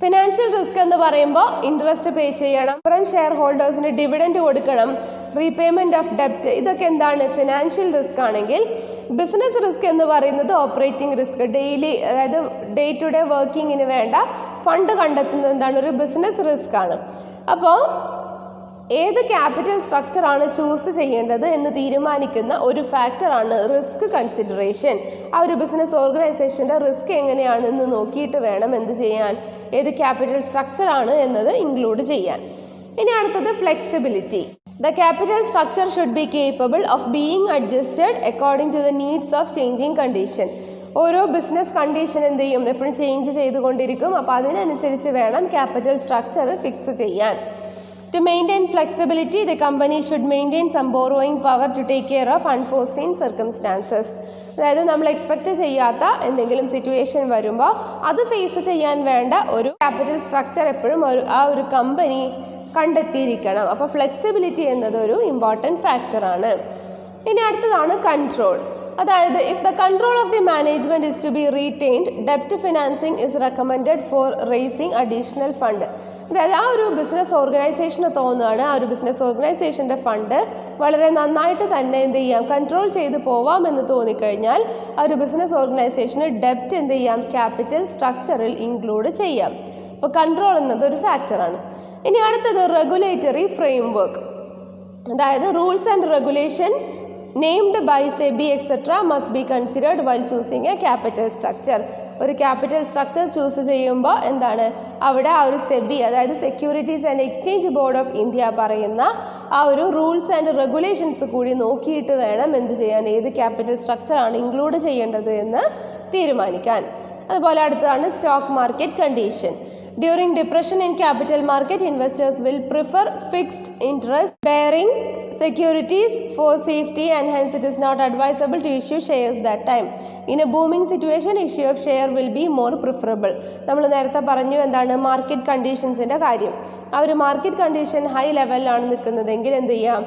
ഫിനാൻഷ്യൽ റിസ്ക് എന്ന് പറയുമ്പോൾ ഇൻട്രസ്റ്റ് പേ ചെയ്യണം, current share ഹോൾഡേഴ്സിന് dividend കൊടുക്കണം, റീപേയ്മെൻറ്റ് ഓഫ് ഡെപ്റ്റ്, ഇതൊക്കെ എന്താണ് ഫിനാൻഷ്യൽ റിസ്ക് ആണെങ്കിൽ ബിസിനസ് റിസ്ക് എന്ന് പറയുന്നത് ഓപ്പറേറ്റിംഗ് റിസ്ക്, ഡെയിലി അതായത് ഡേ ടു ഡേ വർക്കിങ്ങിന് വേണ്ട ഫണ്ട് കണ്ടെത്തുന്നത് എന്താണ്? ഒരു ബിസിനസ് റിസ്ക് ആണ്. അപ്പോൾ ഏത് ക്യാപിറ്റൽ സ്ട്രക്ചറാണ് ചൂസ് ചെയ്യേണ്ടത് എന്ന് തീരുമാനിക്കുന്ന ഒരു ഫാക്ടറാണ് റിസ്ക് കൺസിഡറേഷൻ. ആ ഒരു ബിസിനസ് ഓർഗനൈസേഷൻ്റെ റിസ്ക് എങ്ങനെയാണെന്ന് നോക്കിയിട്ട് വേണം എന്ത് ചെയ്യാൻ, ഏത് ക്യാപിറ്റൽ സ്ട്രക്ചറാണ് എന്നത് ഇൻക്ലൂഡ് ചെയ്യാൻ. ഇനി അടുത്തത് flexibility. The capital structure should be capable of being adjusted according to the needs of changing condition. ഓരോ ബിസിനസ് കണ്ടീഷൻ എന്ത് ചെയ്യും, എപ്പോഴും ചേഞ്ച് ചെയ്തുകൊണ്ടിരിക്കും. അപ്പോൾ അതിനനുസരിച്ച് വേണം ക്യാപിറ്റൽ സ്ട്രക്ചർ ഫിക്സ് ചെയ്യാൻ. To maintain flexibility, the company should maintain some borrowing power to take care of unforeseen circumstances. അതായത് നമ്മൾ എക്സ്പെക്റ്റ് ചെയ്യാത്ത എന്തെങ്കിലും സിറ്റുവേഷൻ വരുമ്പോൾ അത് ഫേസ് ചെയ്യാൻ വേണ്ട ഒരു ക്യാപിറ്റൽ സ്ട്രക്ചർ എപ്പോഴും ആ ഒരു കമ്പനി കണ്ടെത്തിയിരിക്കണം. അപ്പോൾ ഫ്ലെക്സിബിലിറ്റി എന്നതൊരു ഇമ്പോർട്ടൻറ്റ് ഫാക്ടറാണ്. ഇനി അടുത്തതാണ് കൺട്രോൾ. അതായത് if the control of the management is to be retained, ഡെപ്റ്റ് financing is recommended for raising additional fund. അതായത് ആ ഒരു ബിസിനസ് ഓർഗനൈസേഷന് തോന്നുകയാണ് ആ ഒരു ബിസിനസ് ഓർഗനൈസേഷൻ്റെ ഫണ്ട് വളരെ നന്നായിട്ട് തന്നെ എന്ത് ചെയ്യാം, കൺട്രോൾ ചെയ്ത് പോവാമെന്ന് തോന്നിക്കഴിഞ്ഞാൽ ആ ഒരു ബിസിനസ് ഓർഗനൈസേഷന് ഡെപ്റ്റ് എന്ത് ചെയ്യാം, ക്യാപിറ്റൽ സ്ട്രക്ചറിൽ ഇൻക്ലൂഡ് ചെയ്യാം. അപ്പോൾ കൺട്രോൾ എന്നത് ഒരു ഫാക്ടറാണ്. ഇനി അടുത്തത് റെഗുലേറ്ററി ഫ്രെയിംവർക്ക്. അതായത് rules and regulation named by SEBI etcetera must be considered while choosing a capital structure. ഒരു ക്യാപിറ്റൽ സ്ട്രക്ചർ ചൂസ് ചെയ്യുമ്പോൾ എന്താണ്, അവിടെ ആ ഒരു സെബി, അതായത് Securities and Exchange Board of India പറയുന്ന ആ ഒരു റൂൾസ് ആൻഡ് റെഗുലേഷൻസ് കൂടി നോക്കിയിട്ട് വേണം എന്ത് ചെയ്യാൻ, ഏത് ക്യാപിറ്റൽ സ്ട്രക്ചറാണ് ഇൻക്ലൂഡ് ചെയ്യേണ്ടത് എന്ന് തീരുമാനിക്കാൻ. അതുപോലെ അടുത്തതാണ് stock market condition. During depression in capital market, investors will prefer fixed interest bearing securities for safety, and hence it is not advisable to issue shares that time. In a booming situation, issue of share will be more preferable. നമ്മൾ നേരത്തെ പറഞ്ഞു എന്താണ്, market കണ്ടീഷൻസിൻ്റെ കാര്യം. ആ ഒരു market condition high ലെവലിലാണ് നിൽക്കുന്നതെങ്കിൽ എന്ത് ചെയ്യാം,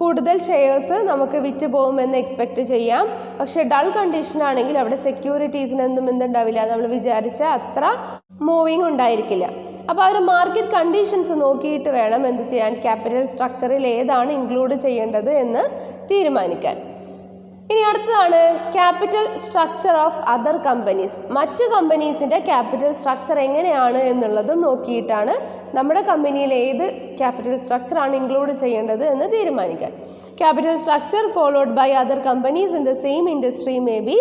കൂടുതൽ ഷെയർസ് നമുക്ക് വിറ്റ് പോകുമെന്ന് എക്സ്പെക്റ്റ് ചെയ്യാം. പക്ഷേ ഡൾ കണ്ടീഷൻ ആണെങ്കിൽ അവിടെ സെക്യൂരിറ്റീസിനൊന്നും എന്തുണ്ടാവില്ല, നമ്മൾ വിചാരിച്ച അത്ര മൂവിങ് ഉണ്ടായിരിക്കില്ല. അപ്പോൾ ആ ഒരു മാർക്കറ്റ് കണ്ടീഷൻസ് നോക്കിയിട്ട് വേണം എന്ത് ചെയ്യാൻ, ക്യാപിറ്റൽ സ്ട്രക്ചറിൽ ഏതാണ് ഇൻക്ലൂഡ് ചെയ്യേണ്ടത് എന്ന് തീരുമാനിക്കാൻ. ഇനി അടുത്തതാണ് capital structure of other companies. മറ്റു കമ്പനീസിൻ്റെ ക്യാപിറ്റൽ സ്ട്രക്ചർ എങ്ങനെയാണ് എന്നുള്ളതും നോക്കിയിട്ടാണ് നമ്മുടെ കമ്പനിയിൽ ഏത് ക്യാപിറ്റൽ സ്ട്രക്ചറാണ് ഇൻക്ലൂഡ് ചെയ്യേണ്ടത് എന്ന് തീരുമാനിക്കാൻ. Capital structure followed by other companies in the same industry may be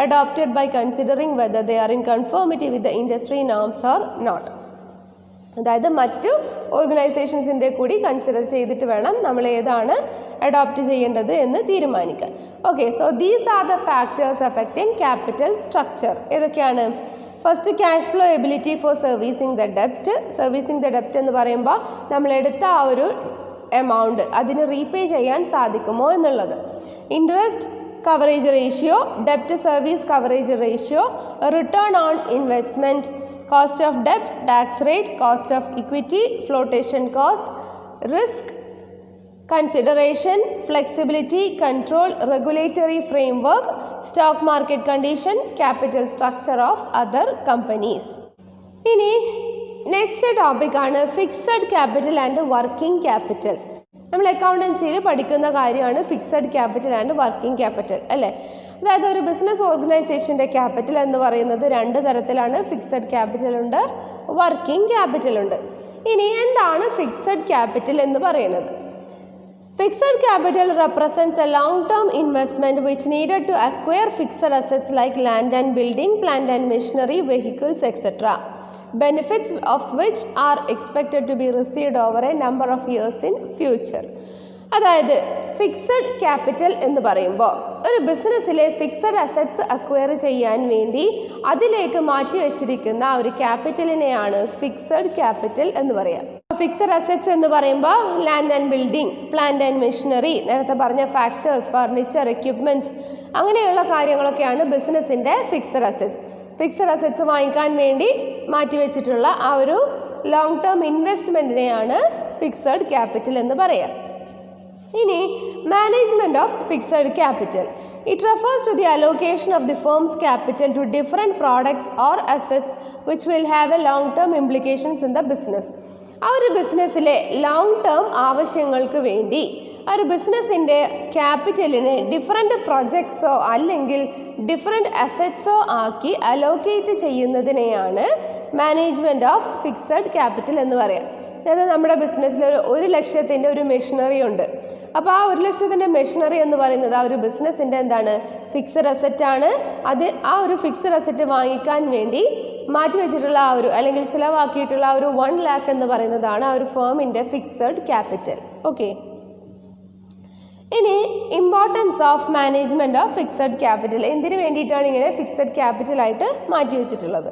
adopted by considering whether they are in conformity with the industry norms or not. അതായത് മറ്റു ഓർഗനൈസേഷൻസിൻ്റെ കൂടി കൺസിഡർ ചെയ്തിട്ട് വേണം നമ്മൾ ഏതാണ് അഡോപ്റ്റ് ചെയ്യേണ്ടത് എന്ന് തീരുമാനിക്കാൻ. Okay, so these are the factors affecting capital structure. ഏതൊക്കെയാണ്? First, cash flow ability for servicing the ഡെപ്റ്റ്. സർവീസിങ് ദ ഡെപ്റ്റ് എന്ന് പറയുമ്പോൾ നമ്മളെടുത്ത ആ ഒരു എമൗണ്ട് അതിന് റീപേ ചെയ്യാൻ സാധിക്കുമോ എന്നുള്ളത്. Interest coverage ratio, ഡെപ്റ്റ് service coverage ratio, return on investment, cost of ഡെപ്റ്റ്, tax rate, cost of equity, flotation cost, risk consideration, flexibility, control, regulatory framework, stock market condition, capital structure of other companies. ഇനി next ടോപ്പിക്കാണ് fixed capital and working capital. നമ്മൾ അക്കൗണ്ടൻസിയിൽ പഠിക്കുന്ന കാര്യമാണ് fixed capital and working capital അല്ലേ. അതായത് ഒരു business ഓർഗനൈസേഷൻ്റെ capital എന്ന് പറയുന്നത് രണ്ട് തരത്തിലാണ്. ഫിക്സഡ് ക്യാപിറ്റൽ ഉണ്ട്, വർക്കിംഗ് ക്യാപിറ്റൽ ഉണ്ട്. ഇനി എന്താണ് ഫിക്സഡ് ക്യാപിറ്റൽ എന്ന് പറയുന്നത്? Fixed capital represents a long-term investment which needed to acquire fixed assets like land and building, plant and machinery, vehicles, etc. Benefits of which are expected to be received over a number of years in future. അതായത് fixed capital എന്ന് പറയുമ്പോൾ ഒരു ബിസിനസ്സിലെ fixed assets acquire ചെയ്യാൻ വേണ്ടി അതിലേക്ക് മാറ്റി വെച്ചിരിക്കുന്ന ഒരു ക്യാപിറ്റലിനെയാണ് ഫിക്സഡ് ക്യാപിറ്റൽ എന്ന് പറയാം. ഫിക്സഡ് അസറ്റ്സ് എന്ന് പറയുമ്പോൾ land and building, plant and machinery, നേരത്തെ പറഞ്ഞ ഫാക്ടേഴ്സ്, ഫർണിച്ചർ, എക്യുപ്മെൻറ്റ്സ്, അങ്ങനെയുള്ള കാര്യങ്ങളൊക്കെയാണ് ബിസിനസ്സിൻ്റെ ഫിക്സഡ് അസറ്റ്സ്. ഫിക്സഡ് അസറ്റ്സ് വാങ്ങിക്കാൻ വേണ്ടി മാറ്റിവെച്ചിട്ടുള്ള ആ ഒരു ലോങ് ടേം ഇൻവെസ്റ്റ്മെൻറ്റിനെയാണ് ഫിക്സഡ് ക്യാപിറ്റൽ എന്ന് പറയാം. ഇനി management of fixed capital. It refers to the allocation of the firm's capital to different products or assets which will have a long term implications in the business. ആ ഒരു ബിസിനസ്സിലെ long term ആവശ്യങ്ങൾക്ക് വേണ്ടി ആ ഒരു ബിസിനസ്സിൻ്റെ ക്യാപിറ്റലിനെ ഡിഫറെൻറ്റ് പ്രൊജക്ട്സോ അല്ലെങ്കിൽ different അസറ്റ്സോ ആക്കി അലോക്കേറ്റ് ചെയ്യുന്നതിനെയാണ് മാനേജ്മെൻറ്റ് ഓഫ് ഫിക്സഡ് ക്യാപിറ്റൽ എന്ന് പറയാം. അതായത് നമ്മുടെ ബിസിനസ്സിൽ ഒരു ലക്ഷത്തിൻ്റെ ഒരു മെഷീനറി ഉണ്ട്. അപ്പോൾ ആ 1 ലക്ഷത്തിൻ്റെ മെഷീനറി എന്ന് പറയുന്നത് ആ ഒരു ബിസിനസ്സിൻ്റെ എന്താണ്, ഫിക്സഡ് അസറ്റാണ്. ആ ഒരു ഫിക്സഡ് അസറ്റ് വാങ്ങിക്കാൻ വേണ്ടി മാറ്റിവെച്ചിട്ടുള്ള ആ ഒരു അല്ലെങ്കിൽ ചിലവാക്കിയിട്ടുള്ള ആ ഒരു 1 lakh എന്ന് പറയുന്നതാണ് ആ ഒരു ഫേമിൻ്റെ ഫിക്സഡ് ക്യാപിറ്റൽ. ഓക്കെ, ഇനി importance of management of fixed capital. എന്തിനു വേണ്ടിയിട്ടാണ് ഇങ്ങനെ ഫിക്സഡ് ക്യാപിറ്റലായിട്ട് മാറ്റി വെച്ചിട്ടുള്ളത്?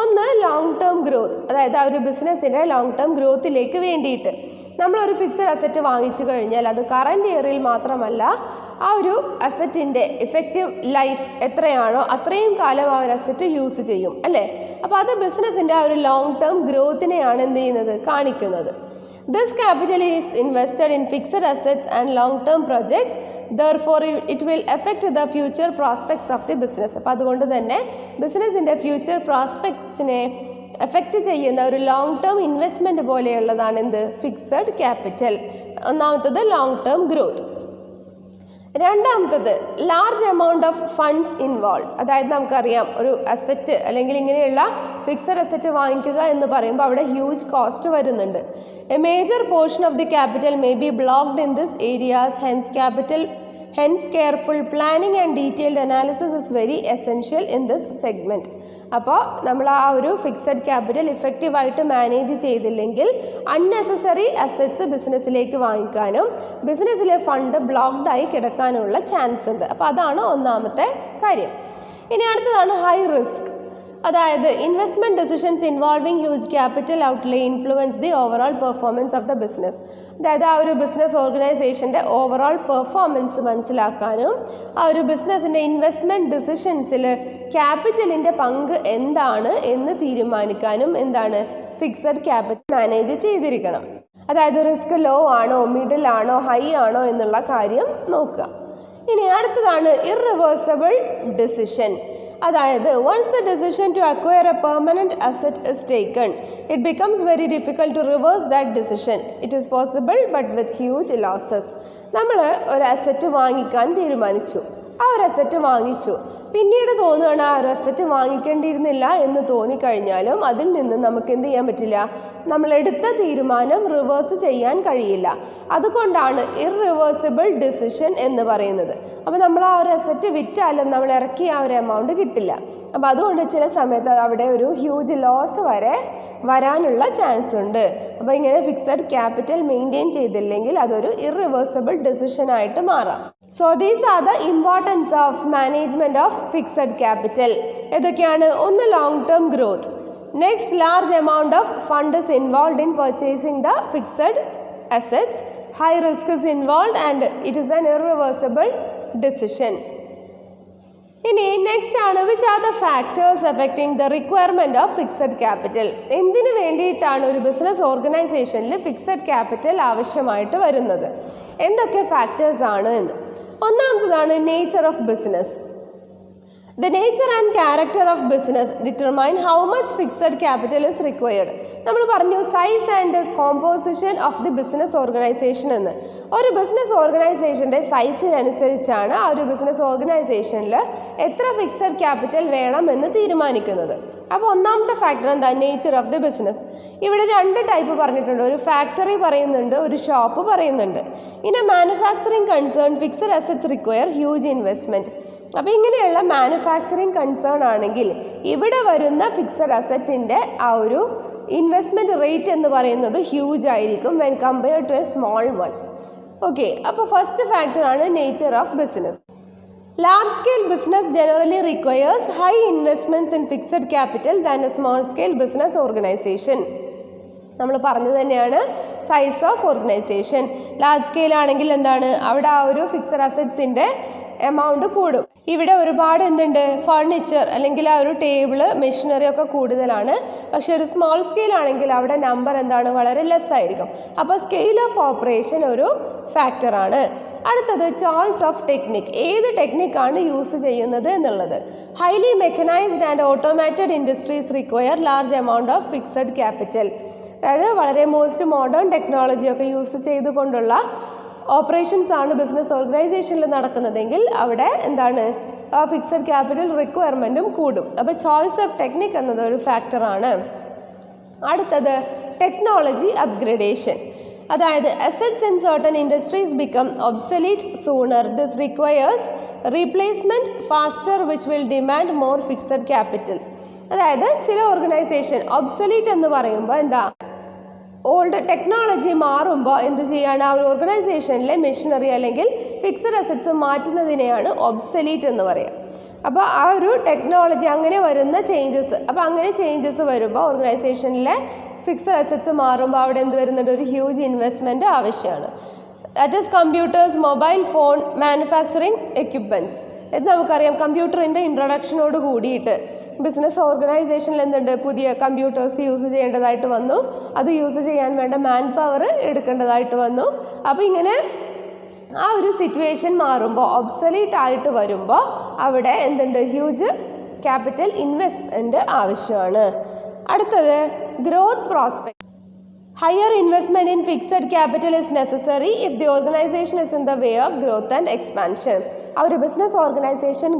ഒന്ന്, ലോങ് ടേം ഗ്രോത്ത്. അതായത് ആ ഒരു ബിസിനസ്സിൻ്റെ ലോങ് ടേം ഗ്രോത്തിലേക്ക് വേണ്ടിയിട്ട് നമ്മളൊരു ഫിക്സഡ് അസറ്റ് വാങ്ങിച്ചു കഴിഞ്ഞാൽ അത് കറൻറ്റ് ഇയറിൽ മാത്രമല്ല ആ ഒരു അസറ്റിൻ്റെ ഇഫക്റ്റീവ് ലൈഫ് എത്രയാണോ അത്രയും കാലം ആ ഒരു അസറ്റ് യൂസ് ചെയ്യും അല്ലേ. അപ്പോൾ അത് ബിസിനസ്സിൻ്റെ ആ ഒരു ലോങ് ടേം ഗ്രോത്തിനെയാണ് എന്ത് ചെയ്യുന്നത്, കാണിക്കുന്നത്. This capital is invested in fixed assets and long-term projects. Therefore, it will affect the future prospects of the business. അപ്പോൾ അതുകൊണ്ട് തന്നെ ബിസിനസ്സിൻ്റെ ഫ്യൂച്ചർ പ്രോസ്പെക്ട്സിനെ എഫക്റ്റ് ചെയ്യുന്ന ഒരു ലോങ് ടേം ഇൻവെസ്റ്റ്മെൻറ്റ് പോലെയുള്ളതാണ് എന്ത്, ഫിക്സഡ് ക്യാപിറ്റൽ. ഒന്നാമത്തത് ലോങ് ടേം ഗ്രോത്ത്. രണ്ടാമത്തത് large amount of funds involve. അതായത് നമുക്കറിയാം ഒരു അസറ്റ് അല്ലെങ്കിൽ ഇങ്ങനെയുള്ള ഫിക്സഡ് അസറ്റ് വാങ്ങിക്കുക എന്ന് പറയുമ്പോൾ അവിടെ ഹ്യൂജ് കോസ്റ്റ് വരുന്നുണ്ട്. A major portion of the capital may be blocked in this areas. Hence careful planning and detailed analysis is very essential in this segment. അപ്പോൾ നമ്മൾ ആ ഒരു ഫിക്സഡ് ക്യാപിറ്റൽ ഇഫക്റ്റീവായിട്ട് മാനേജ് ചെയ്തില്ലെങ്കിൽ അൺനെസസറി അസറ്റ്സ് ബിസിനസ്സിലേക്ക് വാങ്ങിക്കാനും ബിസിനസ്സിലെ fund ബ്ലോക്ക്ഡായി കിടക്കാനുള്ള chance ഉണ്ട്. അപ്പോൾ അതാണ് ഒന്നാമത്തെ കാര്യം. ഇനി അടുത്തതാണ് ഹൈ റിസ്ക്. അതായത് investment decisions involving huge capital outlay influence the overall performance of the business. അതായത് ആ ഒരു ബിസിനസ് ഓർഗനൈസേഷൻ്റെ ഓവറോൾ പെർഫോമൻസ് മനസ്സിലാക്കാനും ആ ഒരു ബിസിനസ്സിൻ്റെ ഇൻവെസ്റ്റ്മെൻറ്റ് ഡിസിഷൻസിൽ ക്യാപിറ്റലിൻ്റെ പങ്ക് എന്താണ് എന്ന് തീരുമാനിക്കാനും എന്താണ് ഫിക്സഡ് ക്യാപിറ്റൽ മാനേജ് ചെയ്തിരിക്കണം. അതായത് റിസ്ക് ലോ ആണോ മിഡിൽ ആണോ ഹൈ ആണോ എന്നുള്ള കാര്യം നോക്കുക. ഇനി അടുത്തതാണ് ഇർറിവേഴ്സിബിൾ ഡിസിഷൻ. അതായത് once the decision to acquire a permanent asset is taken it becomes very difficult to reverse that decision. It is possible but with huge losses. നമ്മൾ ഒരു അസറ്റ് വാങ്ങിക്കാൻ തീരുമാനിച്ചു, ആ ഒരു അസറ്റ് വാങ്ങിച്ചു, പിന്നീട് തോന്നുകയാണ് ആ ഒരു അസറ്റ് വാങ്ങിക്കേണ്ടിയിരുന്നില്ല എന്ന് തോന്നിക്കഴിഞ്ഞാലും അതിൽ നിന്ന് നമുക്ക് എന്ത് ചെയ്യാൻ പറ്റില്ല, നമ്മളെടുത്ത തീരുമാനം റിവേഴ്സ് ചെയ്യാൻ കഴിയില്ല. അതുകൊണ്ടാണ് ഇർറിവേഴ്സിബിൾ ഡിസിഷൻ എന്ന് പറയുന്നത്. അപ്പോൾ നമ്മൾ ആ ഒരു അസറ്റ് വിറ്റാലും നമ്മൾ ഇറക്കിയ ആ ഒരു എമൗണ്ട് കിട്ടില്ല. അപ്പോൾ അതുകൊണ്ട് ചില സമയത്ത് അവിടെ ഒരു ഹ്യൂജ് ലോസ് വരെ വരാനുള്ള ചാൻസ് ഉണ്ട്. അപ്പോൾ ഇങ്ങനെ ഫിക്സഡ് ക്യാപിറ്റൽ മെയിൻറ്റെയിൻ ചെയ്തില്ലെങ്കിൽ അതൊരു ഇർറിവേഴ്സിബിൾ ഡിസിഷനായിട്ട് മാറാം. So these are the importance of management of fixed capital. ഏതൊക്കെയാണ്? ഒന്ന്, long term growth. Next, large amount of fund is involved in purchasing the fixed assets. High risk is involved and it is an irreversible decision. ഇനി next ആണ് which are the factors affecting the requirement of fixed capital. എന്തിനു വേണ്ടിയിട്ടാണ് ഒരു business ഓർഗനൈസേഷനിൽ fixed capital ആവശ്യമായിട്ട് വരുന്നത്, എന്തൊക്കെ factors ആണ് എന്ന്. ഒന്നാമത്തതാണ് nature of business. The nature and character of business determine how much fixed capital is required. നമ്മൾ പറഞ്ഞു size and composition of the business organisation എന്ന്. ഒരു ബിസിനസ് ഓർഗനൈസേഷൻ്റെ സൈസിനനുസരിച്ചാണ് ആ ഒരു ബിസിനസ് ഓർഗനൈസേഷനിൽ എത്ര ഫിക്സഡ് ക്യാപിറ്റൽ വേണം എന്ന് തീരുമാനിക്കുന്നത്. അപ്പോൾ ഒന്നാമത്തെ ഫാക്ടർ എന്താ? Nature of the business. ഇവിടെ 2 ടൈപ്പ് പറഞ്ഞിട്ടുണ്ട്. ഒരു ഫാക്ടറി പറയുന്നുണ്ട്, ഒരു ഷോപ്പ് പറയുന്നുണ്ട്. In A manufacturing concern fixed assets require huge investment. അപ്പോൾ ഇങ്ങനെയുള്ള മാനുഫാക്ചറിങ് കൺസേൺ ആണെങ്കിൽ ഇവിടെ വരുന്ന ഫിക്സഡ് അസറ്റിൻ്റെ ആ ഒരു ഇൻവെസ്റ്റ്മെൻറ്റ് റേറ്റ് എന്ന് പറയുന്നത് ഹ്യൂജ് ആയിരിക്കും when compared to a small one. Okay, അപ്പോൾ ഫസ്റ്റ് ഫാക്ടറാണ് nature of business. Large scale business generally requires high investments in fixed capital than a small scale business organisation. നമ്മൾ പറഞ്ഞു തന്നെയാണ് size of organisation. Large scale ആണെങ്കിൽ എന്താണ്, അവിടെ ആ ഒരു ഫിക്സഡ് അസറ്റ്സിൻ്റെ എമൗണ്ട് കൂടും. ഇവിടെ ഒരുപാട് എന്തുണ്ട്, ഫർണിച്ചർ അല്ലെങ്കിൽ ആ ഒരു ടേബിള് മെഷീനറി ഒക്കെ കൂടുതലാണ്. പക്ഷെ ഒരു സ്മോൾ സ്കെയിൽ ആണെങ്കിൽ അവിടെ നമ്പർ എന്താണ്, വളരെ ലെസ് ആയിരിക്കും. അപ്പോൾ സ്കെയിൽ ഓഫ് ഓപ്പറേഷൻ ഒരു ഫാക്ടറാണ്. അടുത്തത് ചോയ്സ് ഓഫ് ടെക്നിക്. ഏത് ടെക്നിക്കാണ് യൂസ് ചെയ്യുന്നത് എന്നുള്ളത്. Highly mechanised and automated industries require large amount of fixed capital. അതായത് വളരെ മോസ്റ്റ് മോഡേൺ ടെക്നോളജിയൊക്കെ യൂസ് ചെയ്തുകൊണ്ടുള്ള ഓപ്പറേഷൻസ് ആണ് ബിസിനസ് ഓർഗനൈസേഷനിൽ നടക്കുന്നതെങ്കിൽ അവിടെ എന്താണ്, ഫിക്സഡ് ക്യാപിറ്റൽ റിക്വയർമെൻറ്റും കൂടും. അപ്പോൾ ചോയ്സ് ഓഫ് ടെക്നിക് എന്നത് ഒരു ഫാക്ടറാണ്. അടുത്തത് ടെക്നോളജി അപ്ഗ്രഡേഷൻ. അതായത് assets in certain industries become obsolete sooner. This requires replacement faster which will demand more fixed capital. അതായത് ചില ഓർഗനൈസേഷൻ ഒബ്സൊലീറ്റ് എന്ന് പറയുമ്പോൾ എന്താ, ഓൾഡ് ടെക്നോളജി മാറുമ്പോൾ എന്ത് ചെയ്യാണ്, ആ ഒരു ഓർഗനൈസേഷനിലെ മെഷീനറി അല്ലെങ്കിൽ ഫിക്സഡ് അസറ്റ്സ് മാറ്റുന്നതിനെയാണ് ഒബ്സൊലീറ്റ് എന്ന് പറയുക. അപ്പോൾ ആ ഒരു ടെക്നോളജി അങ്ങനെ വരുന്ന ചേഞ്ചസ്, അപ്പോൾ അങ്ങനെ ചേഞ്ചസ് വരുമ്പോൾ ഓർഗനൈസേഷനിലെ ഫിക്സഡ് അസറ്റ്സ് മാറുമ്പോൾ അവിടെ എന്ത് വരുന്നുണ്ട്, ഒരു ഹ്യൂജ് ഇൻവെസ്റ്റ്മെൻറ്റ് ആവശ്യമാണ്. That is computers, mobile phone, manufacturing equipments. ഇത് നമുക്കറിയാം, കമ്പ്യൂട്ടറിൻ്റെ ഇൻട്രൊഡക്ഷനോട് കൂടിയിട്ട് ബിസിനസ് ഓർഗനൈസേഷനിൽ എന്തുണ്ട്, പുതിയ കമ്പ്യൂട്ടേഴ്സ് യൂസ് ചെയ്യേണ്ടതായിട്ട് വന്നു. അത് യൂസ് ചെയ്യാൻ വേണ്ട മാൻ പവർ എടുക്കേണ്ടതായിട്ട് വന്നു. അപ്പോൾ ഇങ്ങനെ ആ ഒരു സിറ്റുവേഷൻ മാറുമ്പോൾ, ഒബ്സൊലീറ്റ് ആയിട്ട് വരുമ്പോൾ അവിടെ എന്തുണ്ട്, ഹ്യൂജ് ക്യാപിറ്റൽ ഇൻവെസ്റ്റ്മെൻറ്റ് ആവശ്യമാണ്. അടുത്തത് growth prospect. Higher investment in fixed capital is necessary if the organization is in the way of growth and expansion. ആ ഒരു ബിസിനസ് ഓർഗനൈസേഷൻ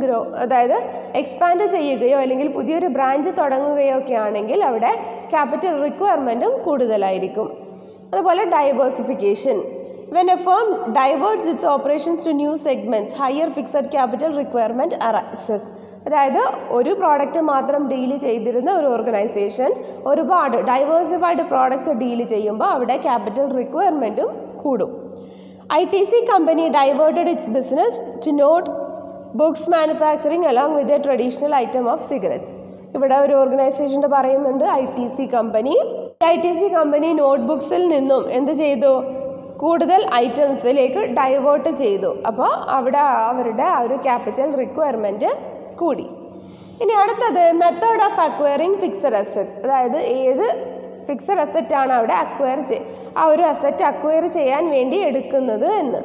അതായത് എക്സ്പാൻഡ് ചെയ്യുകയോ അല്ലെങ്കിൽ പുതിയൊരു ബ്രാഞ്ച് തുടങ്ങുകയോ ഒക്കെ ആണെങ്കിൽ അവിടെ ക്യാപിറ്റൽ റിക്വയർമെൻറ്റും കൂടുതലായിരിക്കും. അതുപോലെ diversification. When a firm diverts its operations to new segments, higher fixed capital requirement arises. അതായത് ഒരു പ്രോഡക്റ്റ് മാത്രം ഡീൽ ചെയ്തിരുന്ന ഒരു ഓർഗനൈസേഷൻ ഒരുപാട് ഡൈവേഴ്സിഫൈഡ് പ്രോഡക്ട്സ് ഡീൽ ചെയ്യുമ്പോൾ അവിടെ ക്യാപിറ്റൽ റിക്വയർമെൻറ്റും കൂടും. ITC company diverted its business to note books manufacturing along with a traditional item of cigarettes. ഇവിടെ ഒരു ഓർഗനൈസേഷൻ്റെ പറയുന്നുണ്ട് ITC കമ്പനി നോട്ട്ബുക്സിൽ നിന്നും എന്ത് ചെയ്തു, കൂടുതൽ ഐറ്റംസിലേക്ക് ഡൈവേർട്ട് ചെയ്തു. അപ്പോൾ അവിടെ അവരുടെ ആ ഒരു ക്യാപിറ്റൽ റിക്വയർമെൻറ്റ് കൂടി. ഇനി അടുത്തത് method of acquiring fixed assets. അതായത് ഏത് ഫിക്സഡ് അസറ്റാണ് അവിടെ ആ ഒരു അസറ്റ് അക്വയർ ചെയ്യാൻ വേണ്ടി എടുക്കുന്നത് എന്ന്.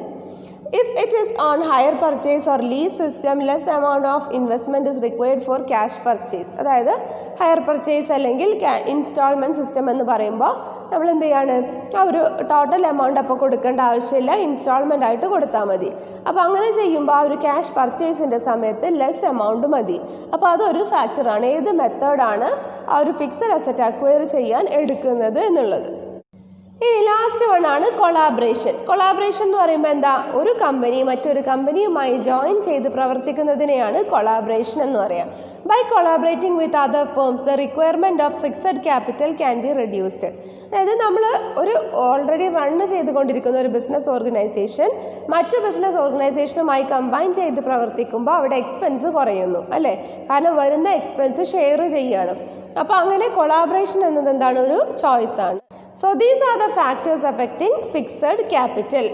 If it is on hire purchase or lease system, less amount of investment is required for cash purchase. അതായത് ഹയർ പർച്ചേസ് അല്ലെങ്കിൽ ഇൻസ്റ്റാൾമെൻറ്റ് സിസ്റ്റം എന്ന് പറയുമ്പോൾ നമ്മൾ എന്ത് ചെയ്യാണ്, ആ ഒരു ടോട്ടൽ എമൗണ്ട് അപ്പോൾ കൊടുക്കേണ്ട ആവശ്യമില്ല, ഇൻസ്റ്റാൾമെൻ്റ് ആയിട്ട് കൊടുത്താൽ മതി. അപ്പോൾ അങ്ങനെ ചെയ്യുമ്പോൾ ആ ഒരു ക്യാഷ് പർച്ചേസിൻ്റെ സമയത്ത് ലെസ് എമൗണ്ട് മതി. അപ്പോൾ അതൊരു ഫാക്ടറാണ്, ഏത് മെത്തേഡാണ് ആ ഒരു ഫിക്സഡ് അസറ്റ് അക്വയർ ചെയ്യാൻ എടുക്കുന്നത് എന്നുള്ളത്. ഇനി ലാസ്റ്റ് വൺ ആണ് കൊളാബറേഷൻ. കൊളാബറേഷൻ എന്ന് പറയുമ്പോൾ എന്താ, ഒരു കമ്പനി മറ്റൊരു കമ്പനിയുമായി ജോയിൻ ചെയ്ത് പ്രവർത്തിക്കുന്നതിനെയാണ് കൊളാബറേഷൻ എന്ന് പറയാം. By collaborating with other firms the requirement of fixed capital can be reduced. അതായത് നമ്മൾ ഒരു ഓൾറെഡി റൺ ചെയ്തുകൊണ്ടിരിക്കുന്ന ഒരു ബിസിനസ് ഓർഗനൈസേഷൻ മറ്റു ബിസിനസ് ഓർഗനൈസേഷനുമായി കമ്പൈൻ ചെയ്ത് പ്രവർത്തിക്കുമ്പോൾ അവിടെ എക്സ്പെൻസ് കുറയുന്നു അല്ലേ, കാരണം വരുന്ന എക്സ്പെൻസ് ഷെയർ ചെയ്യുകയാണ്. അപ്പോൾ അങ്ങനെ കൊളാബറേഷൻ എന്നത് എന്താണ്, ഒരു ചോയ്സാണ്. So these are the factors affecting fixed capital.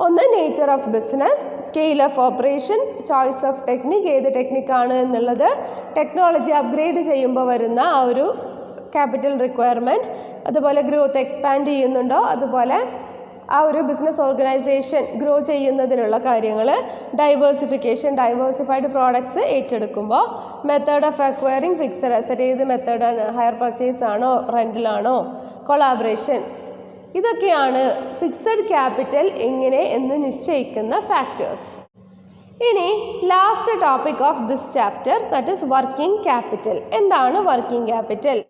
ഒന്ന് nature of business, scale of operations, choice of technique, ഏത് ടെക്നിക്കാണ് എന്നുള്ളത്, ടെക്നോളജി അപ്ഗ്രേഡ് ചെയ്യുമ്പോൾ വരുന്ന ആ ഒരു ക്യാപിറ്റൽ റിക്വയർമെൻറ്റ്, അതുപോലെ ഗ്രോത്ത് എക്സ്പാൻഡ് ചെയ്യുന്നുണ്ടോ, അതുപോലെ ആ ഒരു ബിസിനസ് ഓർഗനൈസേഷൻ ഗ്രോ ചെയ്യുന്നതിനുള്ള കാര്യങ്ങൾ, ഡൈവേഴ്സിഫൈഡ് പ്രോഡക്ട്സ് ഏറ്റെടുക്കുമ്പോൾ, method of acquiring fixed asset, ഏത് മെത്തേഡാണ്, ഹയർ പർച്ചേസ് ആണോ റെൻറ്റിലാണോ, കൊളാബറേഷൻ, ഇതൊക്കെയാണ് ഫിക്സഡ് ക്യാപിറ്റൽ എങ്ങനെ എന്ന് നിശ്ചയിക്കുന്ന ഫാക്ടേഴ്സ്. ഇനി last topic of this chapter, that is working capital. എന്താണ് working capital?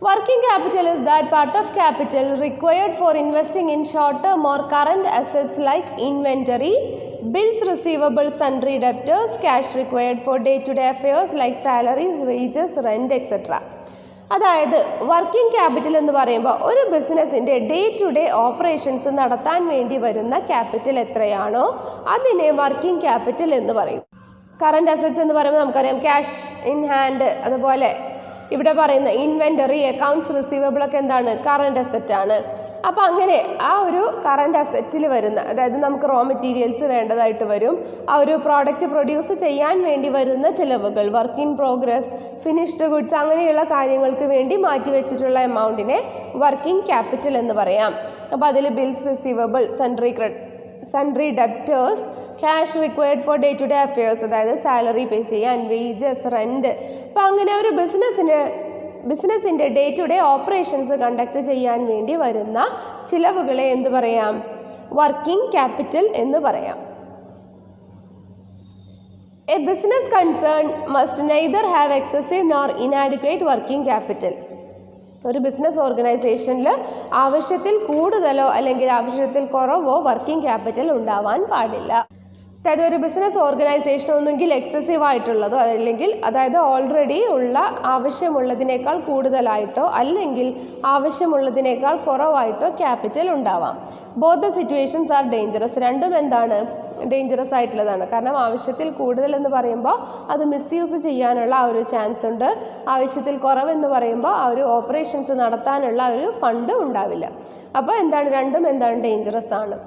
Working capital is that part of capital required for investing in short-term or current assets like inventory, bills receivable, sundry debtors, cash required for day-to-day affairs like salaries, wages, rent, etc. അതായത് working capital എന്ന് പറയുമ്പോൾ ഒരു ബിസിനസ്സിൻ്റെ day to day operations നടത്താൻ വേണ്ടി വരുന്ന capital എത്രയാണോ അതിനെ വർക്കിംഗ് ക്യാപിറ്റൽ എന്ന് പറയും. കറണ്ട് അസറ്റ്സ് എന്ന് പറയുമ്പോൾ നമുക്കറിയാം ക്യാഷ് ഇൻ ഹാൻഡ്, അതുപോലെ ഇവിടെ പറയുന്ന ഇൻവെൻ്ററി, അക്കൗണ്ട്സ് റിസീവബിളൊക്കെ എന്താണ്, കറണ്ട് അസറ്റാണ്. അപ്പോൾ അങ്ങനെ ആ ഒരു കറണ്ട് അസറ്റിൽ വരുന്ന, അതായത് നമുക്ക് റോ മെറ്റീരിയൽസ് വേണ്ടതായിട്ട് വരും, ആ ഒരു പ്രോഡക്റ്റ് പ്രൊഡ്യൂസ് ചെയ്യാൻ വേണ്ടി വരുന്ന ചിലവുകൾ, work in progress, finished goods, അങ്ങനെയുള്ള കാര്യങ്ങൾക്ക് വേണ്ടി മാറ്റിവെച്ചിട്ടുള്ള എമൗണ്ടിനെ വർക്കിംഗ് ക്യാപിറ്റൽ എന്ന് പറയാം. അപ്പോൾ അതിൽ bills receivable, sundry debtors, cash required for day to day affairs, അതായത് സാലറി പേ ചെയ്യാൻ, വേജസ്, റെൻറ്റ്. അപ്പോൾ അങ്ങനെ ഒരു ബിസിനസ്സിൻ്റെ day to day operations conduct ചെയ്യാൻ വേണ്ടി വരുന്ന ചിലവുകളെ എന്ത് പറയാം, വർക്കിംഗ് ക്യാപിറ്റൽ എന്ന് പറയാം. A business concern must neither have excessive nor inadequate working capital. ഒരു ബിസിനസ് ഓർഗനൈസേഷനിൽ ആവശ്യത്തിൽ കൂടുതലോ അല്ലെങ്കിൽ ആവശ്യത്തിൽ കുറവോ വർക്കിംഗ് ക്യാപിറ്റൽ ഉണ്ടാവാൻ പാടില്ല. അതായത് ഒരു ബിസിനസ് ഓർഗനൈസേഷൻ ഒന്നുകിൽ എക്സസീവ് ആയിട്ടുള്ളതോ അതായത് ഓൾറെഡി ഉള്ള ആവശ്യമുള്ളതിനേക്കാൾ കൂടുതലായിട്ടോ അല്ലെങ്കിൽ ആവശ്യമുള്ളതിനേക്കാൾ കുറവായിട്ടോ ക്യാപിറ്റൽ ഉണ്ടാവാം. Both the situations are dangerous. രണ്ടും എന്താണ്? ഡേഞ്ചറസ് ആയിട്ടുള്ളതാണ്. കാരണം ആവശ്യത്തിൽ കൂടുതൽ എന്ന് പറയുമ്പോൾ അത് മിസ്യൂസ് ചെയ്യാനുള്ള ആ ഒരു ചാൻസ് ഉണ്ട്. ആവശ്യത്തിൽ കുറവെന്ന് പറയുമ്പോൾ ആ ഒരു ഓപ്പറേഷൻസ് നടത്താനുള്ള ഒരു ഫണ്ട് ഉണ്ടാവില്ല. അപ്പോൾ രണ്ടും ഡേഞ്ചറസ് ആണ്.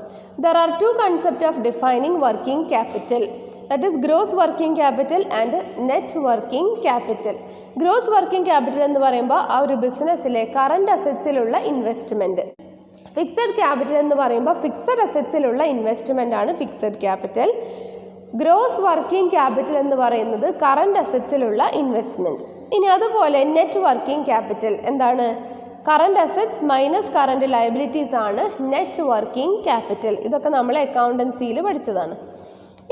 There are two concepts of defining working capital, that is gross working capital and net working capital. Gross working capital എന്ന് പറയുമ്പോൾ ആ ഒരു ബിസിനസ്സിലെ കറണ്ട് അസറ്റ്സിലുള്ള ഇൻവെസ്റ്റ്മെൻറ്റ്. ഫിക്സഡ് ക്യാപിറ്റൽ എന്ന് പറയുമ്പോൾ ഫിക്സഡ് അസറ്റ്സിലുള്ള ഇൻവെസ്റ്റ്മെൻ്റ് ആണ് fixed capital. Gross working capital എന്ന് പറയുന്നത് current അസറ്റ്സിലുള്ള investment. ഇനി അതുപോലെ നെറ്റ് വർക്കിംഗ് ക്യാപിറ്റൽ എന്താണ്? Current assets minus current liabilities ആണ് നെറ്റ് വർക്കിംഗ് ക്യാപിറ്റൽ. ഇതൊക്കെ നമ്മൾ അക്കൗണ്ടൻസിയിൽ പഠിച്ചതാണ്.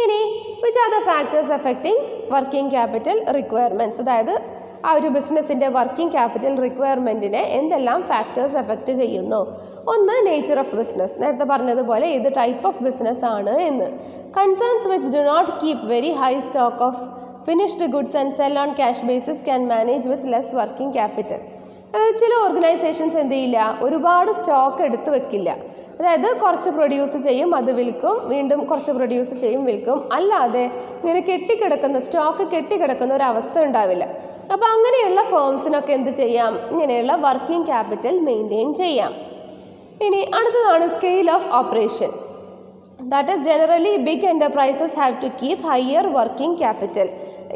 ഇനി which are the factors affecting working capital requirements, അതായത് ആ ഒരു ബിസിനസ്സിൻ്റെ വർക്കിംഗ് ക്യാപിറ്റൽ റിക്വയർമെൻറ്റിനെ എന്തെല്ലാം ഫാക്ടേഴ്സ് എഫക്റ്റ് ചെയ്യുന്നു? ഒന്ന്, നേച്ചർ ഓഫ് ബിസിനസ്, നേരത്തെ പറഞ്ഞതുപോലെ ഏത് ടൈപ്പ് ഓഫ് ബിസിനസ് ആണ് എന്ന്. Concerns which do not keep very high stock of finished goods and sell on cash basis can manage with less working capital. അതായത് ചില ഓർഗനൈസേഷൻസ് എന്ത് ചെയ്യില്ല, ഒരുപാട് സ്റ്റോക്ക് എടുത്ത് വെക്കില്ല. അതായത് കുറച്ച് പ്രൊഡ്യൂസ് ചെയ്യും, അത് വിൽക്കും, വീണ്ടും കുറച്ച് പ്രൊഡ്യൂസ് ചെയ്യും, വിൽക്കും. അല്ലാതെ ഇങ്ങനെ സ്റ്റോക്ക് കെട്ടിക്കിടക്കുന്ന ഒരു അവസ്ഥ ഉണ്ടാവില്ല. അപ്പോൾ അങ്ങനെയുള്ള ഫേംസിനൊക്കെ എന്ത് ചെയ്യാം? ഇങ്ങനെയുള്ള വർക്കിംഗ് ക്യാപിറ്റൽ മെയിൻറ്റെയിൻ ചെയ്യാം. ഇനി അടുത്തതാണ് scale of operation. That is generally big enterprises have to keep higher working capital.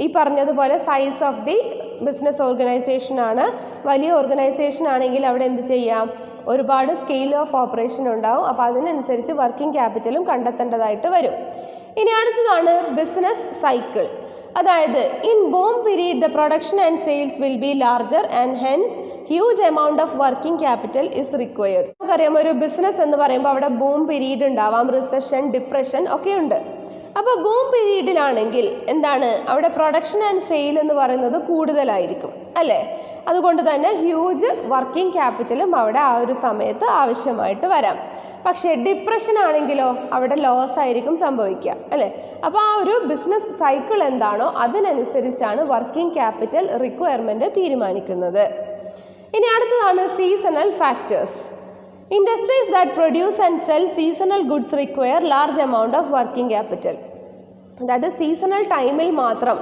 ഈ പറഞ്ഞതുപോലെ size of the business organization ആണ്. വലിയ ഓർഗനൈസേഷൻ ആണെങ്കിൽ അവിടെ എന്ത് ചെയ്യാം? ഒരുപാട് സ്കെയിൽ ഓഫ് ഓപ്പറേഷൻ ഉണ്ടാവും. അപ്പോൾ അതിനനുസരിച്ച് വർക്കിംഗ് ക്യാപിറ്റലും കണ്ടെത്തേണ്ടതായിട്ട് വരും. ഇനി അടുത്തതാണ് ബിസിനസ് സൈക്കിൾ. അതായത് in boom period the production and sales will be larger and hence huge amount of working capital is required. നമുക്കറിയാം ഒരു ബിസിനസ് എന്ന് പറയുമ്പോൾ അവിടെ ബൂം പീരീഡ് ഉണ്ടാവാം, റിസഷൻ, ഡിപ്രഷൻ ഒക്കെ ഉണ്ട്. അപ്പോൾ ബൂം പീരീഡിലാണെങ്കിൽ അവിടെ പ്രൊഡക്ഷൻ ആൻഡ് സെയിൽ എന്ന് പറയുന്നത് കൂടുതലായിരിക്കും അല്ലേ? അതുകൊണ്ട് തന്നെ ഹ്യൂജ് വർക്കിംഗ് ക്യാപിറ്റലും അവിടെ ആ ഒരു സമയത്ത് ആവശ്യമായിട്ട് വരാം. പക്ഷേ ഡിപ്രഷൻ ആണെങ്കിലോ അവിടെ ലോസ് ആയിരിക്കും സംഭവിക്കുക അല്ലേ? അപ്പോൾ ആ ഒരു ബിസിനസ് സൈക്കിൾ എന്താണോ അതിനനുസരിച്ചാണ് വർക്കിംഗ് ക്യാപിറ്റൽ റിക്വയർമെൻറ്റ് തീരുമാനിക്കുന്നത്. ഇനി അടുത്തതാണ് seasonal factors. Industries that produce and cell seasonal goods require large amount of working capital. അതായത് സീസണൽ ടൈമിൽ മാത്രം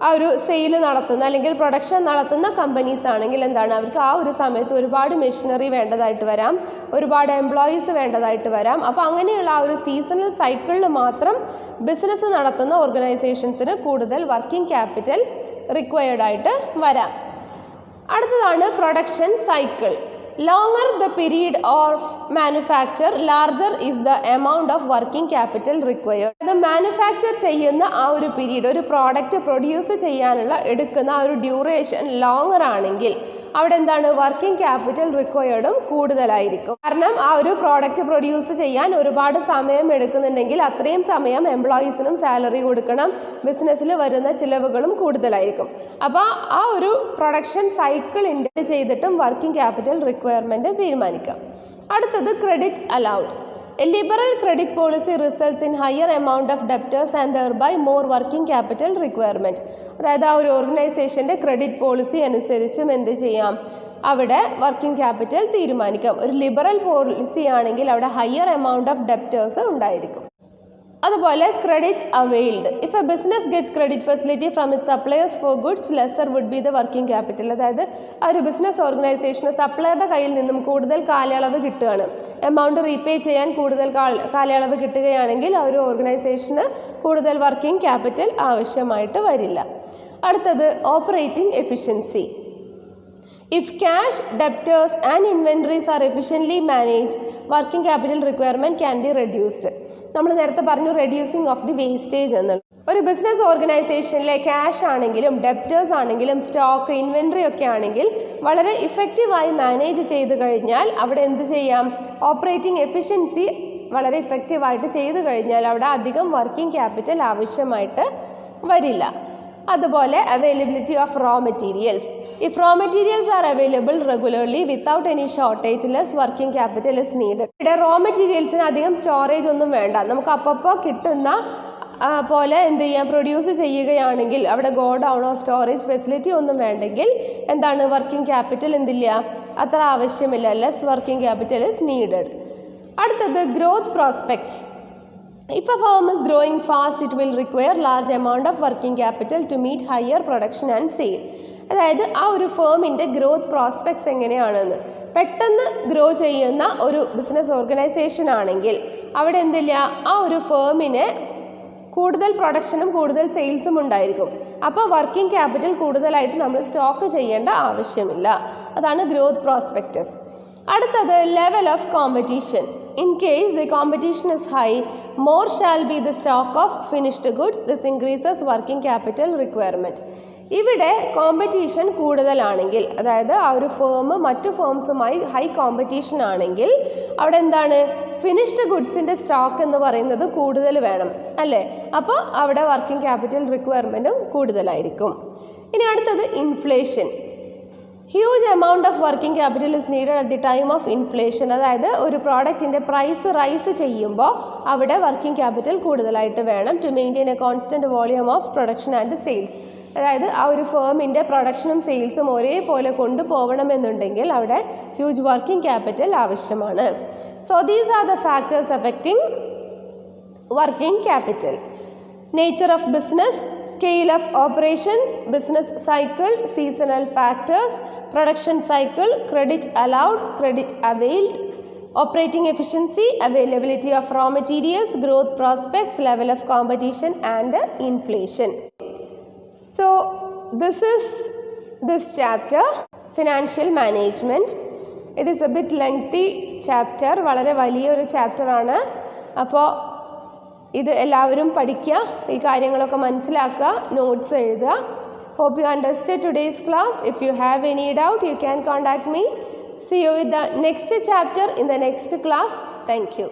ആ ഒരു സെയിൽ നടത്തുന്ന അല്ലെങ്കിൽ പ്രൊഡക്ഷൻ നടത്തുന്ന കമ്പനീസ് ആണെങ്കിൽ അവർക്ക് ആ ഒരു സമയത്ത് ഒരുപാട് മെഷീനറി വേണ്ടതായിട്ട് വരാം, ഒരുപാട് എംപ്ലോയീസ് വേണ്ടതായിട്ട് വരാം. അപ്പോൾ അങ്ങനെയുള്ള ആ ഒരു സീസണൽ സൈക്കിളിൽ മാത്രം ബിസിനസ് നടത്തുന്ന ഓർഗനൈസേഷൻസിന് കൂടുതൽ വർക്കിംഗ് ക്യാപിറ്റൽ റിക്വയർഡ് ആയിട്ട് വരാം. അടുത്തതാണ് production cycle. Longer the period of manufacture, larger is the amount of working capital required. അത് മാനുഫാക്ചർ ചെയ്യുന്ന ആ ഒരു പീരീഡ്, ഒരു പ്രോഡക്റ്റ് പ്രൊഡ്യൂസ് ചെയ്യാനുള്ള എടുക്കുന്ന ആ ഒരു ഡ്യൂറേഷൻ ലോങ്ങർ ആണെങ്കിൽ അവിടെ വർക്കിംഗ് ക്യാപിറ്റൽ റിക്വയർഡും കൂടുതലായിരിക്കും. കാരണം ആ ഒരു പ്രോഡക്റ്റ് പ്രൊഡ്യൂസ് ചെയ്യാൻ ഒരുപാട് സമയം എടുക്കുന്നുണ്ടെങ്കിൽ അത്രയും സമയം എംപ്ലോയീസിനും സാലറി കൊടുക്കണം, ബിസിനസ്സിൽ വരുന്ന ചിലവുകളും കൂടുതലായിരിക്കും. അപ്പോൾ ആ ഒരു പ്രൊഡക്ഷൻ സൈക്കിൾ ഇൻഡെക്സ് ചെയ്തിട്ടും വർക്കിംഗ് ക്യാപിറ്റൽ റിക്വയർമെൻറ്റ് തീരുമാനിക്കാം. അടുത്തത് credit allowed. A liberal credit policy results in higher amount of debtors and thereby more working capital requirement. അതായത് ആ ഒരു ഓർഗനൈസേഷൻ്റെ ക്രെഡിറ്റ് പോളിസി അനുസരിച്ചും എന്ത് ചെയ്യാം? അവിടെ വർക്കിംഗ് ക്യാപിറ്റൽ തീരുമാനിക്കാം. ഒരു ലിബറൽ പോളിസി ആണെങ്കിൽ അവിടെ ഹയർ എമൗണ്ട് ഓഫ് ഡെപ്റ്റേഴ്സ് ഉണ്ടായിരിക്കും. അതുപോലെ credit availed. If a business gets credit facility from it suppliers for goods lesser would be the working capital. അതായത് ആ ഒരു ബിസിനസ് ഓർഗനൈസേഷന് സപ്ലയറുടെ കയ്യിൽ നിന്നും കൂടുതൽ കാലയളവ് കിട്ടുകയാണ്, എമൗണ്ട് റീപേ ചെയ്യാൻ കൂടുതൽ കാലയളവ് കിട്ടുകയാണെങ്കിൽ ആ ഒരു ഓർഗനൈസേഷന് കൂടുതൽ വർക്കിംഗ് ക്യാപിറ്റൽ ആവശ്യമായിട്ട് വരില്ല. അടുത്തത് operating efficiency. If cash, debtors and inventories are efficiently managed, working capital requirement can be reduced. നമ്മൾ നേരത്തെ പറഞ്ഞു റെഡ്യൂസിങ് ഓഫ് ദി വേസ്റ്റേജ് എന്നുള്ളത്. ഒരു ബിസിനസ് ഓർഗനൈസേഷനിലെ ക്യാഷ് ആണെങ്കിലും ഡെപ്റ്റേഴ്സ് ആണെങ്കിലും സ്റ്റോക്ക്, ഇൻവെൻട്രി ഒക്കെ ആണെങ്കിൽ വളരെ ഇഫക്റ്റീവായി മാനേജ് ചെയ്ത് കഴിഞ്ഞാൽ അവിടെ എന്ത് ചെയ്യാം? ഓപ്പറേറ്റിംഗ് എഫിഷ്യൻസി വളരെ ഇഫക്റ്റീവായിട്ട് ചെയ്ത് കഴിഞ്ഞാൽ അവിടെ അധികം വർക്കിംഗ് ക്യാപിറ്റൽ ആവശ്യമായിട്ട് വരില്ല. അതുപോലെ availability of raw materials. If raw materials are available regularly without any shortage, less working capital is needed. ഇവിടെ റോ മെറ്റീരിയൽസിന് അധികം സ്റ്റോറേജ് ഒന്നും വേണ്ട. നമുക്ക് അപ്പോൾ കിട്ടുന്ന പോലെ എന്ത് ചെയ്യാം, പ്രൊഡ്യൂസ് ചെയ്യുകയാണെങ്കിൽ അവിടെ ഗോഡൗണോ സ്റ്റോറേജ് ഫെസിലിറ്റി ഒന്നും വേണ്ടെങ്കിൽ എന്താണ് വർക്കിംഗ് ക്യാപിറ്റൽ എന്തില്ല, അത്ര ആവശ്യമില്ല. Less working capital is needed. അടുത്തത് growth prospects. If a firm is growing fast, it will require large amount of working capital to meet higher production and sale. അതായത് ആ ഒരു ഫേമിൻ്റെ ഗ്രോത്ത് പ്രോസ്പെക്ട്സ് എങ്ങനെയാണെന്ന്, പെട്ടെന്ന് grow ചെയ്യുന്ന ഒരു ബിസിനസ് ഓർഗനൈസേഷൻ ആണെങ്കിൽ അവിടെ എന്തില്ല, ആ ഒരു ഫേമിന് കൂടുതൽ പ്രൊഡക്ഷനും കൂടുതൽ സെയിൽസും ഉണ്ടായിരിക്കും. അപ്പോൾ വർക്കിംഗ് ക്യാപിറ്റൽ കൂടുതലായിട്ട് നമ്മൾ സ്റ്റോക്ക് ചെയ്യേണ്ട ആവശ്യമില്ല. അതാണ് ഗ്രോത്ത് പ്രോസ്പെക്ടസ്. അടുത്തത് level of competition. In case the competition is high, more shall be the stock of finished goods. This increases working capital requirement. ഇവിടെ കോമ്പറ്റീഷൻ കൂടുതലാണെങ്കിൽ, അതായത് ആ ഒരു ഫേം മറ്റു ഫേംസുമായി ഹൈ കോമ്പറ്റീഷൻ ആണെങ്കിൽ അവിടെ എന്താണ്, ഫിനിഷ്ഡ് ഗുഡ്സിൻ്റെ സ്റ്റോക്ക് എന്ന് പറയുന്നത് കൂടുതൽ വേണം അല്ലേ. അപ്പോൾ അവിടെ വർക്കിംഗ് ക്യാപിറ്റൽ റിക്വയർമെൻറ്റും കൂടുതലായിരിക്കും. ഇനി അടുത്തത് inflation. Huge amount of working capital is needed at the time of inflation. അതായത് ഒരു പ്രോഡക്റ്റിൻ്റെ പ്രൈസ് റൈസ് ചെയ്യുമ്പോൾ അവിടെ വർക്കിംഗ് ക്യാപിറ്റൽ കൂടുതലായിട്ട് വേണം to maintain a constant volume of production and sales. അതായത് ആ ഒരു ഫേമിൻ്റെ പ്രൊഡക്ഷനും സെയിൽസും ഒരേപോലെ കൊണ്ടുപോകണമെന്നുണ്ടെങ്കിൽ അവിടെ ഹ്യൂജ് വർക്കിംഗ് ക്യാപിറ്റൽ ആവശ്യമാണ്. So these are the factors affecting working capital. Nature of business, scale of operations, business cycle, seasonal factors, production cycle, credit allowed, credit availed, operating efficiency, availability of raw materials, growth prospects, level of competition and inflation. So this is this chapter, financial management. It is a bit lengthy chapter, വളരെ വലിയൊരു chapter ആണ്. അപ്പോൾ ഇത് എല്ലാവരും പഠിക്കുക, ഈ കാര്യങ്ങളൊക്കെ മനസ്സിലാക്കുക, നോട്ട്സ് എഴുതുക. Hope you understood today's class. If you have any doubt, you can contact me. See you with the next chapter in the next class. Thank you.